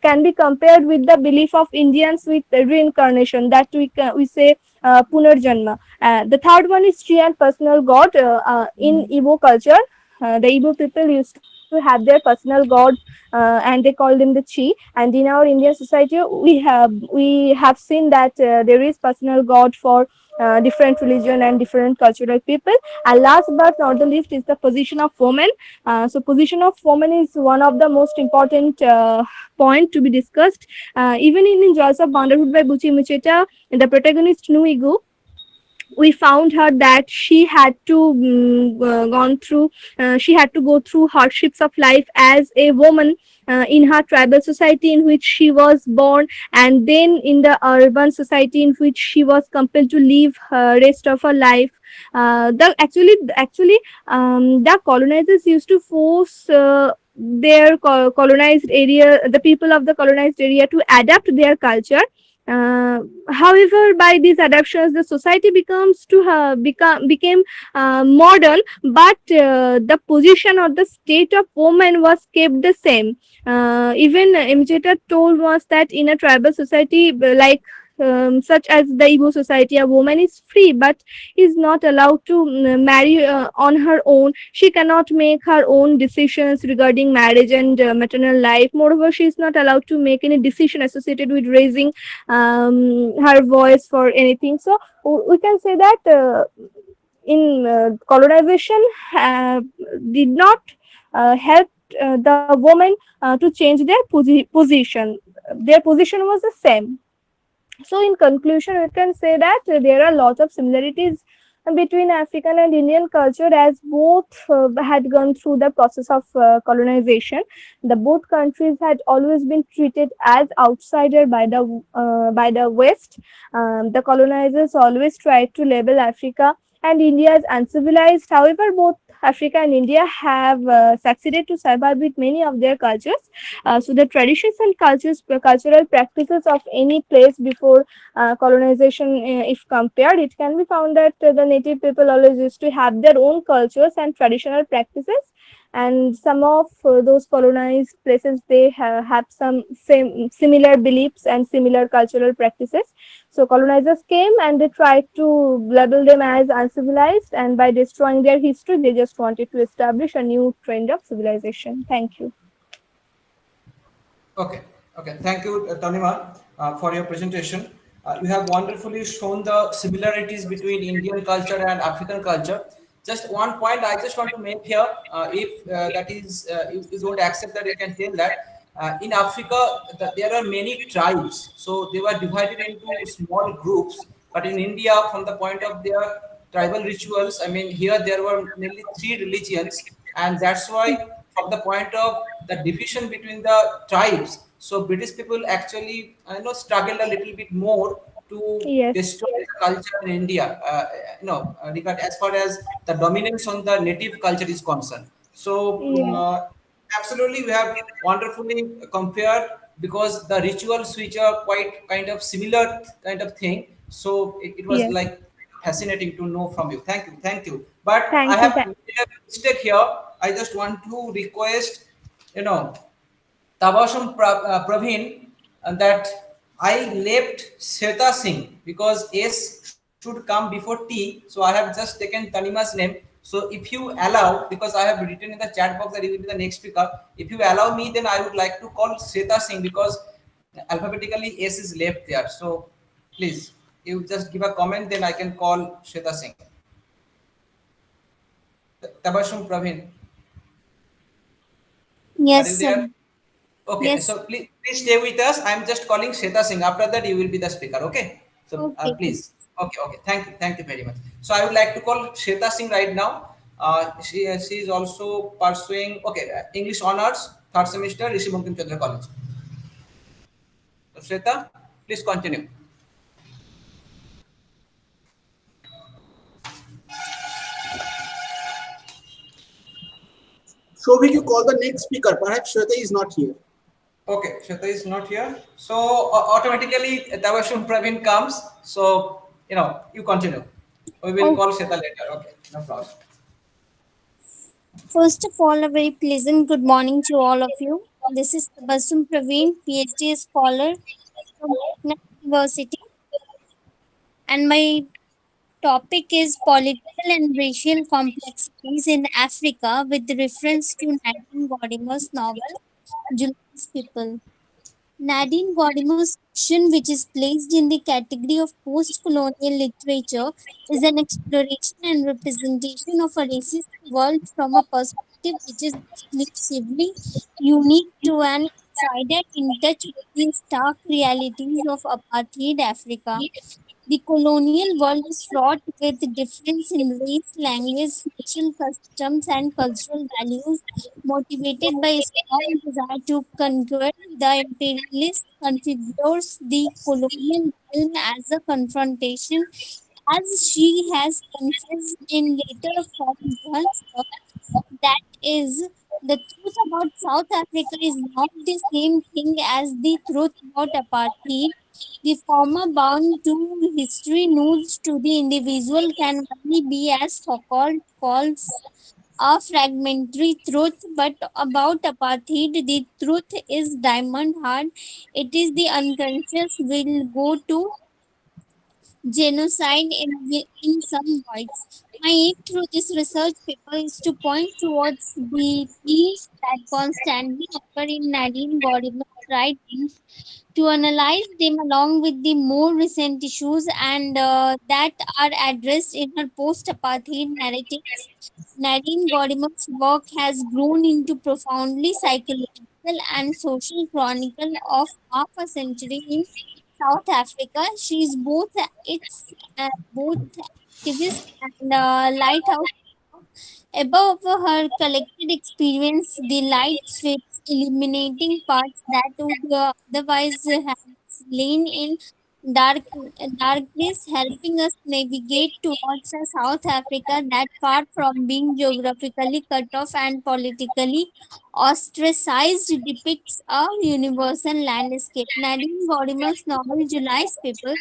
can be compared with the belief of Indians with reincarnation, that we say Punarjanma. The third one is Sri and personal god. In Igbo culture, the Igbo people used to have their personal god and they called him the Chi. And in our Indian society, we have seen that there is personal god for different religion and different cultural people. And last but not the least is the position of woman. So position of woman is one of the most important point to be discussed. Even in Joys of Motherhood by Buchi Mucheta, the protagonist Nuigu, we found her that she had to she had to go through hardships of life as a woman in her tribal society in which she was born, and then in the urban society in which she was compelled to live rest of her life. The colonizers used to force their colonized area, the people of the colonized area, to adapt their culture. However, by these adaptations, the society became modern, but the position or the state of woman was kept the same. Even Imjeta told us that in a tribal society like such as the Igbo society, a woman is free but is not allowed to marry on her own. She cannot make her own decisions regarding marriage and maternal life. Moreover, she is not allowed to make any decision associated with raising her voice for anything. So we can say that in colonization did not help the women to change their position. Their position was the same. So in conclusion, we can say that there are lots of similarities between African and Indian culture, as both had gone through the process of colonization. The both countries had always been treated as outsider by the West. The colonizers always tried to label Africa and India as uncivilized. However, both Africa and India have succeeded to survive with many of their cultures. So the traditions and cultural practices of any place before colonization, if compared, it can be found that the native people always used to have their own cultures and traditional practices. And some of those colonized places, they have some similar beliefs and similar cultural practices. So colonizers came and they tried to label them as uncivilized, and by destroying their history, they just wanted to establish a new trend of civilization. Thank you. Okay. Thank you, Tanima, for your presentation. You have wonderfully shown the similarities between Indian culture and African culture. Just one point I just want to make here. If that is, you don't accept that, you can tell that in Africa there are many tribes, so they were divided into small groups. But in India, from the point of their tribal rituals, I mean, here there were nearly three religions, and that's why from the point of the division between the tribes, so British people actually struggled a little bit more to Yes. destroy the culture in India, regard as far as the dominance on the native culture is concerned. So Yes. absolutely, we have wonderfully compared, because the rituals which are quite kind of similar kind of thing. So it was Yes. like fascinating to know from you. Thank you, thank you. But I Thank you. have made a mistake here. I just want to request, you know, Praveen, and that I left Shweta Singh because S should come before T. So I have just taken Tanima's name. So if you allow, because I have written in the chat box that he will be the next speaker, if you allow me, then I would like to call Shweta Singh, because alphabetically S is left there. So please, you just give a comment, then I can call Shweta Singh. Tabashum Praveen, are Yes, you sir. there? Okay, Yes. so please stay with us. I'm just calling Shweta Singh. After that, you will be the speaker. Okay. So Okay. please. Okay. Okay. Thank you very much. So I would like to call Shweta Singh right now. She is also pursuing English honors, third semester, Rishi Chandra College. So Shweta, please continue. Shobhik, you call the next speaker. Perhaps Shweta is not here. Okay, Shweta is not here. So automatically Tavashum Praveen comes. So you continue. We will Oh, call Shweta later. Okay, no problem. first of all, a very pleasant good morning to all of you. This is Basum Praveen, PhD scholar from Patna University, and my topic is political and racial complexities in Africa with reference to Nadine Gordimer's novel Julius People. Nadine Gordimer's fiction, which is placed in the category of post colonial literature, is an exploration and representation of a racist world from a perspective which is exclusively unique to an outsider in touch with the stark realities of apartheid Africa. The colonial world is fraught with difference in race, language, social customs, and cultural values, motivated by a strong desire to conquer. The imperialist configures the colonial realm as a confrontation, as she has confessed in later forms once. That is, the truth about South Africa is not the same thing as the truth about apartheid. The former, bound to history, notes to the individual, can only be as so-called false, a fragmentary truth. But about apartheid, the truth is diamond hard. It is the unconscious will go to genocide in some voids. My aim through this research paper is to point towards the themes that constantly occur in Nadine Gordimer's writings, to analyze them along with the more recent issues and that are addressed in her post-apartheid narratives. Nadine Gordimer's work has grown into profoundly psychological and social chronicle of half a century in South Africa. She is both activist and lighthouse. Above her collected experience, the light sweeps, illuminating parts that would otherwise have lain in dark darkness, helping us navigate towards a South Africa that, far from being geographically cut off and politically ostracized, depicts a universal landscape. Nadine Gordimer's novel July's People,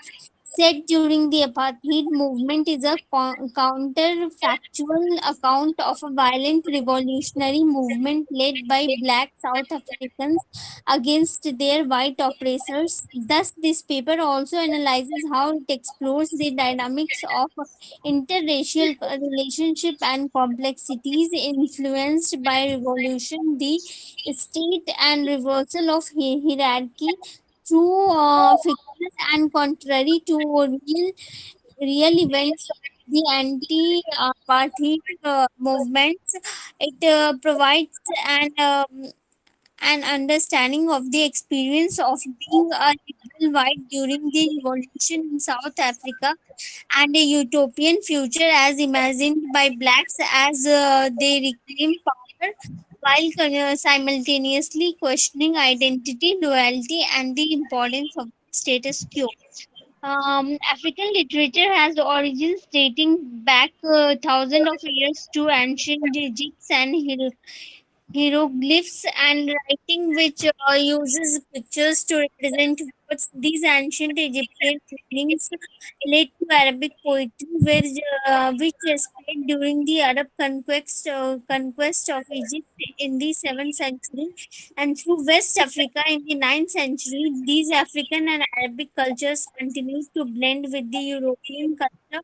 set during the apartheid movement, is a counterfactual account of a violent revolutionary movement led by black South Africans against their white oppressors. Thus, this paper also analyzes how it explores the dynamics of interracial relationship and complexities influenced by revolution, the state, and reversal of hierarchy through fictional and contrary to real events. the anti-apartheid movements. It provides an understanding of the experience of being a liberal white during the revolution in South Africa and a utopian future as imagined by blacks as they reclaim power while simultaneously questioning identity, loyalty, and the importance of the status quo. African literature has origins dating back thousands of years to ancient Egypt and hieroglyphs and writing which uses pictures to represent words. These ancient Egyptian writings relate to Arabic poetry, which spread during the Arab conquest of Egypt in the 7th century and through West Africa in the 9th century. These African and Arabic cultures continued to blend with the European culture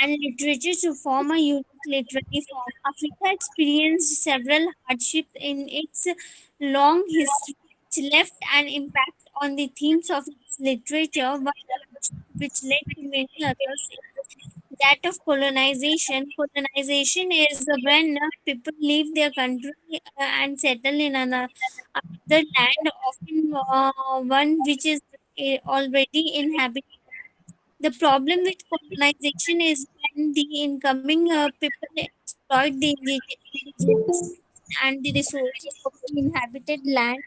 and literature to form a unique literary form. Africa experienced several hardships in its long history, which left an impact on the themes of its literature, one hardship which led to many others that of colonization. Colonization is when people leave their country and settle in another land, often one which is already inhabited. The problem with colonization is when the incoming people exploit the indigenous and the resources of the inhabited land.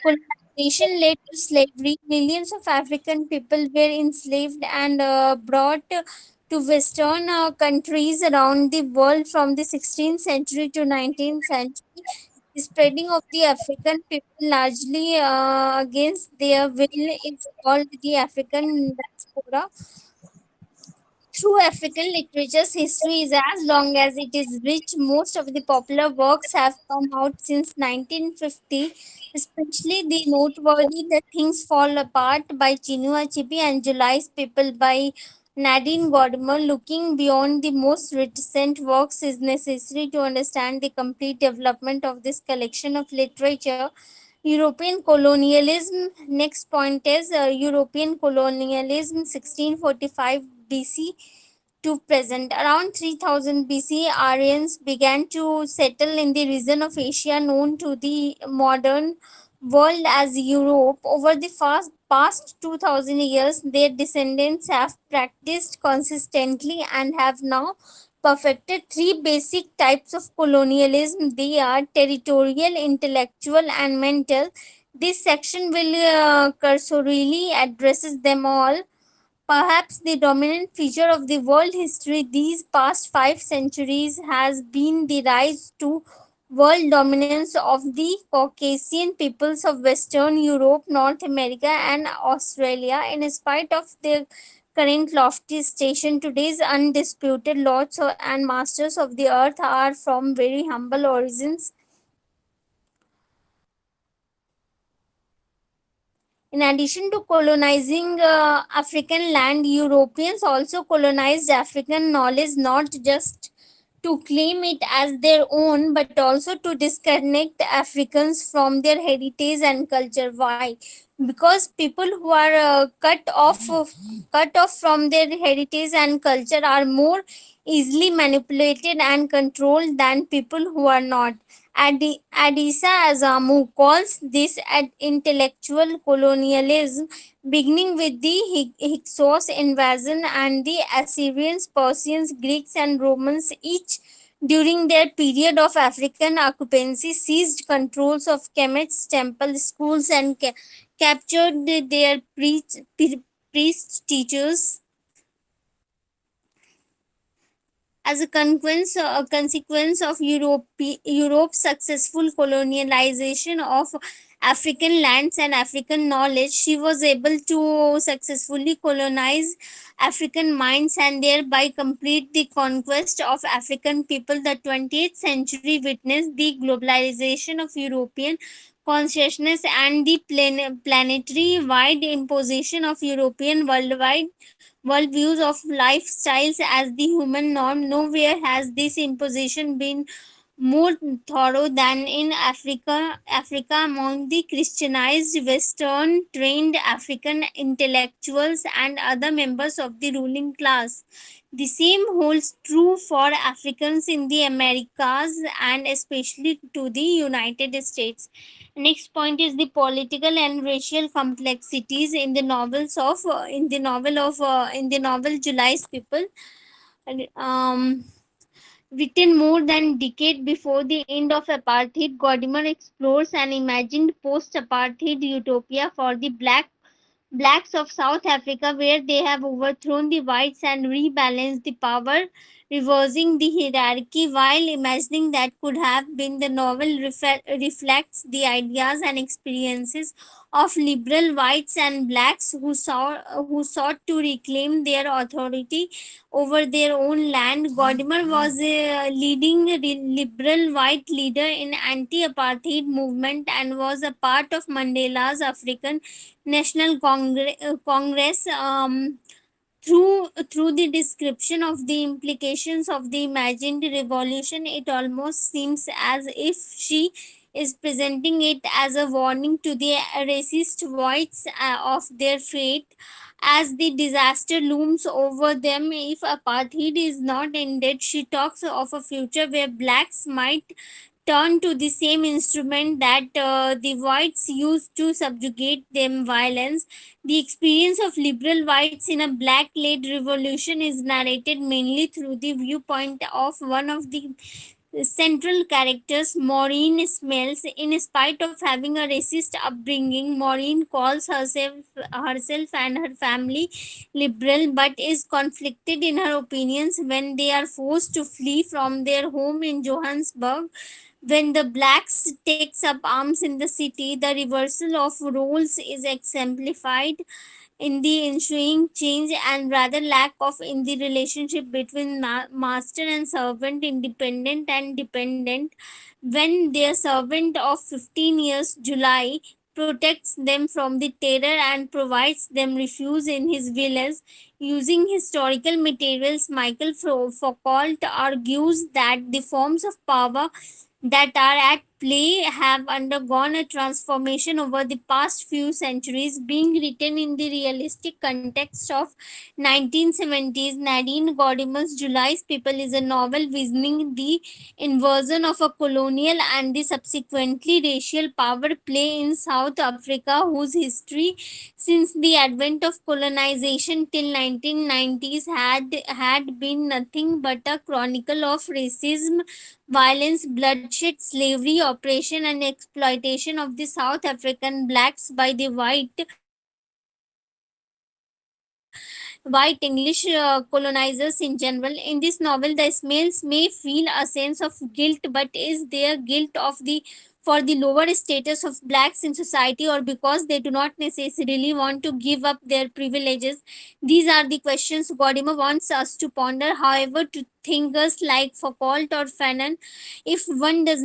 Colonization led to slavery. Millions of African people were enslaved and brought to Western countries around the world from the 16th century to 19th century. The spreading of the African people largely against their will is called the African diaspora. Through African literature's history is as long as it is rich. Most of the popular works have come out since 1950, especially the noteworthy The Things Fall Apart by Chinua Achebe and July's People by Nadine Gordimer. Looking beyond the most recent works is necessary to understand the complete development of this collection of literature. European colonialism. Next point is European colonialism 1645 BC to present. Around 3000 BC, Aryans began to settle in the region of Asia known to the modern world as Europe. Over the past 2000 years, their descendants have practiced consistently and have now perfected three basic types of colonialism. They are territorial, intellectual, and mental. This section will cursorily addresses them all. Perhaps the dominant feature of the world history these past 5 centuries has been the rise to world dominance of the Caucasian peoples of Western Europe, North America, and Australia. In spite of their current lofty station, today's undisputed lords and masters of the earth are from very humble origins. In addition to colonizing African land, Europeans also colonized African knowledge not just to claim it as their own but also to disconnect Africans from their heritage and culture. Why? Because people who are cut off from their heritage and culture are more easily manipulated and controlled than people who are not. Adisa Azamu calls this intellectual colonialism, beginning with the Hyksos invasion and the Assyrians, Persians, Greeks, and Romans, each during their period of African occupancy seized controls of Kemet's temple, schools, and captured their priest teachers. As a consequence of Europe's successful colonialization of African lands and African knowledge, she was able to successfully colonize African minds and thereby complete the conquest of African people. The 20th century witnessed the globalization of European consciousness and the planetary wide imposition of European worldviews of lifestyles as the human norm. Nowhere has this imposition been more thorough than in Africa. Among the Christianized, Western trained African intellectuals and other members of the ruling class. The same holds true for Africans in the Americas and especially to the United States. Next point is the political and racial complexities in the novel July's People. Um, Written more than a decade before the end of apartheid, Godimer explores an imagined post-apartheid utopia for the blacks of South Africa, where they have overthrown the whites and rebalanced the power, reversing the hierarchy. While imagining that could have been, the novel reflects the ideas and experiences of liberal whites and blacks who sought to reclaim their authority over their own land. Godimer was a leading liberal white leader in anti-apartheid movement and was a part of Mandela's African National Congress. Through the description of the implications of the imagined revolution, it almost seems as if she is presenting it as a warning to the racist whites of their fate as the disaster looms over them if apartheid is not ended. She talks of a future where blacks might turn to the same instrument that the whites used to subjugate them, violence. The experience of liberal whites in a black led revolution is narrated mainly through the viewpoint of one of the central characters, Maureen Smells. In spite of having a racist upbringing, Maureen calls herself and her family liberal, but is conflicted in her opinions when they are forced to flee from their home in Johannesburg. When the blacks takes up arms in the city, the reversal of roles is exemplified in the ensuing change and rather lack of in the relationship between master and servant, independent and dependent. When their servant of 15 years, July, protects them from the terror and provides them refuge in his village using historical materials, Michael Foucault argues that the forms of power that are at play have undergone a transformation over the past few centuries. Being written in the realistic context of 1970s, Nadine Gordimer's July's People is a novel visioning the inversion of a colonial and the subsequently racial power play in South Africa, whose history since the advent of colonization till 1990s had been nothing but a chronicle of racism, violence, bloodshed, slavery, oppression, and exploitation of the South African blacks by the white English colonizers in general. In this novel, the Ismails may feel a sense of guilt, but is their guilt of the for the lower status of blacks in society or because they do not necessarily want to give up their privileges? These are the questions Godimer wants us to ponder. However, to thinkers like Foucault or Fanon, if one does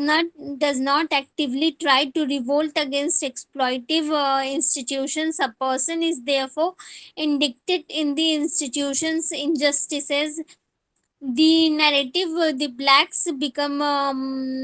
not actively try to revolt against exploitive institutions, a person is therefore indicted in the institution's injustices. The narrative, the blacks become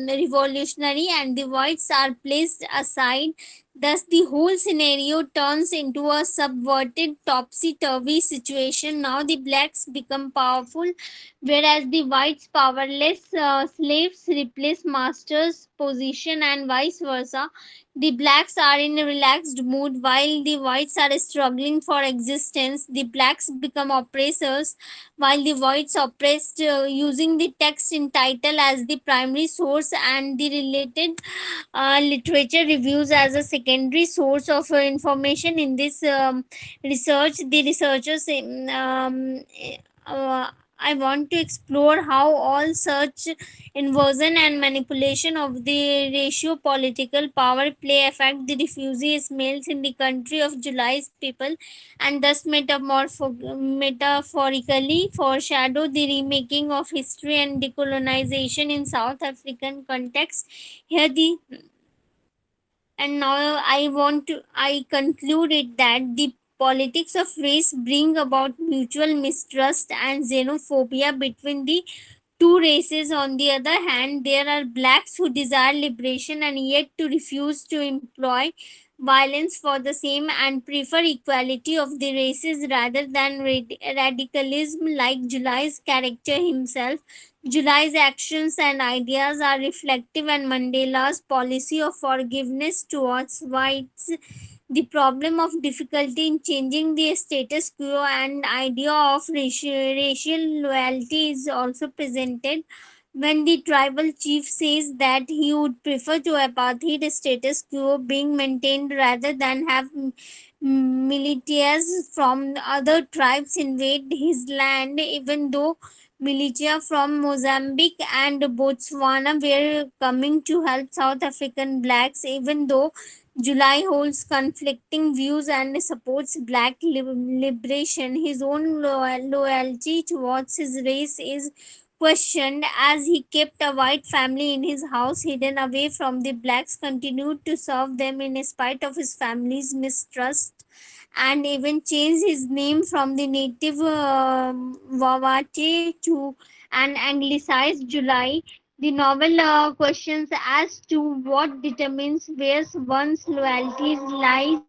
revolutionary and the whites are placed aside. Thus, the whole scenario turns into a subverted, topsy turvy situation. Now, the blacks become powerful, whereas the whites, powerless. Slaves replace masters' position, and vice versa. The blacks are in a relaxed mood while the whites are struggling for existence. The blacks become oppressors while the whites oppressed, using the text in title as the primary source and the related literature reviews as a secondary source of information. In this research, the researchers I want to explore how all such inversion and manipulation of the ratio political power play affect the refugee males in the country of July's People, and thus metaphorically foreshadow the remaking of history and decolonization in South African context. Here the and now I conclude it that the politics of race bring about mutual mistrust and xenophobia between the two races. On the other hand, there are blacks who desire liberation and yet to refuse to employ violence for the same and prefer equality of the races rather than radicalism like July's character himself. July's actions and ideas are reflective and Mandela's policy of forgiveness towards whites. The problem of difficulty in changing the status quo and idea of racial loyalty is also presented when the tribal chief says that he would prefer to apartheid status quo being maintained rather than have militias from other tribes invade his land, even though militia from Mozambique and Botswana were coming to help South African blacks, even though July holds conflicting views and supports black liberation. His own loyalty towards his race is questioned as he kept a white family in his house hidden away from the blacks, continued to serve them in spite of his family's mistrust, and even changed his name from the native Wawate to an anglicized July. The novel questions as to what determines where one's loyalty lies,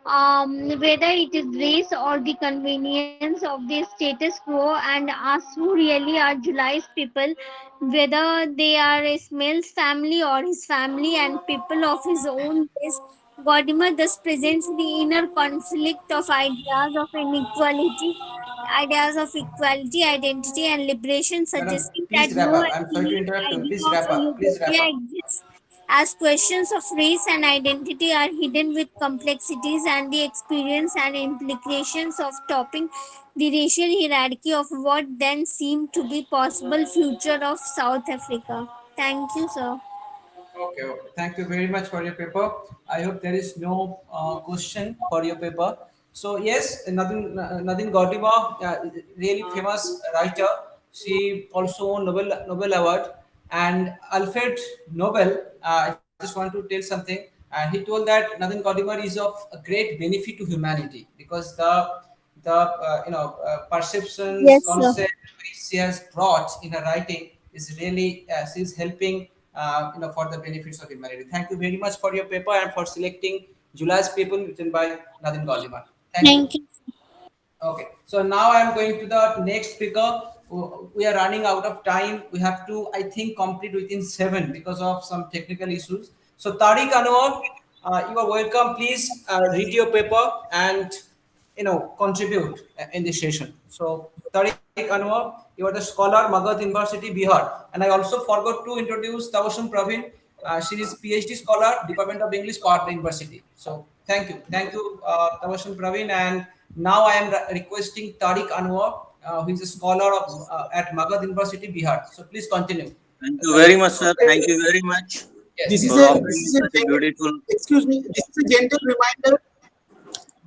whether it is race or the convenience of the status quo, and asks who really are July's people, whether they are Ismail's family or his family and people of his own race. Godimer thus presents the inner conflict of ideas of equality, identity, and liberation, Madam, suggesting that please wrap no up. I'm sorry to absolute interrupt you. idea Please of wrap a up. Please wrap utopia up. exists, as questions of race and identity are hidden with complexities and the experience and implications of topping the racial hierarchy of what then seemed to be possible future of South Africa. Thank you, sir. Okay, okay. Thank you very much for your paper. I hope there is no question for your paper. So yes, Nadine Gordimer, really famous writer. She also won Nobel Award, and Alfred Nobel. I just want to tell something. He told that Nadine Gordimer is of a great benefit to humanity because the perceptions, Yes, sir. concept which she has brought in her writing is really she's helping for the benefits of humanity. Thank you very much for your paper and for selecting July's paper written by Nadine Gordimer. Thank you. Thank you. Okay, so now I am going to the next speaker. We are running out of time. We have to, I think, complete within 7 because of some technical issues. So Tariq Anwar, you are welcome. Please read your paper and contribute in this session. So Tariq Anwar, you are the scholar, Magad University, Bihar, and I also forgot to introduce Tawasum Praveen. She is PhD scholar, Department of English, Park University. So thank you, Tawasum Praveen, and now I am requesting Tariq Anwar, who is a scholar at Magad University, Bihar. So please continue. Thank you very Tariq. much, sir. Thank you very much Yes, This yes. is for a offering such a gentle, beautiful. excuse me. This is a gentle reminder.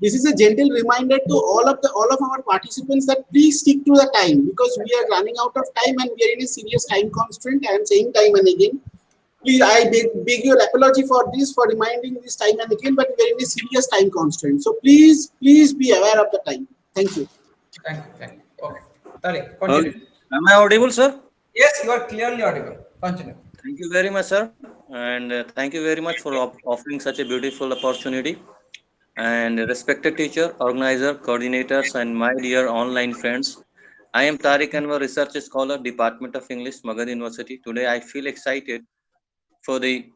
This is a gentle reminder to all of our participants that please stick to the time because we are running out of time and we are in a serious time constraint. I am saying time and again. Please, I beg your apology for this, for reminding this time and again, but we are in a serious time constraint. So please be aware of the time. Thank you. Thank you. Okay, Tariq, Okay. continue. Am I audible, sir? Yes, you are clearly audible. Continue. Thank you very much, sir. And thank you very much for offering such a beautiful opportunity. And respected teacher, organizer, coordinators, and my dear online friends, I am Tariq Anwar, research scholar, Department of English, Magad University. Today, I feel excited for the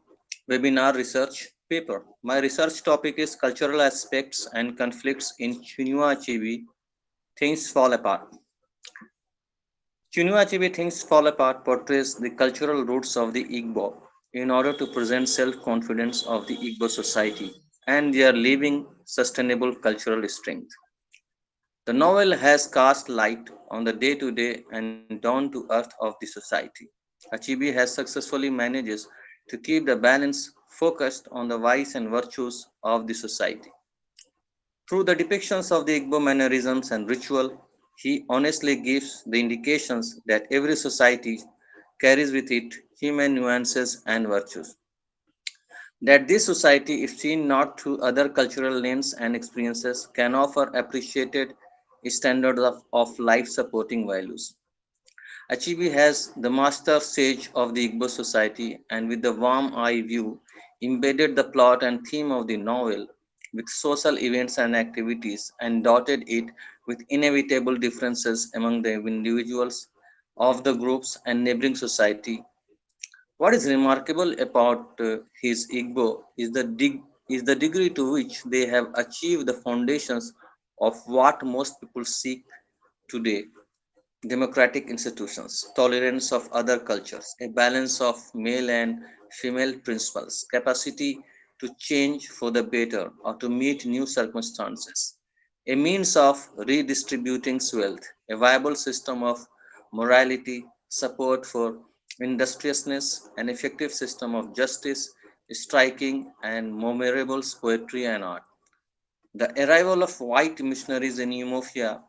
webinar research paper. My research topic is cultural aspects and conflicts in Chinua Achebe. Things Fall Apart. Chinua Achebe Things Fall Apart portrays the cultural roots of the Igbo in order to present self-confidence of the Igbo society and their living sustainable cultural strength. The novel has cast light on the day-to-day and down-to-earth of the society. Achebe has successfully manages to keep the balance focused on the vice and virtues of the society. Through the depictions of the Igbo mannerisms and ritual, he honestly gives the indications that every society carries with it human nuances and virtues. That this society, if seen not through other cultural lens and experiences, can offer appreciated standards of life supporting values. Achebe has the master sage of the Igbo society, and with the warm eye view, embedded the plot and theme of the novel with social events and activities, and dotted it with inevitable differences among the individuals of the groups and neighboring society. What is remarkable about his Igbo is the degree to which they have achieved the foundations of what most people seek today: democratic institutions, tolerance of other cultures, a balance of male and female principles, capacity to change for the better or to meet new circumstances, a means of redistributing wealth, a viable system of morality, support for industriousness, an effective system of justice, striking and memorable poetry and art. The arrival of white missionaries in Ethiopia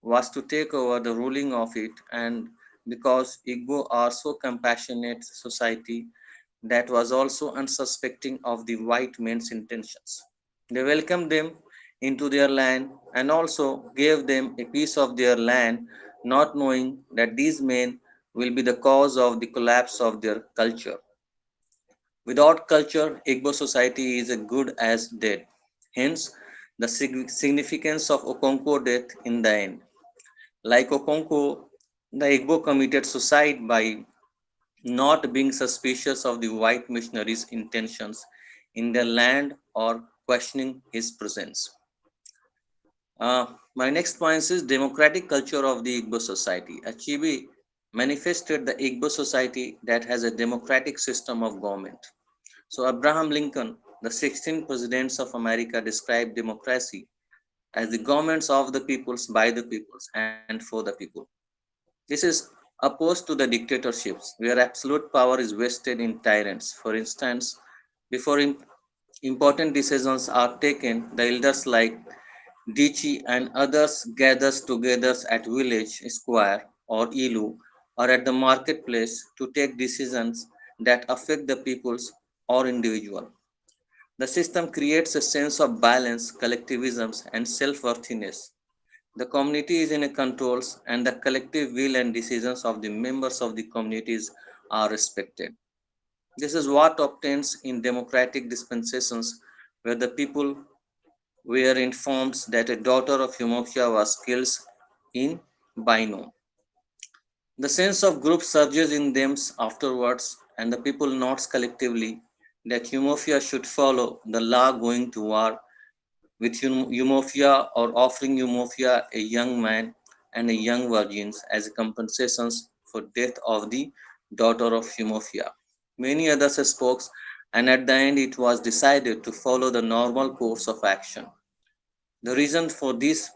was to take over the ruling of it, and because Igbo are so compassionate society that was also unsuspecting of the white men's intentions. They welcomed them into their land and also gave them a piece of their land, not knowing that these men will be the cause of the collapse of their culture. Without culture, Igbo society is as good as dead. Hence, the significance of Okonkwo death in the end. Like Okonkwo, the Igbo committed suicide by not being suspicious of the white missionaries' intentions in their land or questioning his presence. My next point is democratic culture of the Igbo society. Achebe manifested the Igbo society that has a democratic system of government. So Abraham Lincoln, the 16th presidents of America, described democracy as the governments of the peoples, by the peoples, and for the people. This is opposed to the dictatorships where absolute power is vested in tyrants. For instance, before important decisions are taken, the elders like Dichi and others gathers together at village square or ilu or at the marketplace to take decisions that affect the peoples or individual. The system creates a sense of balance, collectivism, and self-worthiness. The community is in a controls and the collective will and decisions of the members of the communities are respected. This is what obtains in democratic dispensations where the people were informed that a daughter of Humofia was killed in Bino. The sense of group surges in them afterwards, and the people notes collectively that Humofia should follow the law going to war with Humofia or offering Humofia a young man and a young virgins as compensations for death of the daughter of Humofia. Many others spoke, and at the end it was decided to follow the normal course of action. The reason for this,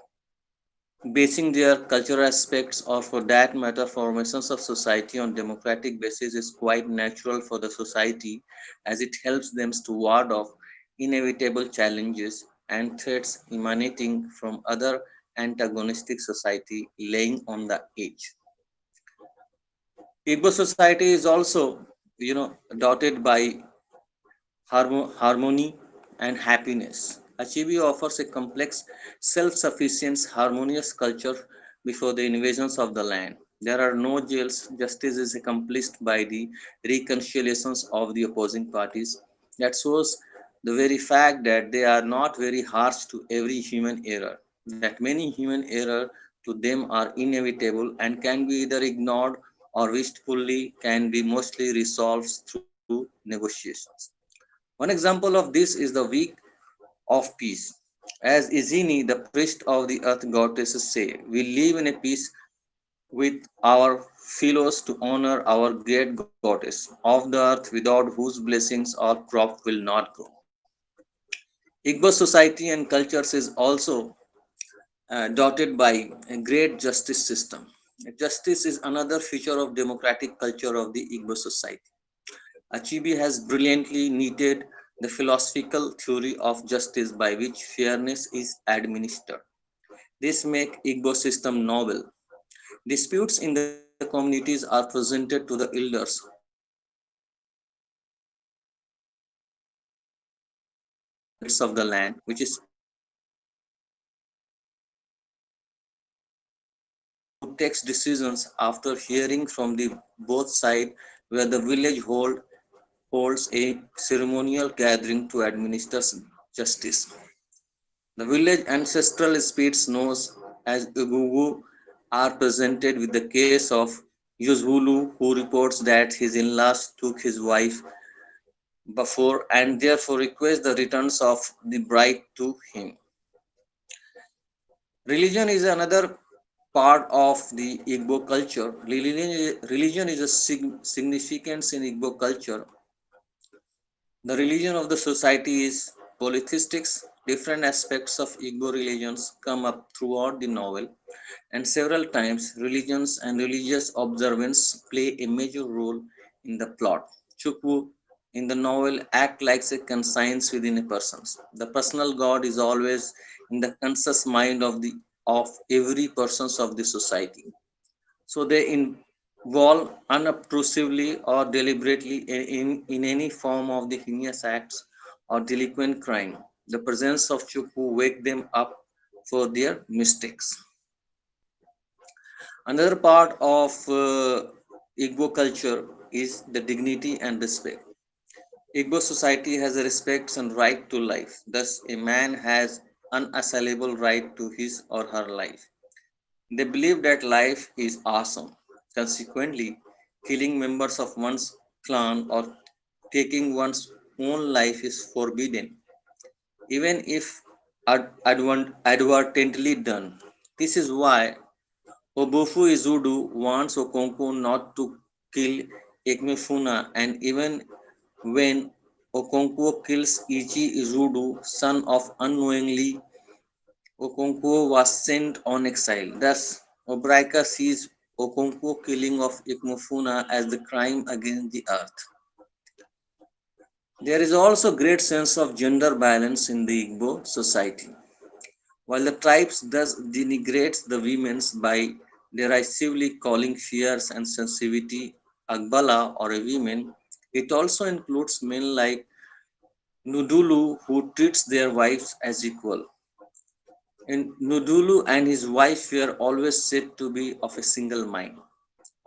basing their cultural aspects or for that matter formations of society on democratic basis, is quite natural for the society as it helps them to ward off inevitable challenges and threats emanating from other antagonistic society laying on the edge. Igbo society is also, dotted by harmony and happiness. Achebe offers a complex, self-sufficient, harmonious culture before the invasions of the land. There are no jails. Justice is accomplished by the reconciliations of the opposing parties. That shows the very fact that they are not very harsh to every human error. That many human error to them are inevitable and can be either ignored or wistfully can be mostly resolved through negotiations. One example of this is the week of peace. As Izini, the priest of the earth goddesses, say, we live in a peace with our fellows to honor our great goddess of the earth, without whose blessings our crop will not grow. Igbo society and cultures is also dotted by a great justice system. Justice is another feature of democratic culture of the Igbo society. Achebe has brilliantly knitted the philosophical theory of justice by which fairness is administered. This makes Igbo system novel. Disputes in the communities are presented to the elders who take decisions after hearing from the both sides of the land, which is who takes decisions after hearing from the both sides, where the village hold holds a ceremonial gathering to administer justice. The village ancestral spirits known as Ugugu are presented with the case of Yuzhulu, who reports that his in-laws took his wife before and therefore requests the returns of the bride to him. Religion is another part of the Igbo culture. Religion is a significance in Igbo culture. The religion of the society is polytheistic. Different aspects of Igbo religions come up throughout the novel, and several times religions and religious observance play a major role in the plot. Chukwu in the novel act like a conscience within a person. The personal God is always in the conscious mind of every person of the society. So they involve unobtrusively or deliberately in any form of the heinous acts or delinquent crime. The presence of Chukwu wake them up for their mistakes. Another part of Igbo culture is the dignity and respect. Igbo society has a respect and right to life. Thus, a man has unassailable right to his or her life. They believe that life is awesome. Consequently, killing members of one's clan or taking one's own life is forbidden, even if advertently done. This is why Obofu Izudu wants Okonkwo not to kill Ekmefuna, and even when Okonkwo kills Ichi Izudu, son of unknowingly, Okonkwo was sent on exile. Thus, Obraika sees Okonkwo killing of Ekmefuna as the crime against the earth. There is also great sense of gender balance in the Igbo society. While the tribes thus denigrates the women by derisively calling fierce and sensitivity Agbala or a woman, it also includes men like Nudulu who treats their wives as equal. And Nudulu and his wife were always said to be of a single mind,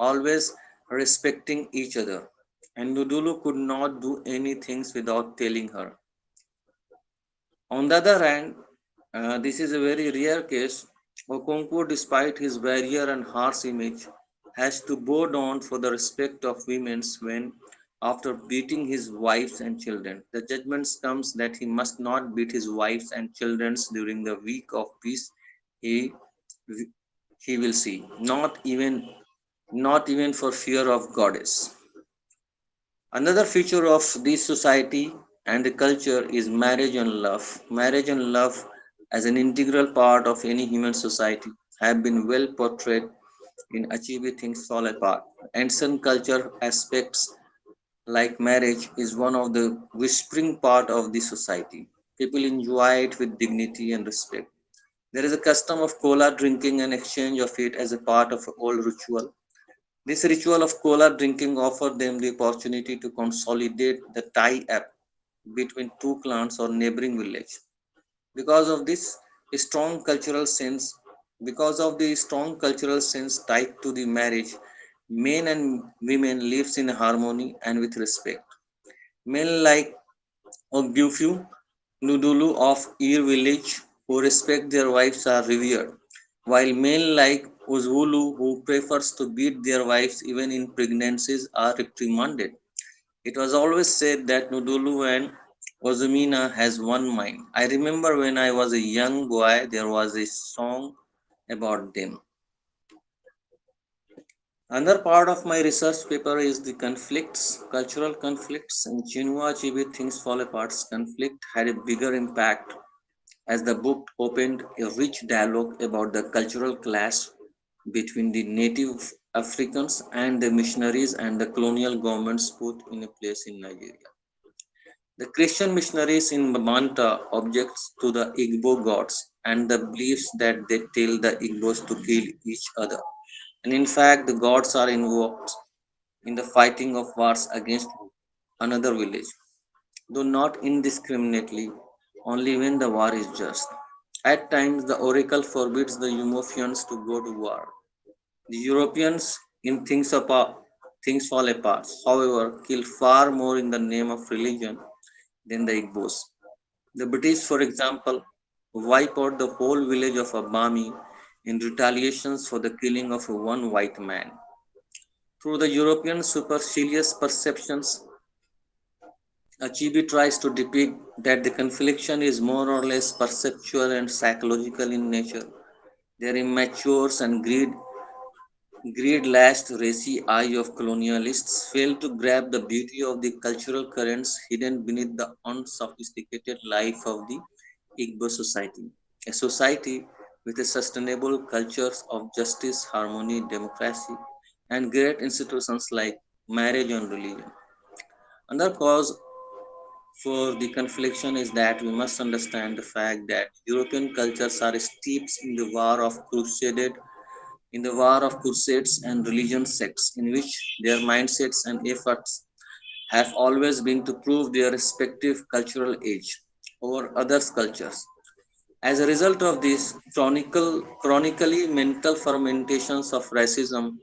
always respecting each other. And Nudulu could not do anything without telling her. On the other hand, this is a very rare case. Okonkwo, despite his barrier and harsh image, has to bow down for the respect of women when, after beating his wives and children, the judgment comes that he must not beat his wives and children during the week of peace he, he will see, not even for fear of goddess. Another feature of this society and the culture is marriage and love. Marriage and love, as an integral part of any human society, have been well portrayed in Achebe Things Fall Apart. Ancient culture aspects like marriage is one of the whispering part of the society. People enjoy it with dignity and respect. There is a custom of cola drinking and exchange of it as a part of an old ritual. This ritual of cola drinking offered them the opportunity to consolidate the tie-up between two clans or neighboring village. Because of this strong cultural sense, because of the strong cultural sense tied to the marriage, men and women lives in harmony and with respect. Men like Ogbufu, Nudulu of Ir village, who respect their wives are revered, while men like Uzhulu, who prefers to beat their wives even in pregnancies, are reprimanded. It was always said that Nudulu and Ozumina has one mind. I remember when I was a young boy, there was a song about them. Another part of my research paper is the conflicts, cultural conflicts. In Chinua Achebe Things Fall Apart, conflict had a bigger impact as the book opened a rich dialogue about the cultural clash between the native Africans and the missionaries and the colonial governments put in a place in Nigeria. The Christian missionaries in Manta objects to the Igbo gods and the beliefs that they tell the Igbos to kill each other. And in fact, the gods are invoked in the fighting of wars against another village, though not indiscriminately, only when the war is just. At times, the oracle forbids the Europeans to go to war. The Europeans in things fall apart. However, kill far more in the name of religion than the Igbos. The British, for example, wipe out the whole village of Abami in retaliations for the killing of one white man. Through the European supercilious perceptions, Achebe tries to depict that the confliction is more or less perceptual and psychological in nature. Their immature and greed-lashed racy eye of colonialists fail to grab the beauty of the cultural currents hidden beneath the unsophisticated life of the Igbo society, a society with a sustainable cultures of justice, harmony, democracy, and great institutions like marriage and religion. Another cause for the confliction is that we must understand the fact that European cultures are steeped in the war of crusades and religion sects, in which their mindsets and efforts have always been to prove their respective cultural edge over others' cultures. As a result of this, chronically mental fermentations of racism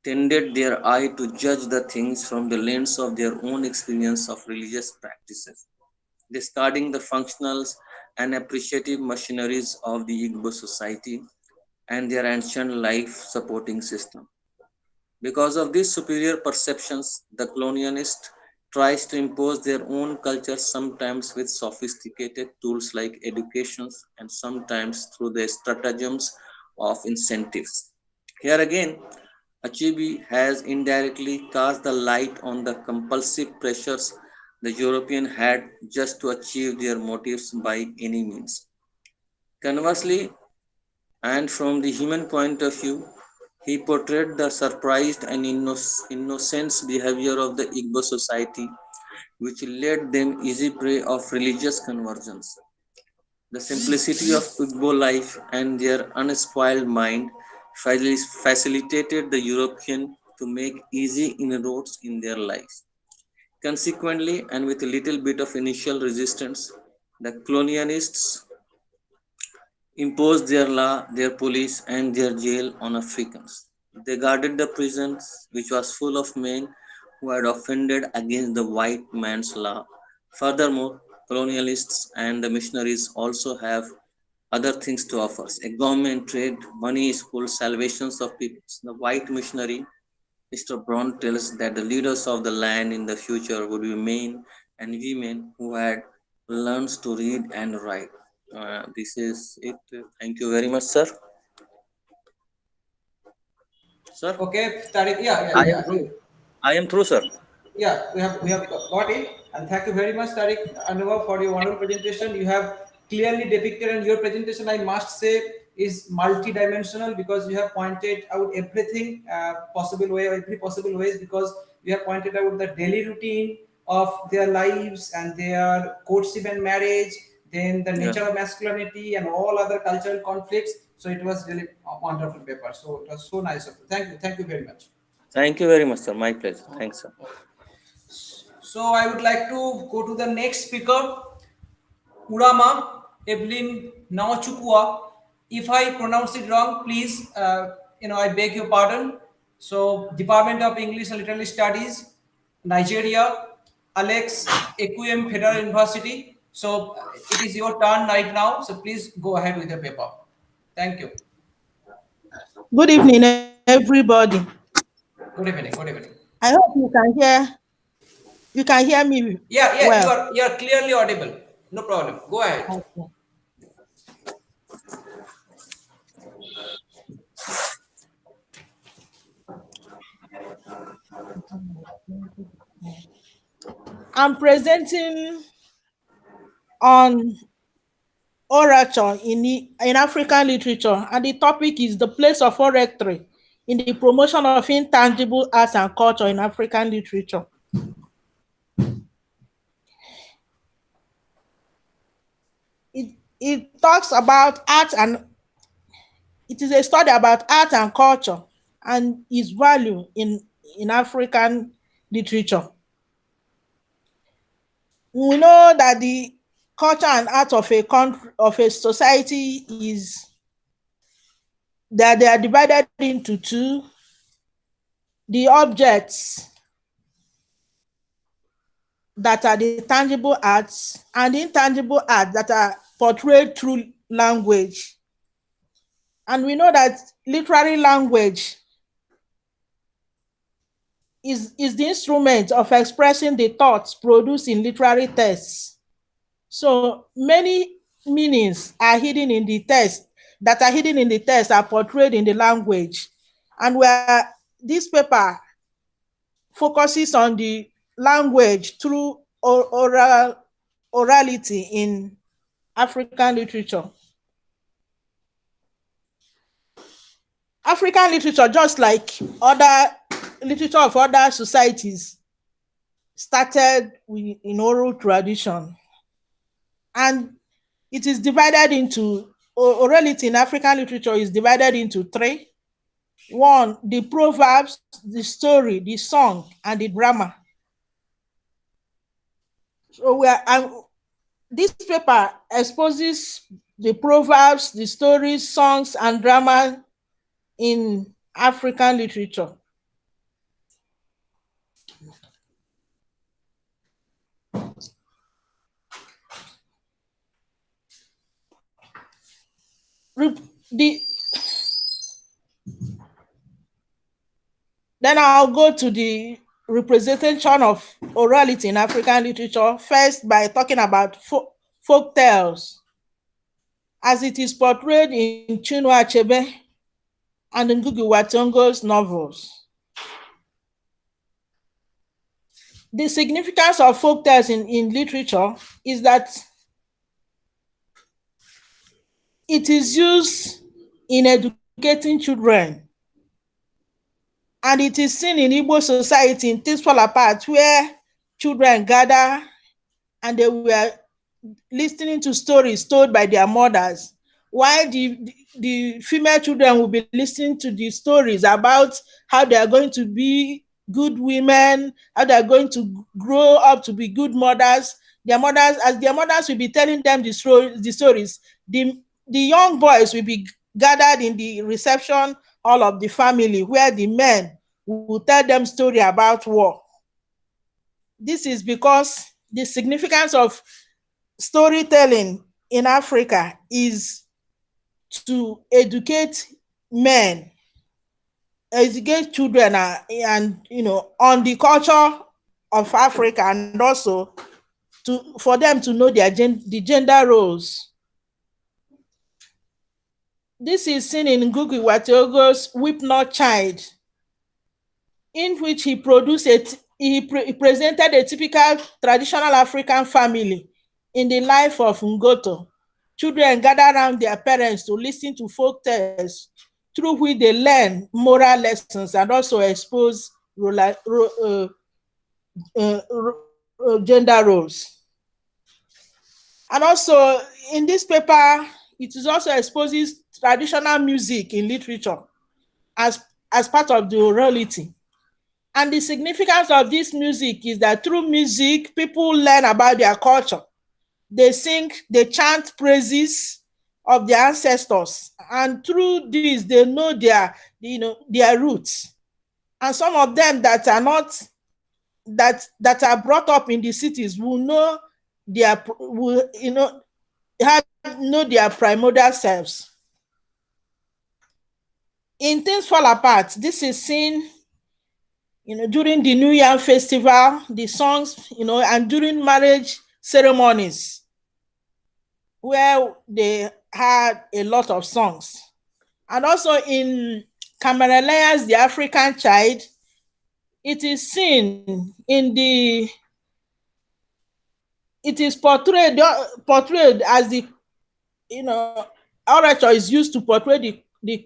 tended their eye to judge the things from the lens of their own experience of religious practices, discarding the functional and appreciative machineries of the Igbo society and their ancient life supporting system. Because of these superior perceptions, the colonialist tries to impose their own culture sometimes with sophisticated tools like educations and sometimes through the stratagems of incentives. Here again, Achebe has indirectly cast the light on the compulsive pressures the European had just to achieve their motives by any means. Conversely, and from the human point of view, he portrayed the surprised and innocent behavior of the Igbo society, which led them easy prey of religious conversions. The simplicity of Igbo life and their unspoiled mind facilitated the European to make easy inroads in their lives. Consequently, and with a little bit of initial resistance, the colonialists imposed their law, their police, and their jail on Africans. They guarded the prisons, which was full of men who had offended against the white man's law. Furthermore, colonialists and the missionaries also have other things to offer: a government, trade, money, school, salvations of people. The white missionary, Mr. Brown, tells that the leaders of the land in the future would be men and women who had learned to read and write. This is it. Thank you very much, sir. Sir, Okay, Tariq. I am through. I am through, sir. Yeah, we have got it, and thank you very much, Tariq Anubhav, for your wonderful presentation. You have clearly depicted, and your presentation, I must say, is multi-dimensional because you have pointed out everything possible way, every possible ways, because you have pointed out the daily routine of their lives and their courtship and marriage, then the nature of masculinity and all other cultural conflicts. So it was really a wonderful paper. So it was so nice of you. Thank you very much. Thank you very much, sir. My pleasure. Thanks, sir. So I would like to go to the next speaker, Urama Evelyn Nawachukua. If I pronounce it wrong, please, I beg your pardon. So, Department of English and Literary Studies, Nigeria, Alex Equiem Federal University. So, it is your turn right now. So, please go ahead with your paper. Thank you. Good evening, everybody. Good evening. Good evening. I hope you can hear me. Yeah, well. you are clearly audible. No problem. Go ahead. Okay. I'm presenting on orature in African literature, and the topic is the place of oratory in the promotion of intangible arts and culture in African literature. It talks about art, and it is a study about art and culture and its value in African literature. We know that the culture and art of a country, of a society, is that they are divided into two. the objects that are the tangible arts and the intangible arts that are portrayed through language. And we know that literary language is the instrument of expressing the thoughts produced in literary texts. So many meanings are hidden in the text, that are hidden in the text are portrayed in the language. And where this paper focuses on the language through orality in African literature. African literature, just like other literature of other societies, started in oral tradition. And it is divided into, orality in African literature is divided into three. One, the proverbs, the story, the song, and the drama. So this paper exposes the proverbs, the stories, songs, and drama in African literature. Then I'll go to the representation of orality in African literature, first by talking about folk tales, as it is portrayed in Chinua Achebe and Ngugi wa Thiong'o's novels. The significance of folk tales in literature is that it is used in educating children. And it is seen in Igbo society in Things Fall Apart, where children gather and they were listening to stories told by their mothers, while the female children will be listening to the stories about how they are going to be good women, how they are going to grow up to be good mothers. As their mothers will be telling them the stories, the young boys will be gathered in the reception hall of the family, where the men will tell them story about war. This is because the significance of storytelling in Africa is to educate men, educate children, and on the culture of Africa, and also for them to know the gender roles. This is seen in Ngugi wa Thiong'o's Weep Not Child, in which he presented a typical traditional African family in the life of Ngoto. Children gather around their parents to listen to folk tales, through which they learn moral lessons and also expose gender roles. And also in this paper, it is also exposes traditional music in literature as part of the orality. And the significance of this music is that through music, people learn about their culture. They sing, they chant praises of their ancestors. And through this, they know their roots. And some of them that are brought up in the cities will know their primordial selves. In Things Fall Apart, this is seen during the New Year festival, the songs, and during marriage ceremonies, where they had a lot of songs. And also in Cameralea's The African Child, it is seen it is portrayed as the, orature is used to portray the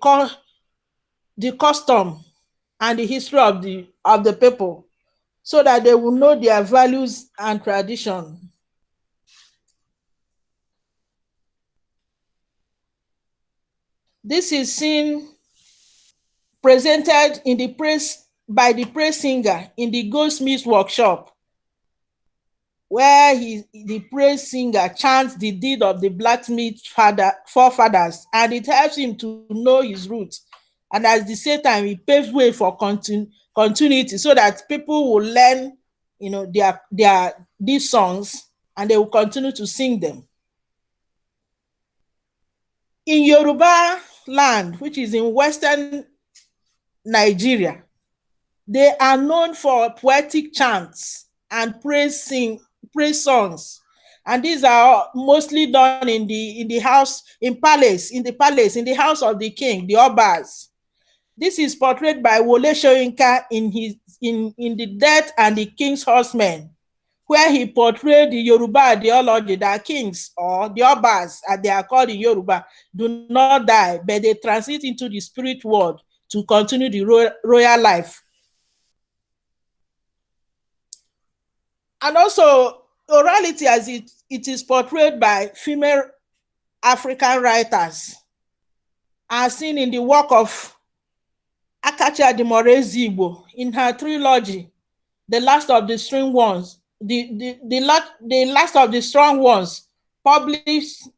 custom and the history of the people, so that they will know their values and tradition. This is seen presented by the praise singer in the Goldsmith workshop, where the praise singer chants the deed of the blacksmith forefathers, and it helps him to know his roots. And at the same time, it paves way for continuity, so that people will learn, these songs, and they will continue to sing them. In Yoruba land, which is in western Nigeria, they are known for poetic chants and praise songs. And these are mostly done in the house, in the house of the king, the Obas. This is portrayed by Wole Soyinka in The Death and the King's Horsemen, where he portrayed the Yoruba ideology that kings, or the Obas, as they are called in Yoruba, do not die, but they transit into the spirit world to continue the royal life. And also, orality, as it is portrayed by female African writers, are seen in the work of Akachi Adimorezi Igbo in her trilogy, The Last of the Strong Ones, the Last of the Strong Ones, published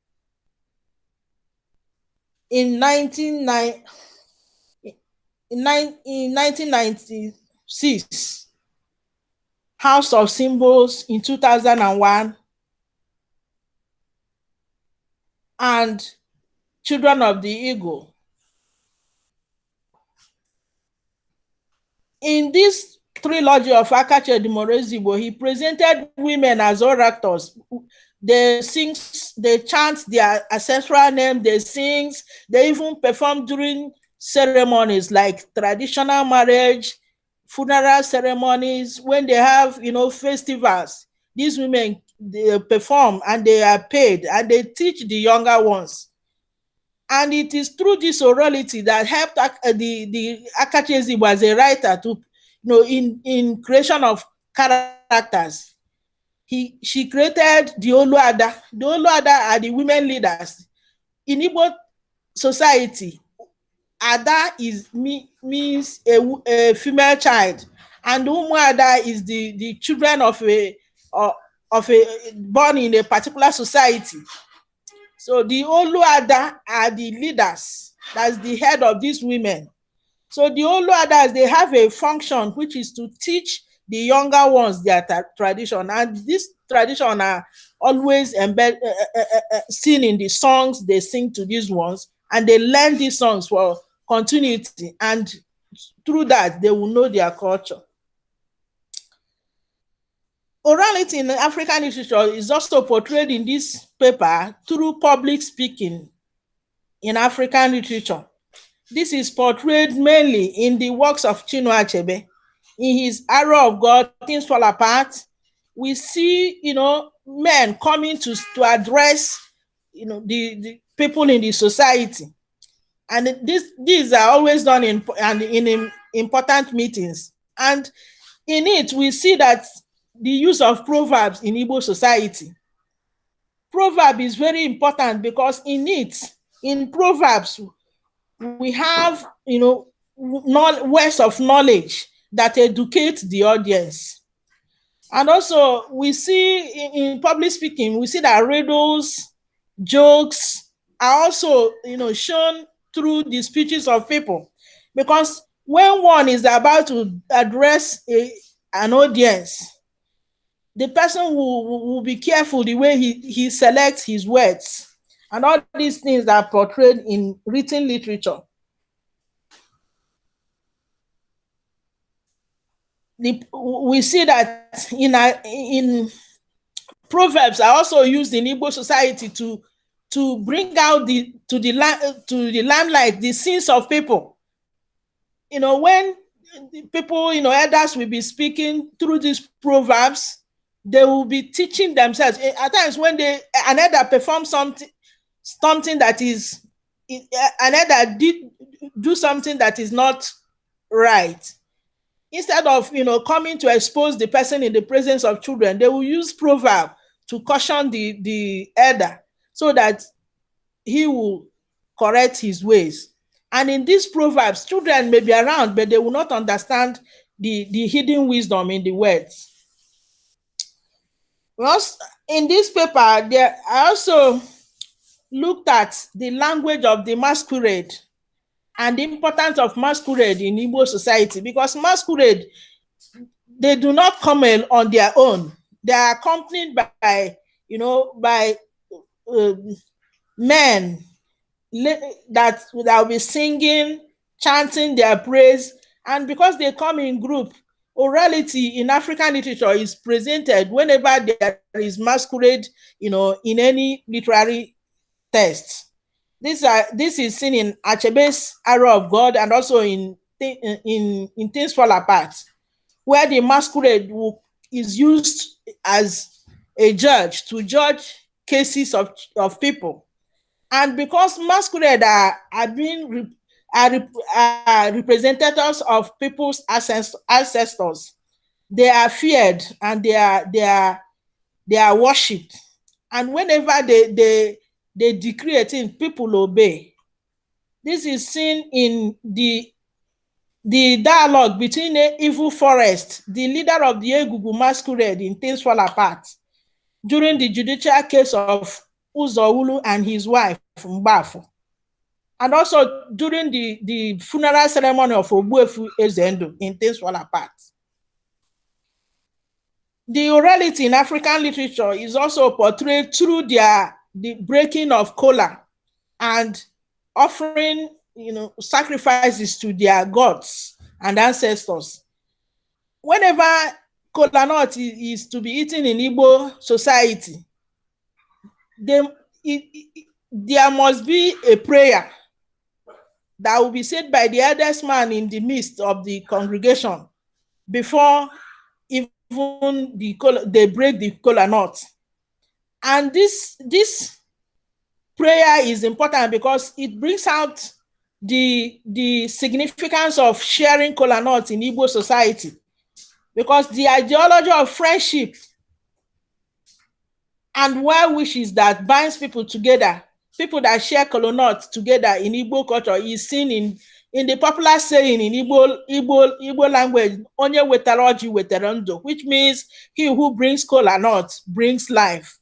in 1996, House of Symbols in 2001, and Children of the Eagle. In this trilogy of Akachi Adimorezi Igbo, he presented women as orators. They sing, they chant their ancestral name, they sing, they even perform during ceremonies like traditional marriage, funeral ceremonies. When they have, festivals, these women, they perform and they are paid, and they teach the younger ones. And it is through this orality that helped the Akachi Igbo as a writer to, in creation of characters. She created the Oluada. The Oluada are the women leaders. In Igbo society, Ada means a female child, and Umuada is the children of a born in a particular society. So the Oluada are the leaders. That's the head of these women. So the Oluadas, they have a function which is to teach the younger ones their tradition, and this tradition are always seen in the songs they sing to these ones, and they learn these songs for continuity, and through that they will know their culture. Orality in African literature is also portrayed in this paper through public speaking in African literature. This is portrayed mainly in the works of Chinua Achebe. In his Arrow of God, Things Fall Apart, we see, men coming to address, the people in the society. And these are always done in important meetings. And in it, we see that the use of proverbs in Igbo society. Proverb is very important because in proverbs, we have, words of knowledge that educate the audience. And also, we see in public speaking, we see that riddles, jokes are also, shown through the speeches of people. Because when one is about to address an audience, the person will be careful the way he selects his words. And all these things are portrayed in written literature. We see that in proverbs are also used in Igbo society to bring out to the limelight the sins of people. When people, elders will be speaking through these proverbs, they will be teaching themselves. At times when an elder performs something that is, an elder did do something that is not right, instead of coming to expose the person in the presence of children, they will use proverb to caution the elder so that he will correct his ways. And in these proverbs, children may be around, but they will not understand the hidden wisdom in the words. Well, in this paper, I also looked at the language of the masquerade and the importance of masquerade in Igbo society, because masquerade, they do not come on their own. They are accompanied by, by men that will be singing, chanting their praise, and because they come in group, orality in African literature is presented whenever there is masquerade, in any literary text. This is seen in Achebe's Arrow of God, and also in Things Fall Apart, where the masquerade is used as a judge to judge cases of people. And because masquerade are representatives of people's ancestors, they are feared and they are worshipped. And whenever they decree a thing, people obey. This is seen in the dialogue between the evil forest, the leader of the Egugu masquerade in Things Fall Apart, during the judicial case of Uzoulu and his wife, Mbafu. And also during the funeral ceremony of Ogbuefu Ezendo in Things Fall Apart. The orality in African literature is also portrayed through the breaking of kola and offering, sacrifices to their gods and ancestors. Whenever kola nut is to be eaten in Igbo society, there must be a prayer that will be said by the eldest man in the midst of the congregation before even they break the kola nut. And this prayer is important because it brings out the significance of sharing kola nuts in Igbo society, because the ideology of friendship and well wishes that binds people together, people that share kola nuts together in Igbo culture, is seen in the popular saying in Igbo language, "Onye wetara ọjị wetara ndụ," which means he who brings kola nuts brings life.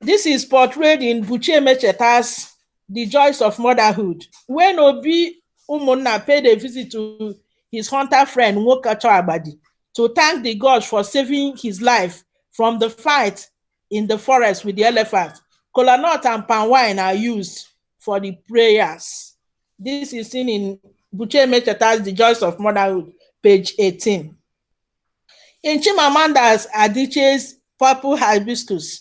This is portrayed in Buche Mecheta's The Joys of Motherhood, when Obi Umunna paid a visit to his hunter friend Nwokacho Agbadi to thank the gods for saving his life from the fight in the forest with the elephant. Kola nut and palm wine are used for the prayers. This is seen in Buche Mecheta's The Joys of Motherhood, page 18. In Chimamanda's Adichie's Purple Hibiscus,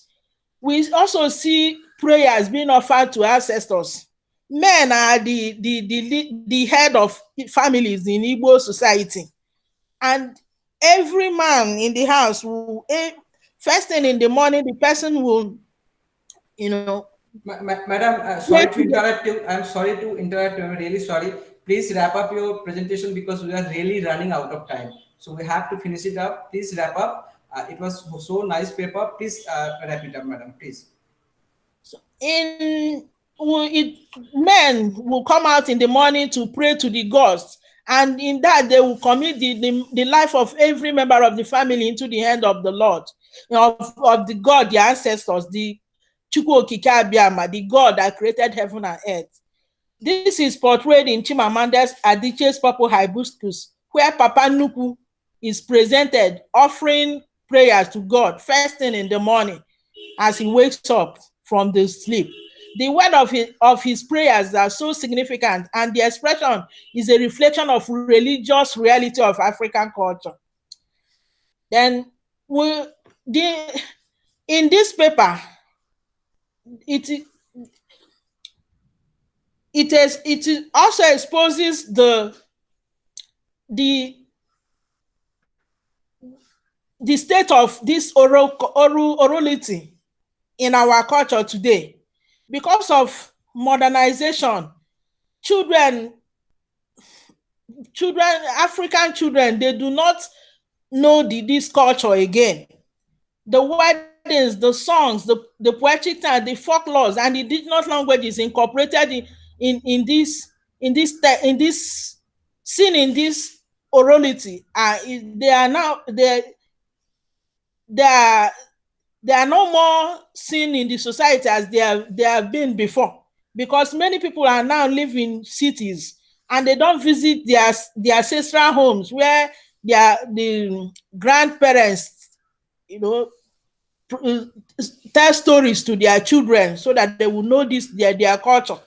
we also see prayers being offered to ancestors. Men are the head of families in Igbo society. And every man in the house will, first thing in the morning, the person will, Madam, sorry to interrupt you. I'm sorry to interrupt you. I'm really sorry. Please wrap up your presentation because we are really running out of time. So we have to finish it up. Please wrap up. It was so nice paper. Please wrap it up, madam. Please. Men will come out in the morning to pray to the gods, and in that they will commit the life of every member of the family into the hand of the Lord, of the God, the ancestors, the Chukwu Okike Abiama, the God that created heaven and earth. This is portrayed in Chimamanda's Adichie's Purple Hibiscus, where Papa Nuku is presented offering prayers to God first thing in the morning as he wakes up from the sleep. The word of his prayers are so significant, and the expression is a reflection of religious reality of African culture. Then in this paper, it also exposes the state of this orality in our culture today. Because of modernization, African children, they do not know this culture again. The weddings, the songs, the poetic time, the folklores, and the indigenous languages incorporated in this seen in this orality, they are no more seen in the society as they have been before. because many people are now living in cities and they don't visit their ancestral homes where the grandparents, you know, tell stories to their children so that they will know this their culture.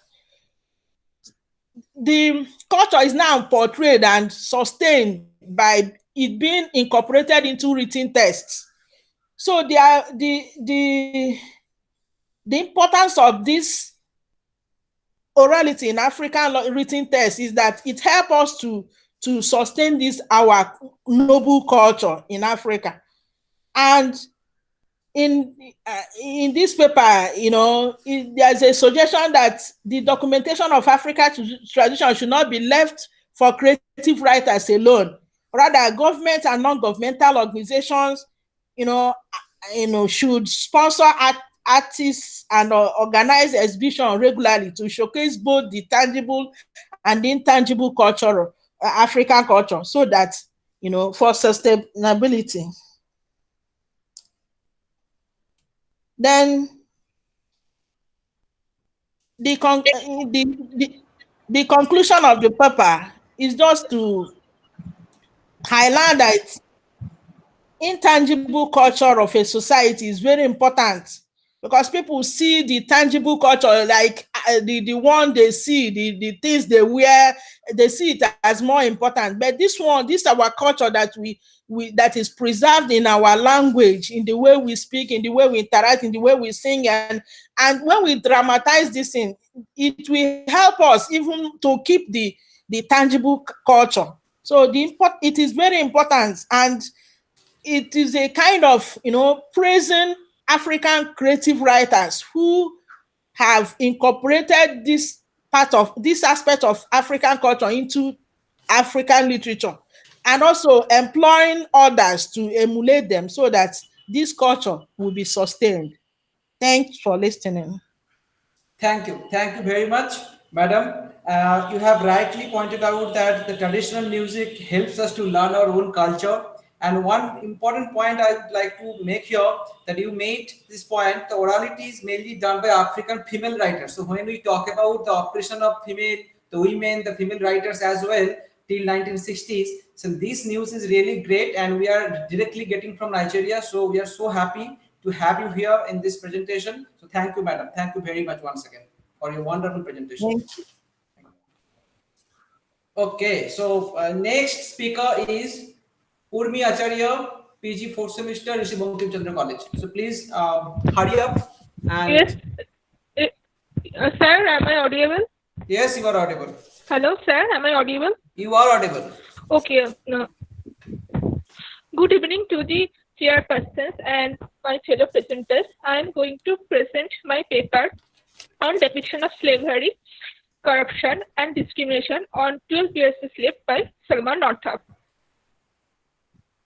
The culture is now portrayed and sustained by it being incorporated into written texts. So the importance of this orality in African written text is that it helps us to sustain this our noble culture in Africa. And in this paper, you know, there's a suggestion that the documentation of Africa tradition should not be left for creative writers alone. Rather, government and non-governmental organizations, should sponsor artists and organize exhibition regularly to showcase both the tangible and the intangible culture, African culture, so that, for sustainability. Then the conclusion of the paper is just to highlight that intangible culture of a society is very important, because people see the tangible culture like the one they see, the things they wear, they see it as more important. But this our culture that we that is preserved in our language, in the way we speak, in the way we interact, in the way we sing, and when we dramatize this thing, it will help us even to keep the tangible culture. So it is very important, and it is a kind of, praising African creative writers who have incorporated this aspect of African culture into African literature, and also employing others to emulate them so that this culture will be sustained. Thanks for listening. Thank you very much, madam. You have rightly pointed out that the traditional music helps us to learn our own culture. And one important point I'd like to make here, that you made this point, the orality is mainly done by African female writers. So when we talk about the oppression of the female writers as well, till 1960s, so this news is really great, and we are directly getting from Nigeria. So we are so happy to have you here in this presentation. So thank you, madam. Thank you very much once again for your wonderful presentation. Thank you. Okay, so next speaker is Urmi Acharya, PG 4th semester, Rishi Chandra College. So please hurry up. And yes. Sir, am I audible? Yes, you are audible. Hello, sir, am I audible? You are audible. Okay. Good evening to the chairpersons and my fellow presenters. I am going to present my paper on depiction of slavery, corruption, and discrimination on 12 years a slave by Salman Northup.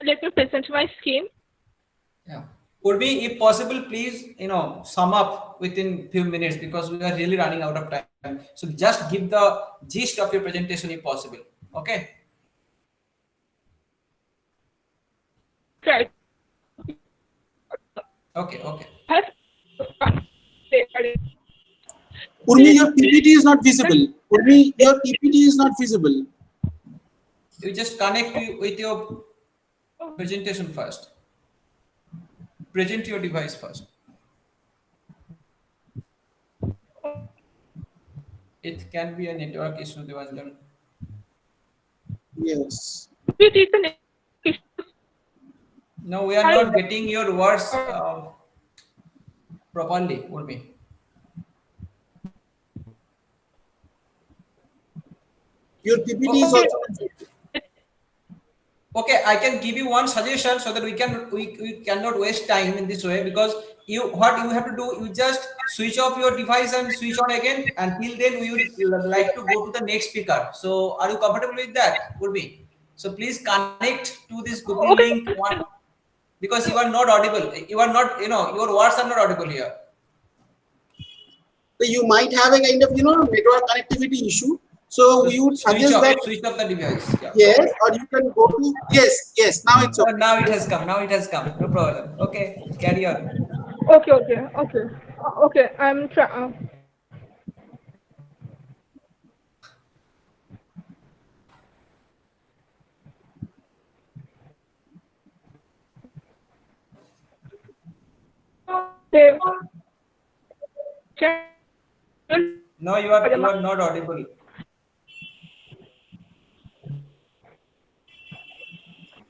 Let me present my scheme. Yeah. Urmi, if possible, please, sum up within few minutes, because we are really running out of time. So just give the gist of your presentation if possible. Okay. Right. Okay. Urmi, your PPT is not visible. Urmi, your PPT is not visible. You just connect with your presentation first. Present your device first. It can be a network issue, Debanjan. Yes. No, we are not getting your words properly, Urmi. Your PPT is also. Okay, I can give you one suggestion so that we cannot waste time in this way, because what you have to do, you just switch off your device and switch on again. Until then, we would like to go to the next speaker. So are you comfortable with that, Urmi? So please connect to this Google link one, because you are not audible. You are not, your words are not audible here. So you might have a kind of, network connectivity issue. So we would suggest that switch off the device. Yeah. Yes, or you can go to yes. Now it's okay. Now it has come. No problem. Okay, carry on. Okay. I'm trying. No, you are not audible.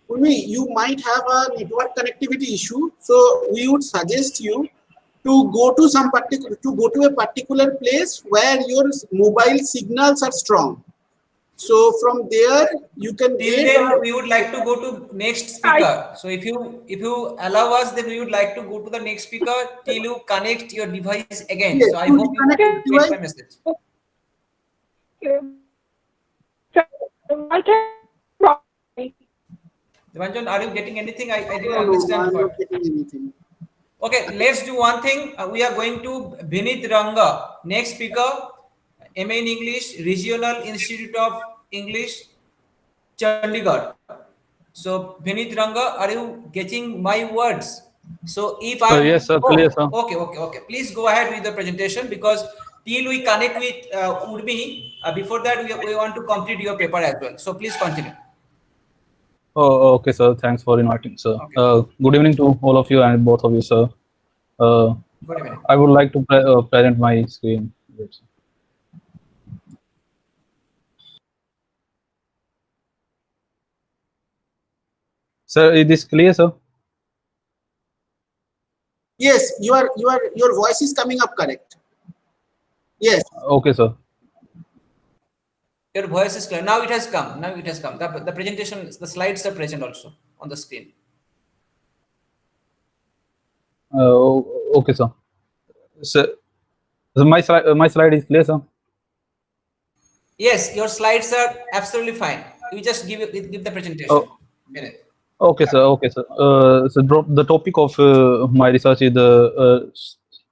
Urmi, you might have a network connectivity issue, so we would suggest you to go to a particular place where your mobile signals are strong. So from there you can Till then we would like to go to next speaker. So if you allow us, then we would like to go to the next speaker till you connect your device again. Yes, So I hope you get my message. Debanjan, are you getting anything? I didn't understand. I'm not getting anything. Okay, let's do one thing. We are going to Vinit Ranga, next speaker, MA in English, Regional Institute of English, Chandigarh. So, Vinit Ranga, are you getting my words? So, if I yes, sir. Clear, sir. Okay. Please go ahead with the presentation because till we connect with Urmi, before that we want to complete your paper as well. So, please continue. Oh, okay, sir. Thanks for inviting, sir. Okay. Good evening to all of you and both of you, sir. Good evening. I would like to present my screen. Sir, is this clear, sir? Yes, your voice is coming up correct. Yes. Okay, sir. Your voice is clear. Now it has come. The presentation, the slides are present also on the screen. Okay, sir. So my slide is clear, sir. Yes, your slides are absolutely fine. You just give the presentation. Okay, sir. So the topic of my research is a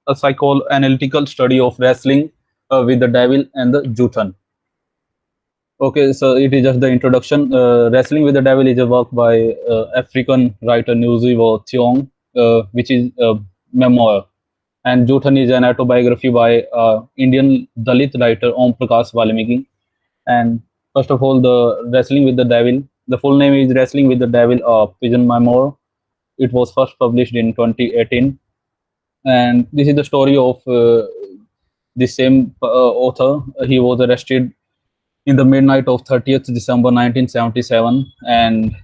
psychoanalytical study of wrestling with the devil and the Juthan. Okay, so it is just the introduction. Wrestling with the Devil is a work by African writer Nuzi Thiong, which is a memoir. And Juthan is an autobiography by Indian Dalit writer Om Prakash Valmiki. And first of all, the Wrestling with the Devil. The full name is Wrestling with the Devil, a Pigeon Memoir. It was first published in 2018. And this is the story of the same author. He was arrested in the midnight of 30th December 1977, and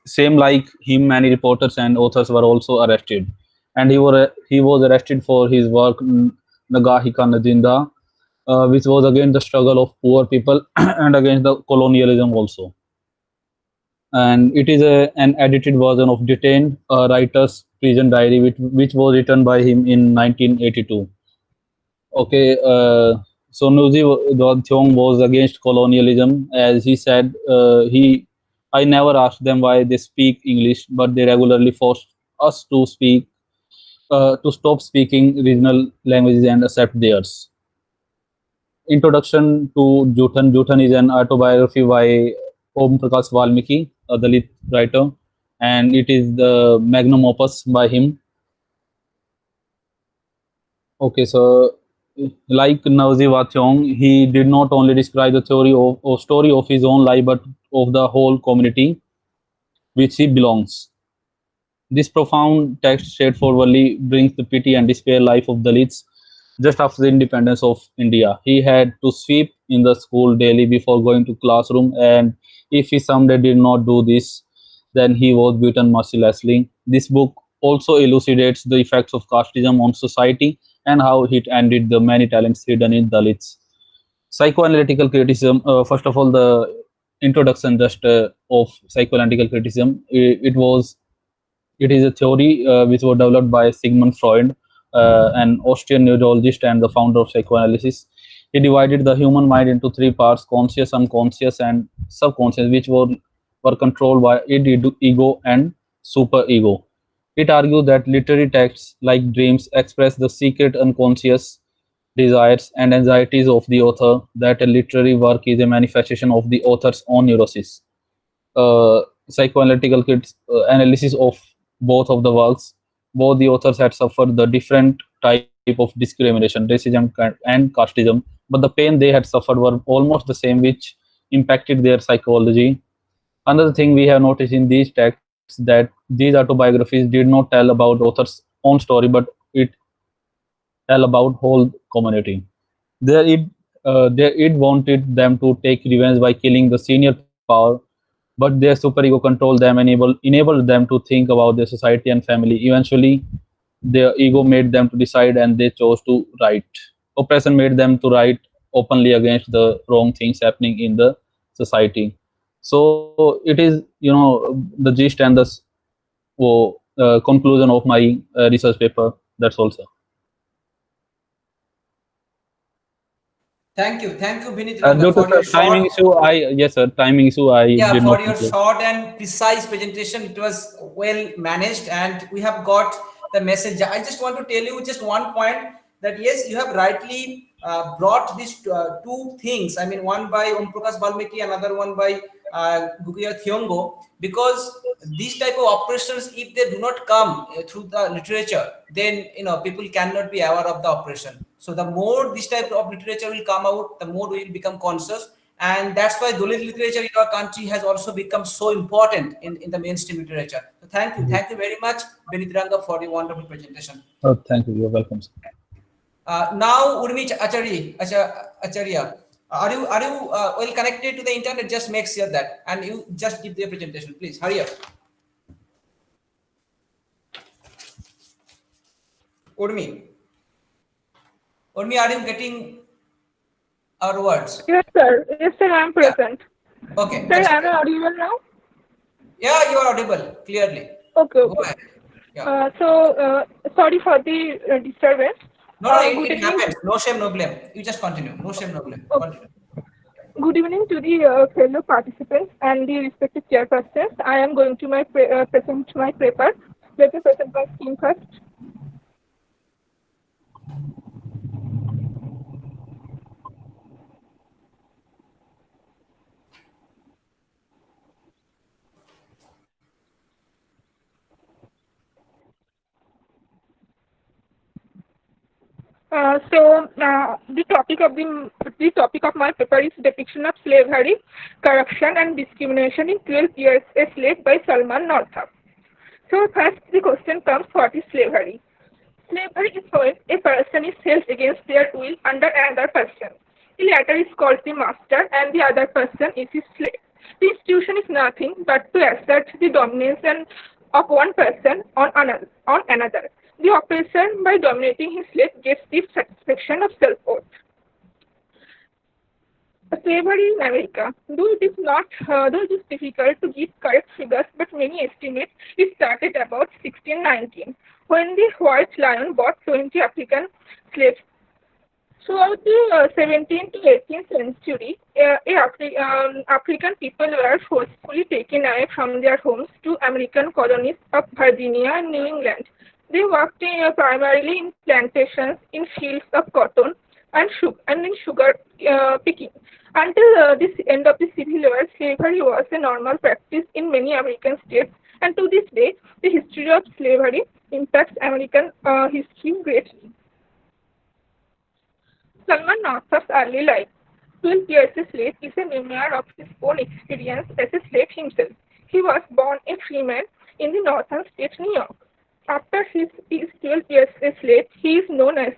same like him, many reporters and authors were also arrested. And he was arrested for his work Nagahi Ka Najinda, which was against the struggle of poor people and against the colonialism also. And it is an edited version of Detained, writer's prison diary, which was written by him in 1982. Okay, so Nuzi Thiong was against colonialism. As he said, I never asked them why they speak English, but they regularly forced us to stop speaking regional languages and accept theirs. Introduction to Juthan. Juthan is an autobiography by Om Prakash Valmiki, a Dalit writer, and it is the magnum opus by him. Okay, so like Nuzi Thiong, he did not only describe the theory or story of his own life, but of the whole community which he belongs. This profound text straightforwardly brings the pity and despair life of Dalits just after the independence of India. He had to sweep in the school daily before going to classroom, and if he someday did not do this, then he was beaten mercilessly. This book also elucidates the effects of casteism on society and how it ended the many talents hidden in Dalits. Psychoanalytical criticism, first of all, the introduction just of psychoanalytical criticism. It is a theory which was developed by Sigmund Freud, an Austrian neurologist and the founder of psychoanalysis. He divided the human mind into three parts: conscious, unconscious, and subconscious, which were controlled by ego and superego. It argued that literary texts like dreams express the secret unconscious desires and anxieties of the author, that a literary work is a manifestation of the author's own neurosis. Psychoanalytical analysis of both of the works, both the authors had suffered the different type of discrimination, racism and casteism, but the pain they had suffered were almost the same, which impacted their psychology. Another thing we have noticed in these texts that these autobiographies did not tell about author's own story, but it tell about whole community. It wanted them to take revenge by killing the senior power, but their superego controlled them and enabled them to think about their society and family. Eventually, their ego made them to decide, and they chose to write. Oppression made them to write openly against the wrong things happening in the society. So it is, the gist and the conclusion of my research paper. That's all, sir. Thank you, Vinit Ranga, Due to for your the timing short. issue, yes, sir, timing issue, I Yeah, did for not your conclude. short and precise presentation. It was well managed, and we have got the message. I just want to tell you just one point, that yes, you have rightly brought these two things. I mean, one by Om Prakash Balmeki, another one by Gukuya Thiongo, because these type of operations, if they do not come through the literature, then people cannot be aware of the operation. So the more this type of literature will come out, the more we will become conscious. And that's why Dalit literature in our country has also become so important in the mainstream literature. So thank you very much, Vinit Ranga, for your wonderful presentation. Oh, thank you. You're welcome, sir. Now, Urmi Acharya, are you well connected to the internet? Just make sure that, and you just give the presentation, please. Hurry up. Urmi, are you getting our words? Yes, sir. Yes, sir, I'm present. Yeah. Okay. Sir, am I audible now? Yeah, you are audible clearly. Okay. Go ahead. Yeah. Sorry for the disturbance. No, it happens. No shame, no blame. You just continue. No shame, no blame. Okay. Continue. Good evening to the fellow participants and the respected chairpersons. I am going to present my paper. Let me present my scheme first. The topic of my paper is depiction of slavery, corruption, and discrimination in 12 Years a Slave by Salman Northup. So first, the question comes: what is slavery? Slavery is when a person is held against their will under another person. The latter is called the master, and the other person is his slave. The institution is nothing but to assert the dominance of one person on another. The oppressor, by dominating his slave, gets the satisfaction of self-worth. Slavery in America. Though it is difficult to give correct figures, but many estimate it started about 1619, when the White Lion bought 20 African slaves. Throughout the 17th to 18th century, African people were forcefully taken away from their homes to American colonies of Virginia and New England. They worked primarily in plantations, in fields of cotton and in sugar picking. Until the end of the Civil War, slavery was a normal practice in many American states, and to this day, the history of slavery impacts American history greatly. Salman Northup's early life. 12 Years a Slave is a memoir of his own experience as a slave himself. He was born a free man in the northern state, New York. After his 12 years a slave, he is known as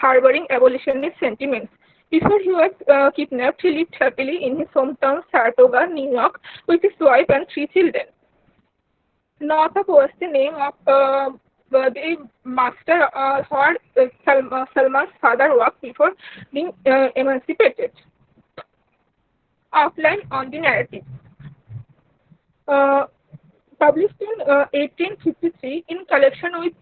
harboring abolitionist sentiments. Before he was kidnapped, he lived happily in his hometown, Saratoga, New York, with his wife and 3 children. Northup was the name of the master where Salman's father worked before being emancipated. Outline on the narrative. Published in 1853 in collaboration with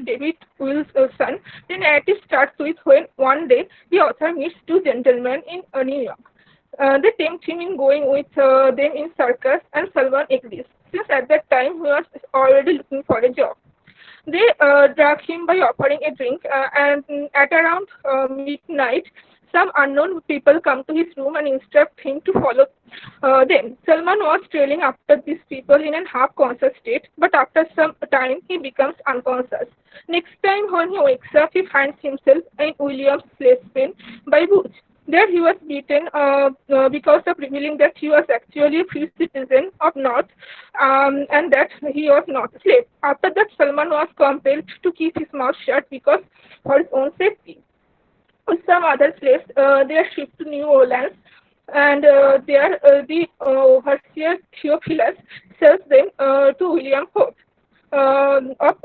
David Wilson, the narrative starts with when one day the author meets 2 gentlemen in New York. They tempt him in going with them in circus, and Salman agrees, since at that time he was already looking for a job. They drug him by offering a drink, and at around midnight, some unknown people come to his room and instruct him to follow them. Salman was trailing after these people in a half-conscious state, but after some time, he becomes unconscious. Next time when he wakes up, he finds himself in William's slave pen by Booth. There he was beaten because of revealing that he was actually a free citizen of North and that he was not a slave. After that, Salman was compelled to keep his mouth shut because for his own safety. With some other slaves, they are shipped to New Orleans, and there the overseer Theophilus sells them to William Ford of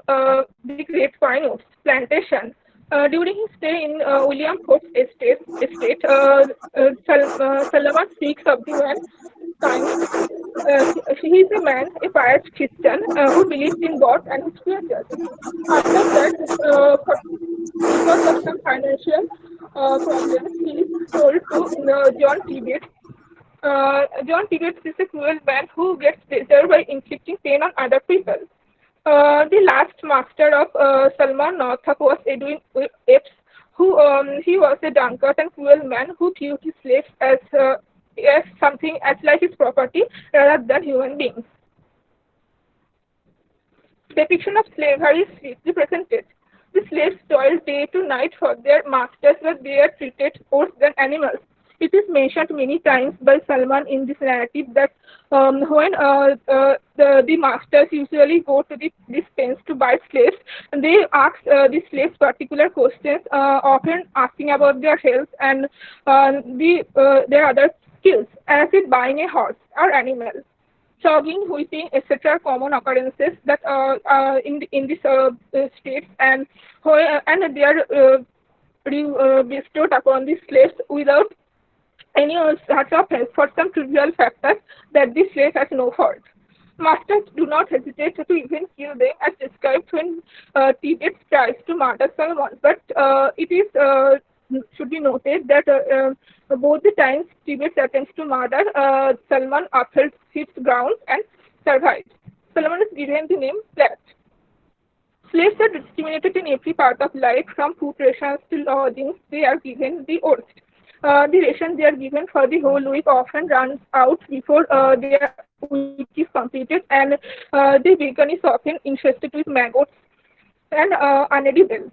the Great Pine Woods plantation. During his stay in William Ford's estate, Solomon speaks of the man he is a man, a pious Christian who believes in God and his creatures. After that, because of some financial problems, he is sold to John Tibet. John Tibet is a cruel man who gets pleasure by inflicting pain on other people. The last master of Salman Northup was Edwin Epps, who he was a drunkard and cruel man who viewed his slaves as something as like his property rather than human beings. Depiction of slavery is swiftly presented. The slaves toiled day to night for their masters, but they are treated worse than animals. It is mentioned many times by Salman in this narrative that when the masters usually go to these pens to buy slaves, and they ask the slaves particular questions, often asking about their health and their other skills, as in buying a horse or animal. Flogging, whipping, etc. are common occurrences that in these states, and they are bestowed upon the slaves without any such offense for some trivial factors that the slave has no fault. Masters do not hesitate to even kill them as described when Tibet tries to murder Salman, but it is should be noted that both the times Tibet attempts to murder Salman upheld his ground and survived. Salman is given the name Plat. Slaves are discriminated in every part of life, from food rations to lodgings. They are given the worst. The ration they are given for the whole week often runs out before their week is completed, and the bacon is often infested with maggots and unedible.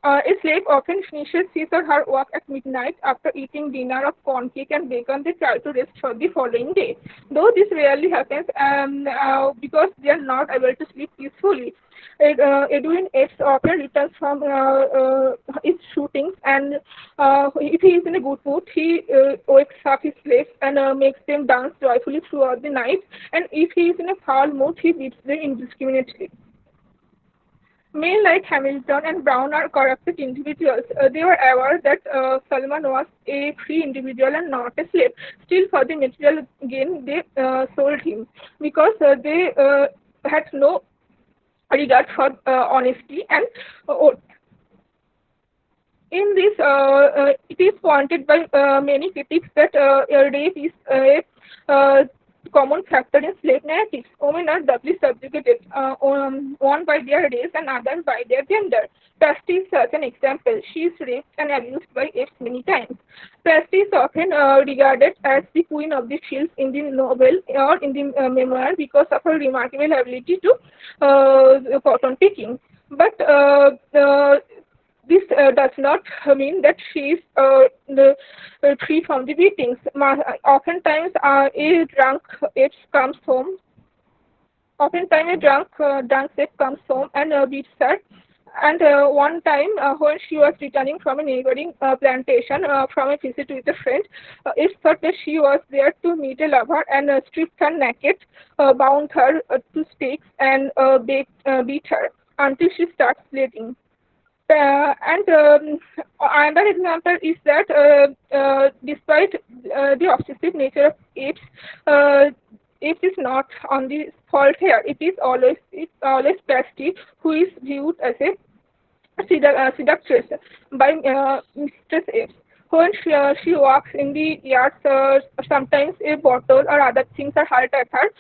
A slave often finishes his or her work at midnight after eating dinner of corn cake and bacon. They try to rest for the following day. Though this rarely happens because they are not able to sleep peacefully. Edwin X often returns from his shootings, and if he is in a good mood, he wakes up his slaves and makes them dance joyfully throughout the night. And if he is in a foul mood, he beats them indiscriminately. Men like Hamilton and Brown are corrupted individuals. They were aware that Salman was a free individual and not a slave. Still, for the material gain, they sold him because they had no regard for honesty and oath. In this, it is pointed by many critics that rape is a common factor in slave narratives. Women are doubly subjugated, one by their race and other by their gender. Pasti is such an example. She is raped and abused by apes many times. Pasti is often regarded as the queen of the fields in the novel or in the memoir because of her remarkable ability to cotton picking. But this does not mean that she is free from the beatings. Oftentimes, a drunk ape comes home. Oftentimes, a drunk ape comes home and beats her. And one time, when she was returning from a neighboring plantation from a visit with a friend, it thought that she was there to meet a lover and stripped her naked, bound her to stakes, and beat her until she starts bleeding. Another example is that despite the obsessive nature of apes, apes is not on the fault here. It's always Pasti who is viewed as a seductress by Mistress Apes. When she walks in the yard, sometimes a bottle or other things are hurled at her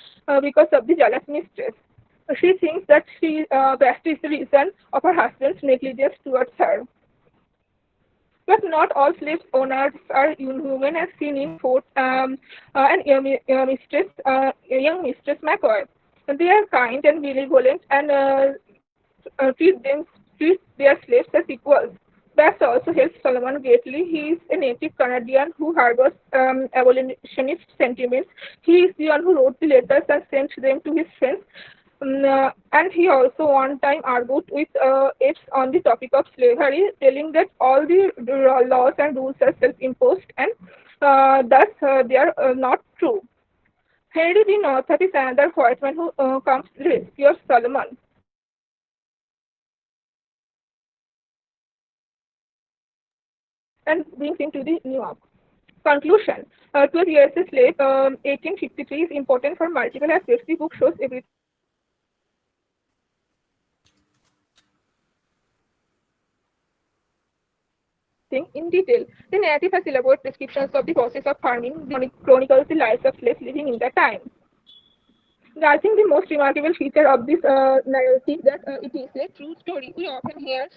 because of the jealous mistress. She thinks that Pasti is the reason of her husband's negligence towards her. But not all slave owners are inhuman, as seen in Fort and young Mistress McCoy. They are kind and benevolent and treat their slaves as equals. Bass also helps Solomon greatly. He is a native Canadian who harbors abolitionist sentiments. He is the one who wrote the letters and sent them to his friends. And he also one time argued with apes on the topic of slavery, telling that all the laws and rules are self-imposed and thus they are not true. Henry the Naihati is another white man who comes to the rescue of Solomon. And brings him to the New York. Conclusion. 12 years a slave, 1853 is important for multiple aspects. The book shows everything in detail. The narrative has elaborate descriptions of the process of farming, chronicles the lives of slaves living in that time. I think the most remarkable feature of this narrative that it is a true story. We often hear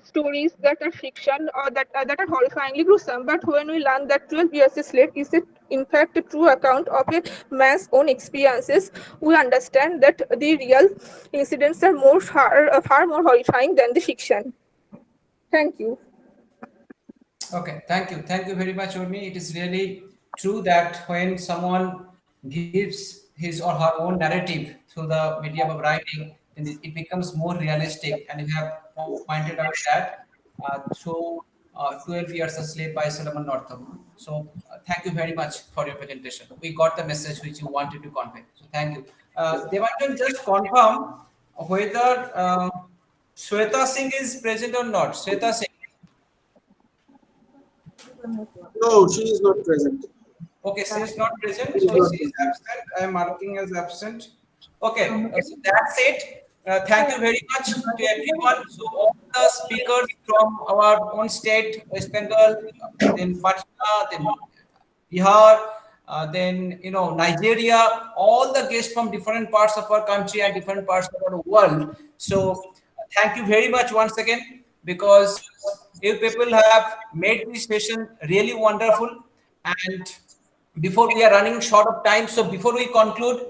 stories that are fiction or that are horrifyingly gruesome, but when we learn that 12 years a slave is in fact a true account of a man's own experiences, we understand that the real incidents are far more horrifying than the fiction. Thank you. Okay, thank you very much, Urmi. It is really true that when someone gives his or her own narrative through the medium of writing, then it becomes more realistic. And you have pointed out that through 12 Years a Slave by Solomon Northup. So thank you very much for your presentation. We got the message which you wanted to convey. So thank you. Debanjan, just confirm whether Shweta Singh is present or not. Shweta Singh. No, she is not present. Okay, she is not present, so she is absent. I am marking as absent. Okay, so that's it. Thank you very much to everyone. So all the speakers from our own state, West Bengal, then Patna, then Bihar, then Nigeria, all the guests from different parts of our country and different parts of our world. So thank you very much once again, because you people have made this session really wonderful. And before we are running short of time, so before we conclude,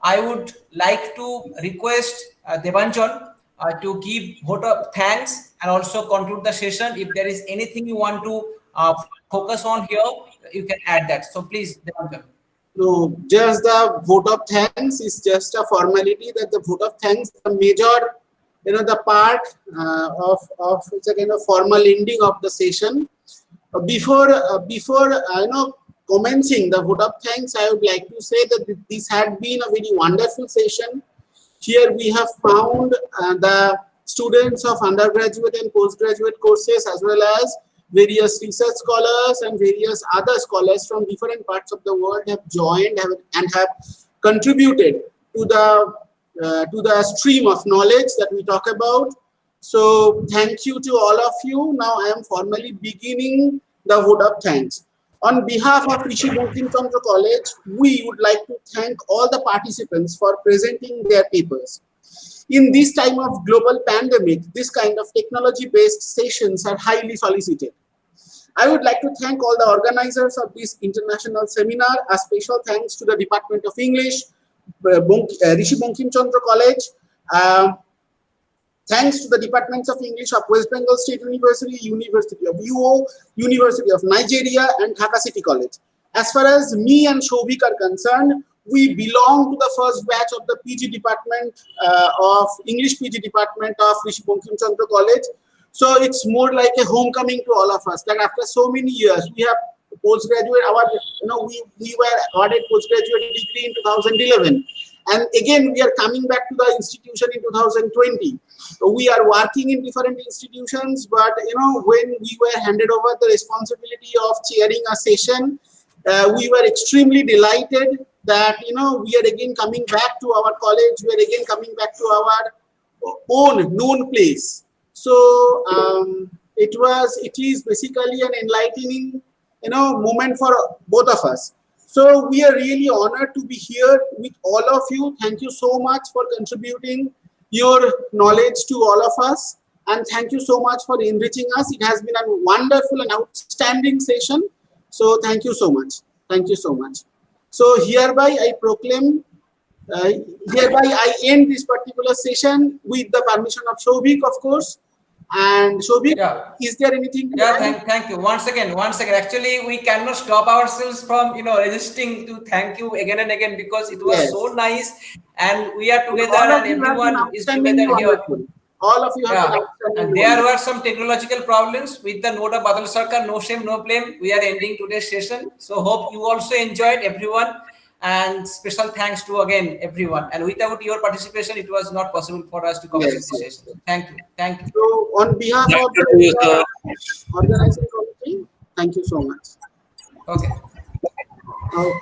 I would like to request Debanjan to give vote of thanks and also conclude the session. If there is anything you want to focus on here, you can add that. So please, Debanjan. No, just the vote of thanks is just a formality. That the vote of thanks, the major, the part of it's a kind of formal ending of the session. Before commencing the vote of thanks, I would like to say that this had been a very wonderful session. Here we have found the students of undergraduate and postgraduate courses, as well as various research scholars and various other scholars from different parts of the world have joined and have contributed to the stream of knowledge that we talk about. So thank you to all of you. Now I am formally beginning the vote of thanks. On behalf of Rishi Bankim Chandra College, we would like to thank all the participants for presenting their papers. In this time of global pandemic, this kind of technology-based sessions are highly solicited. I would like to thank all the organizers of this international seminar. A special thanks to the Department of English, Rishi Bankim Chandra College. Thanks to the Departments of English of West Bengal State University, University of UO, University of Nigeria, and Dhaka City College. As far as me and Soubhik are concerned, we belong to the first batch of the PG department of English PG department of Rishi Bankim Chandra College. So it's more like a homecoming to all of us. That after so many years, we have postgraduate. We were awarded postgraduate degree in 2011. And again, we are coming back to the institution in 2020. We are working in different institutions, but when we were handed over the responsibility of chairing a session, we were extremely delighted that we are again coming back to our college. We are again coming back to our own known place. So it is basically an enlightening moment for both of us. So we are really honored to be here with all of you. Thank you so much for contributing your knowledge to all of us. And thank you so much for enriching us. It has been a wonderful and outstanding session. So thank you so much. Thank you so much. So hereby I proclaim, hereby I end this particular session with the permission of Soubhik, of course. And Soubhik, Yeah. is there anything to Yeah, add? thank you. Once again. Actually, we cannot stop ourselves from resisting to thank you again and again, because it was so Yes. nice, and we are together, All of and you have been everyone is outstandingly together here. wonderful. All of you have been Yeah, outstandingly and there wonderful. were some technological problems with the note of Badal Sarkar. No shame, no blame. We are ending today's session. So hope you also enjoyed, everyone. And special thanks to again everyone. And without your participation, it was not possible for us to complete Yes, this yes. session. Thank you. Thank you. So on behalf of the organizing committee, thank you so much. Okay. Okay.